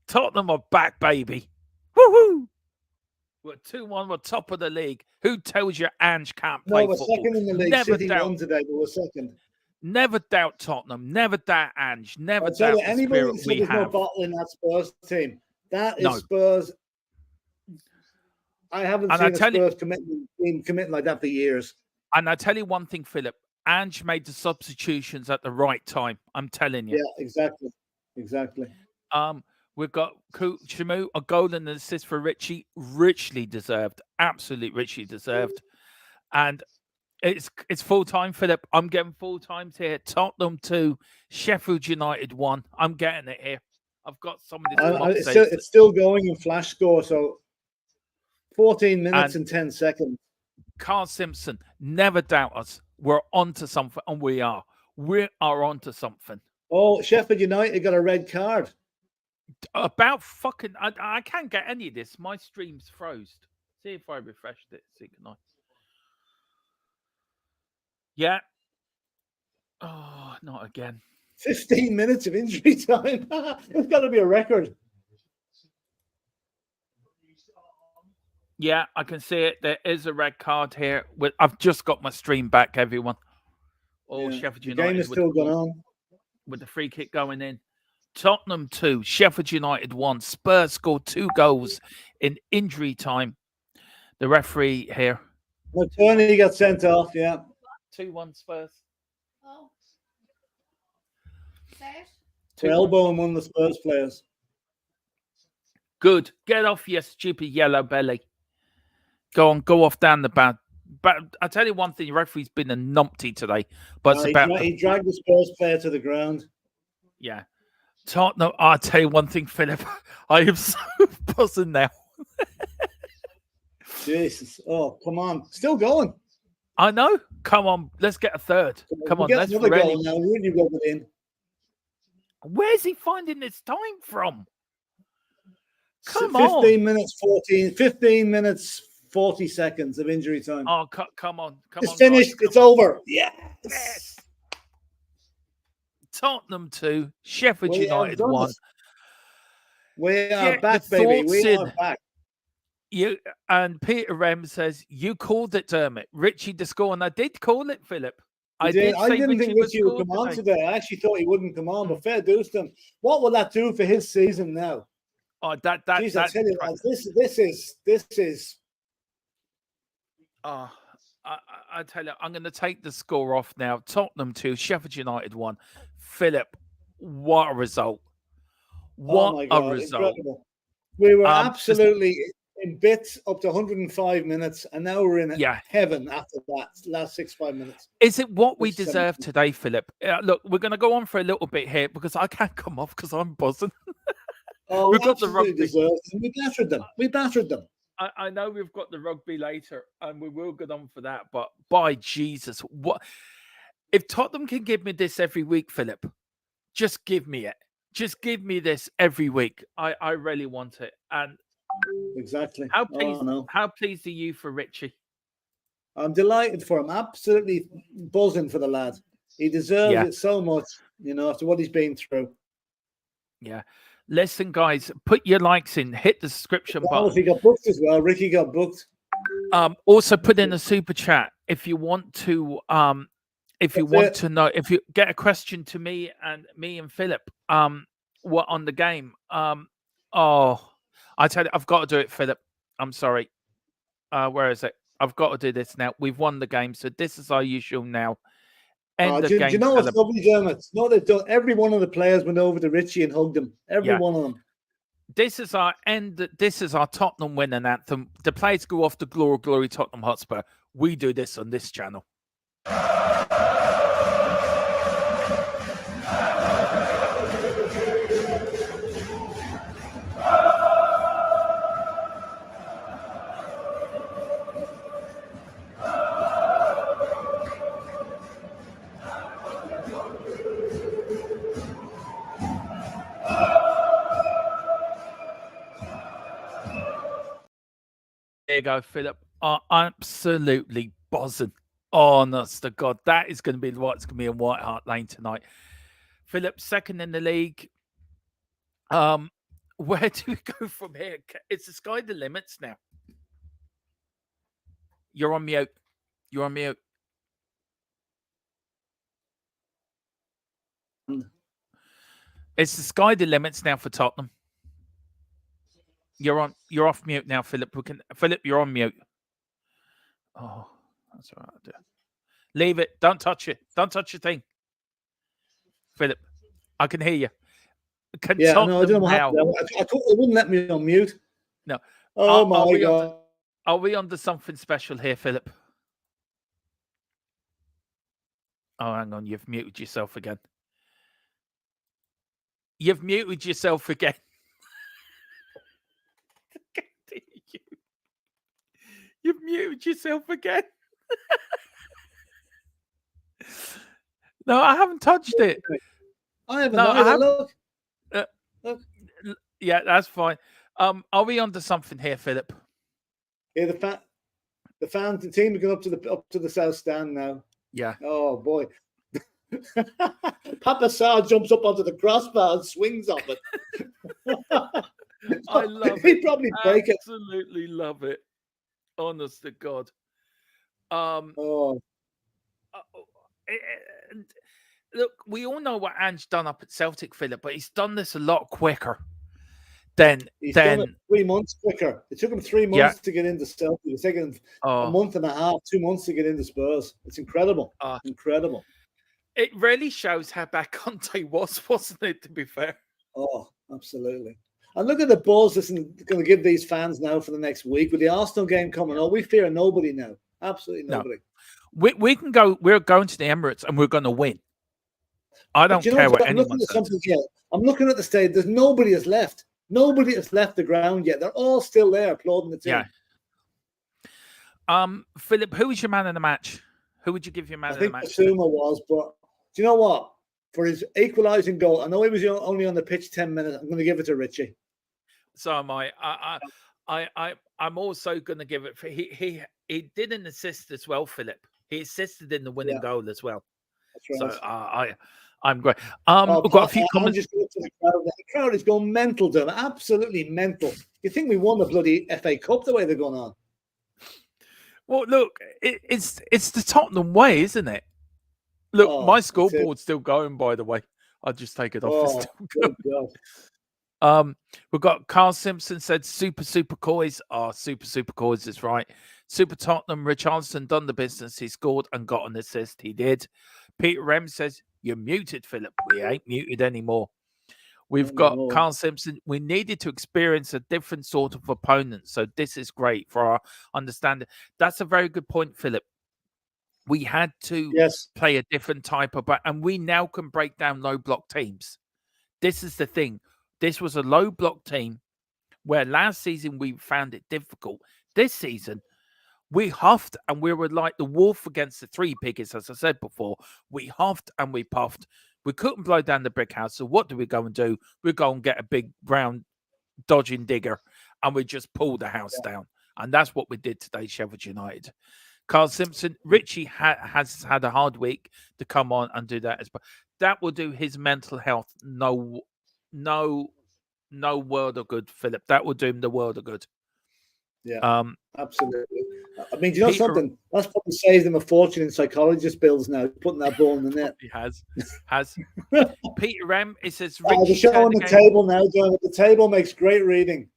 Tottenham are back, baby. Woohoo! We're 2-1. We're top of the league. Who tells you Ange can't play football? We're second in the league. City won today, but we're second. Never doubt Tottenham. Never doubt Ange. Never doubt the spirit we have. No bottle in that Spurs team. That is Spurs. I haven't seen a Spurs commitment like that for years. And I tell you one thing, Philip. Ange made the substitutions at the right time. I'm telling you. Yeah, exactly. We've got Shamu, a goal and an assist for Richie. Richly deserved. Absolutely richly deserved. And it's full time, Philip. I'm getting full times here. Tottenham 2, Sheffield United 1. I'm getting it here. I've got some of this. It's still going in flash score. So 14 minutes and 10 seconds. Carl Simpson, never doubt us. We're onto something, and we are. We are onto something. Oh, Sheffield United got a red card. About fucking... I can't get any of this. My stream's froze. See if I refreshed it. See, can I? Yeah. Oh, not again. 15 minutes of injury time. It's got to be a record. Yeah, I can see it. There is a red card here. I've just got my stream back, everyone. Oh, yeah, Sheffield United. The game is still going on. With the free kick going in. Tottenham 2, Sheffield United 1. Spurs scored 2 goals in injury time. The referee here. McTurney got sent off, yeah. 2-1 Spurs. Oh. They're elbowing one of the Spurs players. Good. Get off, you stupid yellow belly. Go off down the bad. But I tell you one thing, the referee's been a numpty today. But it's about he dragged the Spurs player to the ground. Yeah. Tottenham, I'll tell you one thing, Philip. I am so buzzing now. Jesus. Oh, come on. Still going. I know. Come on, let's get a third. Come on, let's another really. goal now. Really rub it in. Where's he finding this time from? Come 15 on. minutes, 15 minutes, 40 seconds of injury time. Oh, come on. It's finished. It's over. Yes. Tottenham 2, Sheffield United 1. We are back, baby. We are back. You and Peter Rem says you called it, Dermot. Richie to score, and I did call it, Philip. I didn't think Richie would come on today. I actually thought he wouldn't come on, but fair dues to him. What will that do for his season now? Oh, Jeez, I tell you, this is. Oh, I tell you, I'm going to take the score off now. Tottenham 2, Sheffield United 1. Philip, what a result! What oh my God, a result! Incredible. We were absolutely in bits up to 105 minutes, and now we're in heaven after that last 5 minutes. Is it what we deserve today, Philip? Look, we're going to go on for a little bit here because I can't come off because I'm buzzing. Oh, we've got the rugby. We battered them. We battered them. I know we've got the rugby later, and we will get on for that. But by Jesus, what if Tottenham can give me this every week, Philip? Just give me it. Just give me this every week. I really want it. And exactly. How pleased are you for Richie? I'm delighted for him. Absolutely buzzing for the lad. He deserves it so much, after what he's been through. Yeah. Listen, guys, put your likes in. Hit the subscription button. He got booked as well. Ricky got booked. Also put in a super chat if you want to. If you want to know, if you get a question to me and Philip, what on the game? I tell you, I've got to do it, Philip. I'm sorry. Where is it? I've got to do this now. We've won the game, so this is our usual now. Do you know what's lovely, Dermot? No, they've done. Every one of the players went over to Richie and hugged him. Every one of them. This is our end. This is our Tottenham winning anthem. The players go off to Glory, Glory, Tottenham Hotspur. We do this on this channel. There you go, Philip. Absolutely buzzing. Honest to God, that is going to be what's going to be in White Hart Lane tonight. Philip, second in the league. Where do we go from here? It's the sky the limits now. You're on mute. You're on mute. It's the sky the limits now for Tottenham. You're off mute now, Philip. Philip, you're on mute. Oh, that's all right. Leave it. Don't touch it. Don't touch your thing. Philip, I can hear you. I don't know what happened. It wouldn't let me on mute. No. Oh my God. Are we on to something special here, Philip? Oh, hang on. You've muted yourself again. You've muted yourself again. You've muted yourself again. No, I haven't touched it. I haven't. No, look. Yeah, that's fine. Are we on to something here, Philip? Yeah, the fans, the team are going up to the south stand now. Yeah. Oh boy. Papa Sarr jumps up onto the crossbar and swings off it. I love it. He'd probably break it. Absolutely love it. Honest to God. Look, we all know what Ange done up at Celtic, Philip, but he's done this a lot quicker than done it 3 months quicker. It took him 3 months to get into Celtic. It's taken him a month and a half, 2 months to get into Spurs. It's incredible. Incredible. It really shows how bad Conte was, wasn't it, to be fair? Oh, absolutely. And look at the buzz that's going to give these fans now for the next week. With the Arsenal game coming up, we fear nobody now. Absolutely nobody. No. We can go. We're going to the Emirates and we're going to win. I don't care what anyone says. I'm looking at the stage. There's nobody that's left. Nobody has left the ground yet. They're all still there applauding the team. Yeah. Philip, who was your man of the match? Who would you give your man of the match? I think Basuma was, but do you know what? For his equalising goal, I know he was only on the pitch 10 minutes. I'm going to give it to Richie. So am I. I'm also going to give it for he did an assist as well, Philip. He assisted in the winning goal as well. That's right. So I'm great. We've got a few comments. Just to the crowd. The crowd is going mental, Dom. Absolutely mental. You think we won the bloody FA Cup the way they're going on? Well, look, it's the Tottenham way, isn't it? Look, my scoreboard's still going, by the way. I'll just take it off. We've got Carl Simpson said super coys. Super coys is right. Super Tottenham, Richarlison done the business. He scored and got an assist. He did. Peter Rem says, you're muted, Philip. We ain't muted anymore. We've got Carl Simpson. We needed to experience a different sort of opponent. So this is great for our understanding. That's a very good point, Philip. We had to play a different type of, and we now can break down low block teams. This is the thing. This was a low block team where last season we found it difficult. This season, we huffed and we were like the wolf against the three piggies, as I said before. We huffed and we puffed. We couldn't blow down the brick house. So what do we go and do? We go and get a big brown dodging digger and we just pull the house down. And that's what we did today, Sheffield United. Carl Simpson, Richie has had a hard week to come on and do that as well. That will do his mental health no world of good, Philip. That will do him the world of good. Yeah, absolutely. I mean, do you know something? That's probably saved him a fortune in psychologist bills now, putting that ball in the net. He has. Peter M, it says Richie. The show on the table now, John. The table makes great reading.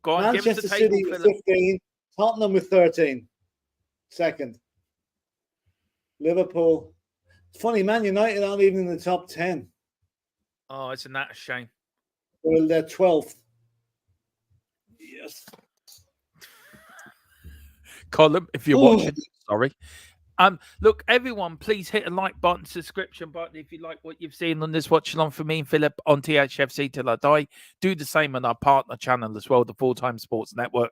Go on, Manchester give us the table, City with Philip. 15, Tottenham with 13. Second. Liverpool. It's funny, Man United aren't even in the top 10. Oh, isn't that a shame? Well, they're 12th. Yes. Colin, if you're watching, sorry. Look, everyone, please hit a like button, subscription button if you like what you've seen on this watch along for me and Philip on Thfc Till I Die. Do the same on our partner channel as well, the Full-Time Sports Network.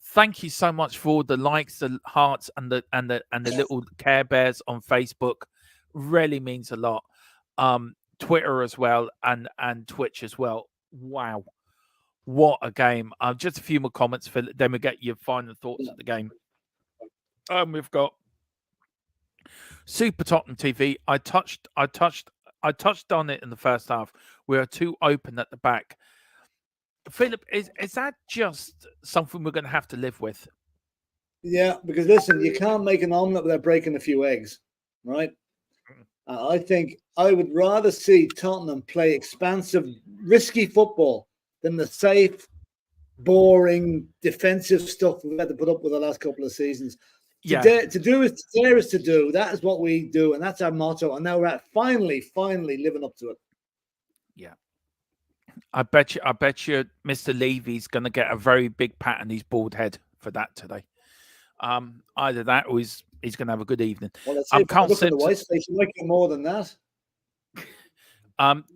Thank you so much for all the likes, the hearts, and the little Care Bears on Facebook. Really means a lot. Twitter as well and Twitch as well. Wow, what a game! Just a few more comments, Philip. Then we get your final thoughts of the game. We've got Super Tottenham TV. I touched on it in the first half. We are too open at the back. Philip, is that just something we're going to have to live with? Yeah, because listen, you can't make an omelette without breaking a few eggs, right? I think I would rather see Tottenham play expansive, risky football than the safe, boring, defensive stuff we've had to put up with the last couple of seasons. To do is to do. That is what we do, and that's our motto. And now we're at finally living up to it. Yeah. I bet you Mr. Levy's going to get a very big pat on his bald head for that today. Either that or he's going to have a good evening. Well, let's see if look at the white space. You might get more than that.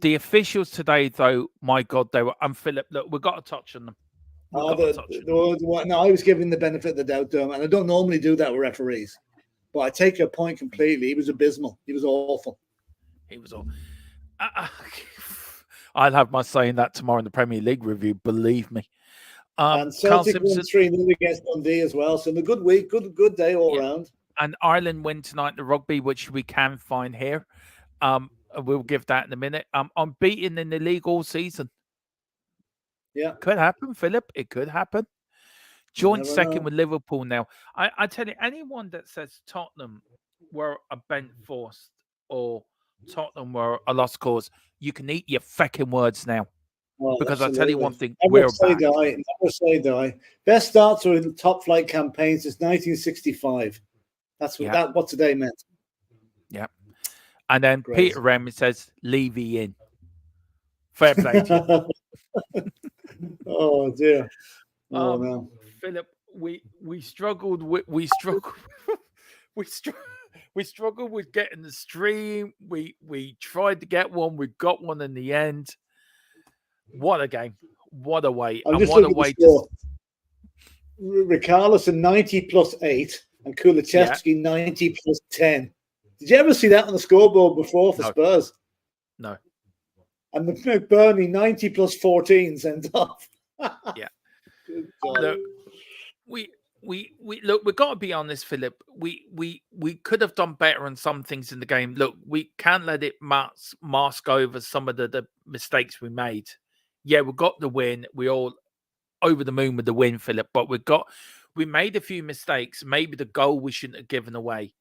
The officials today, though, my God, they were. Philip, look, we've got to touch on them. No, I was giving the benefit of the doubt to him, and I don't normally do that with referees. But I take your point completely. He was abysmal. He was awful. He was awful. I'll have my say in that tomorrow in the Premier League review. Believe me. And Celtic won 3-0 against Dundee as well. So a good week, good day all around. And Ireland win tonight in the rugby, which we can find here. We'll give that in a minute. Unbeaten in the league all season. Yeah, could happen, Philip. It could happen. Joint second with Liverpool now. I tell you, anyone that says Tottenham were a bent force or Tottenham were a lost cause, you can eat your fecking words now. Well, because absolutely. I tell you one thing, never say die. Best starts were in top flight campaigns since 1965. That's what what today meant. Yeah. And then Peter Rem says, Levy in. Fair play to you. Oh dear. Oh no. Philip, we struggled with we struggled with getting the stream. We tried to get one, we got one in the end. What a game. What a way. I'm And just what a looking way at the score. Richarlison 90 + 8 and Kulusevski 90 + 10. Did you ever see that on the scoreboard before for Spurs? No. And the McBurney 90 + 14 sent off. Yeah. Look, we've got to be honest, Philip. We could have done better on some things in the game. Look, we can't let it mask over some of the mistakes we made. Yeah, we got the win. We all over the moon with the win, Philip. But we made a few mistakes. Maybe the goal we shouldn't have given away.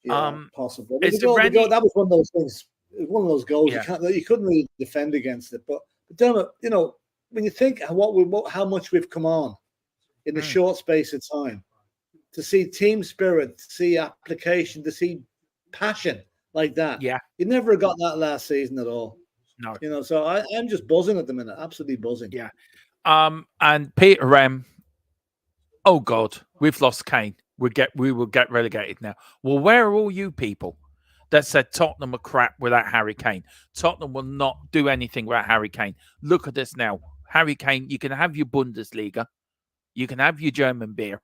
Yeah, possible. Is that was one of those things. One of those goals you couldn't really defend against it. But Dermot, you know, when you think how much we've come on in a short space of time, to see team spirit, to see application, to see passion like that. Yeah, you never got that last season at all. No, you know. So I'm just buzzing at the minute, absolutely buzzing. Yeah. And Peter M. Oh God, we've lost Kane. We will get relegated now. Well, where are all you people that said Tottenham are crap without Harry Kane? Tottenham will not do anything without Harry Kane. Look at this now. Harry Kane, you can have your Bundesliga. You can have your German beer.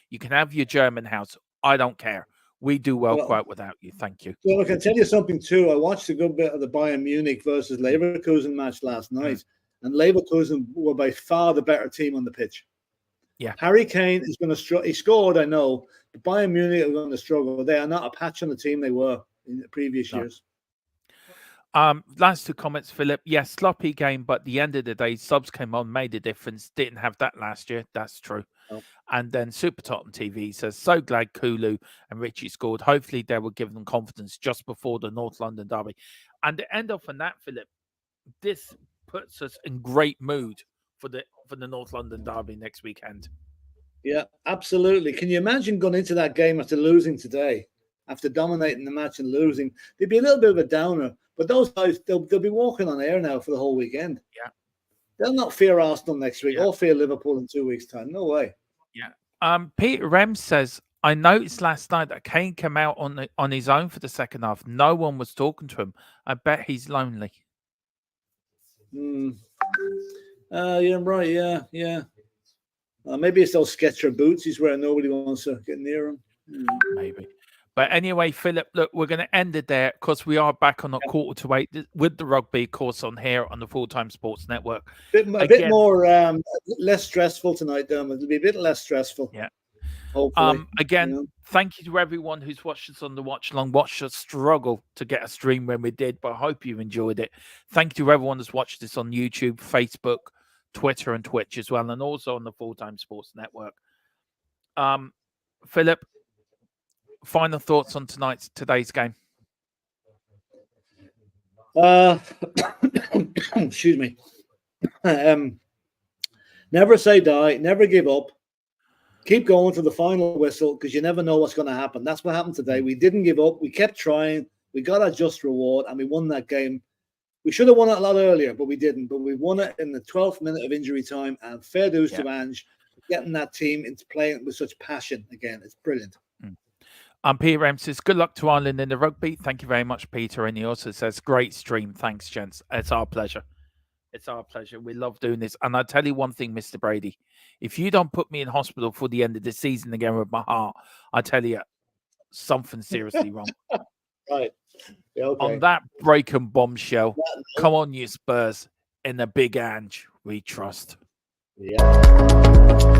You can have your German house. I don't care. We do well quite without you. Thank you. Well, I can tell you something too. I watched a good bit of the Bayern Munich versus Leverkusen match last night, and Leverkusen were by far the better team on the pitch. Yeah. Harry Kane is going to struggle. He scored, I know, but Bayern Munich are going to struggle. They are not a patch on the team they were in the previous years. Last two comments, Philip. Yes, sloppy game, but at the end of the day, subs came on, made a difference. Didn't have that last year. That's true. No. And then Super Tottenham TV says, so glad Kulu and Richie scored. Hopefully they will give them confidence just before the North London derby. And to end off on that, Philip, this puts us in great mood for the North London derby next weekend. Yeah, absolutely. Can you imagine going into that game after losing today, after dominating the match and losing? There'd be a little bit of a downer, but those guys, they'll be walking on air now for the whole weekend. Yeah. They'll not fear Arsenal next week or fear Liverpool in 2 weeks' time. No way. Yeah. Peter Rem says, I noticed last night that Kane came out on his own for the second half. No one was talking to him. I bet he's lonely. Yeah, right. Yeah. Maybe it's those Skechers boots he's wearing. Nobody wants to get near him. Maybe. But anyway, Philip, look, we're going to end it there because we are back on a 7:45 with the rugby course on here on the Full-Time Sports Network. A bit more, less stressful tonight, Dermot. It'll be a bit less stressful. Yeah. Hopefully. Again, thank you to everyone who's watched us on the Watchalong. Watched us struggle to get a stream when we did, but I hope you enjoyed it. Thank you to everyone who's watched this on YouTube, Facebook, Twitter, and Twitch as well, and also on the Full-Time Sports Network. Philip, final thoughts on today's game? Excuse me. Never say die. Never give up. Keep going to the final whistle because you never know what's going to happen. That's what happened today. We didn't give up. We kept trying. We got our just reward, and we won that game. We should have won it a lot earlier, but we didn't. But we won it in the 12th minute of injury time, and fair dues to Ange for getting that team into playing with such passion again. It's brilliant. Peter M says, good luck to Ireland in the rugby. Thank you very much, Peter. And he also says, great stream. Thanks, gents. It's our pleasure. It's our pleasure. We love doing this. And I'll tell you one thing, Mr. Brady. If you don't put me in hospital for the end of the season again with my heart, I tell you, something seriously wrong. Right. Yeah, okay. On that break and bombshell, come on, you Spurs. In the big Ange, we trust. Yeah.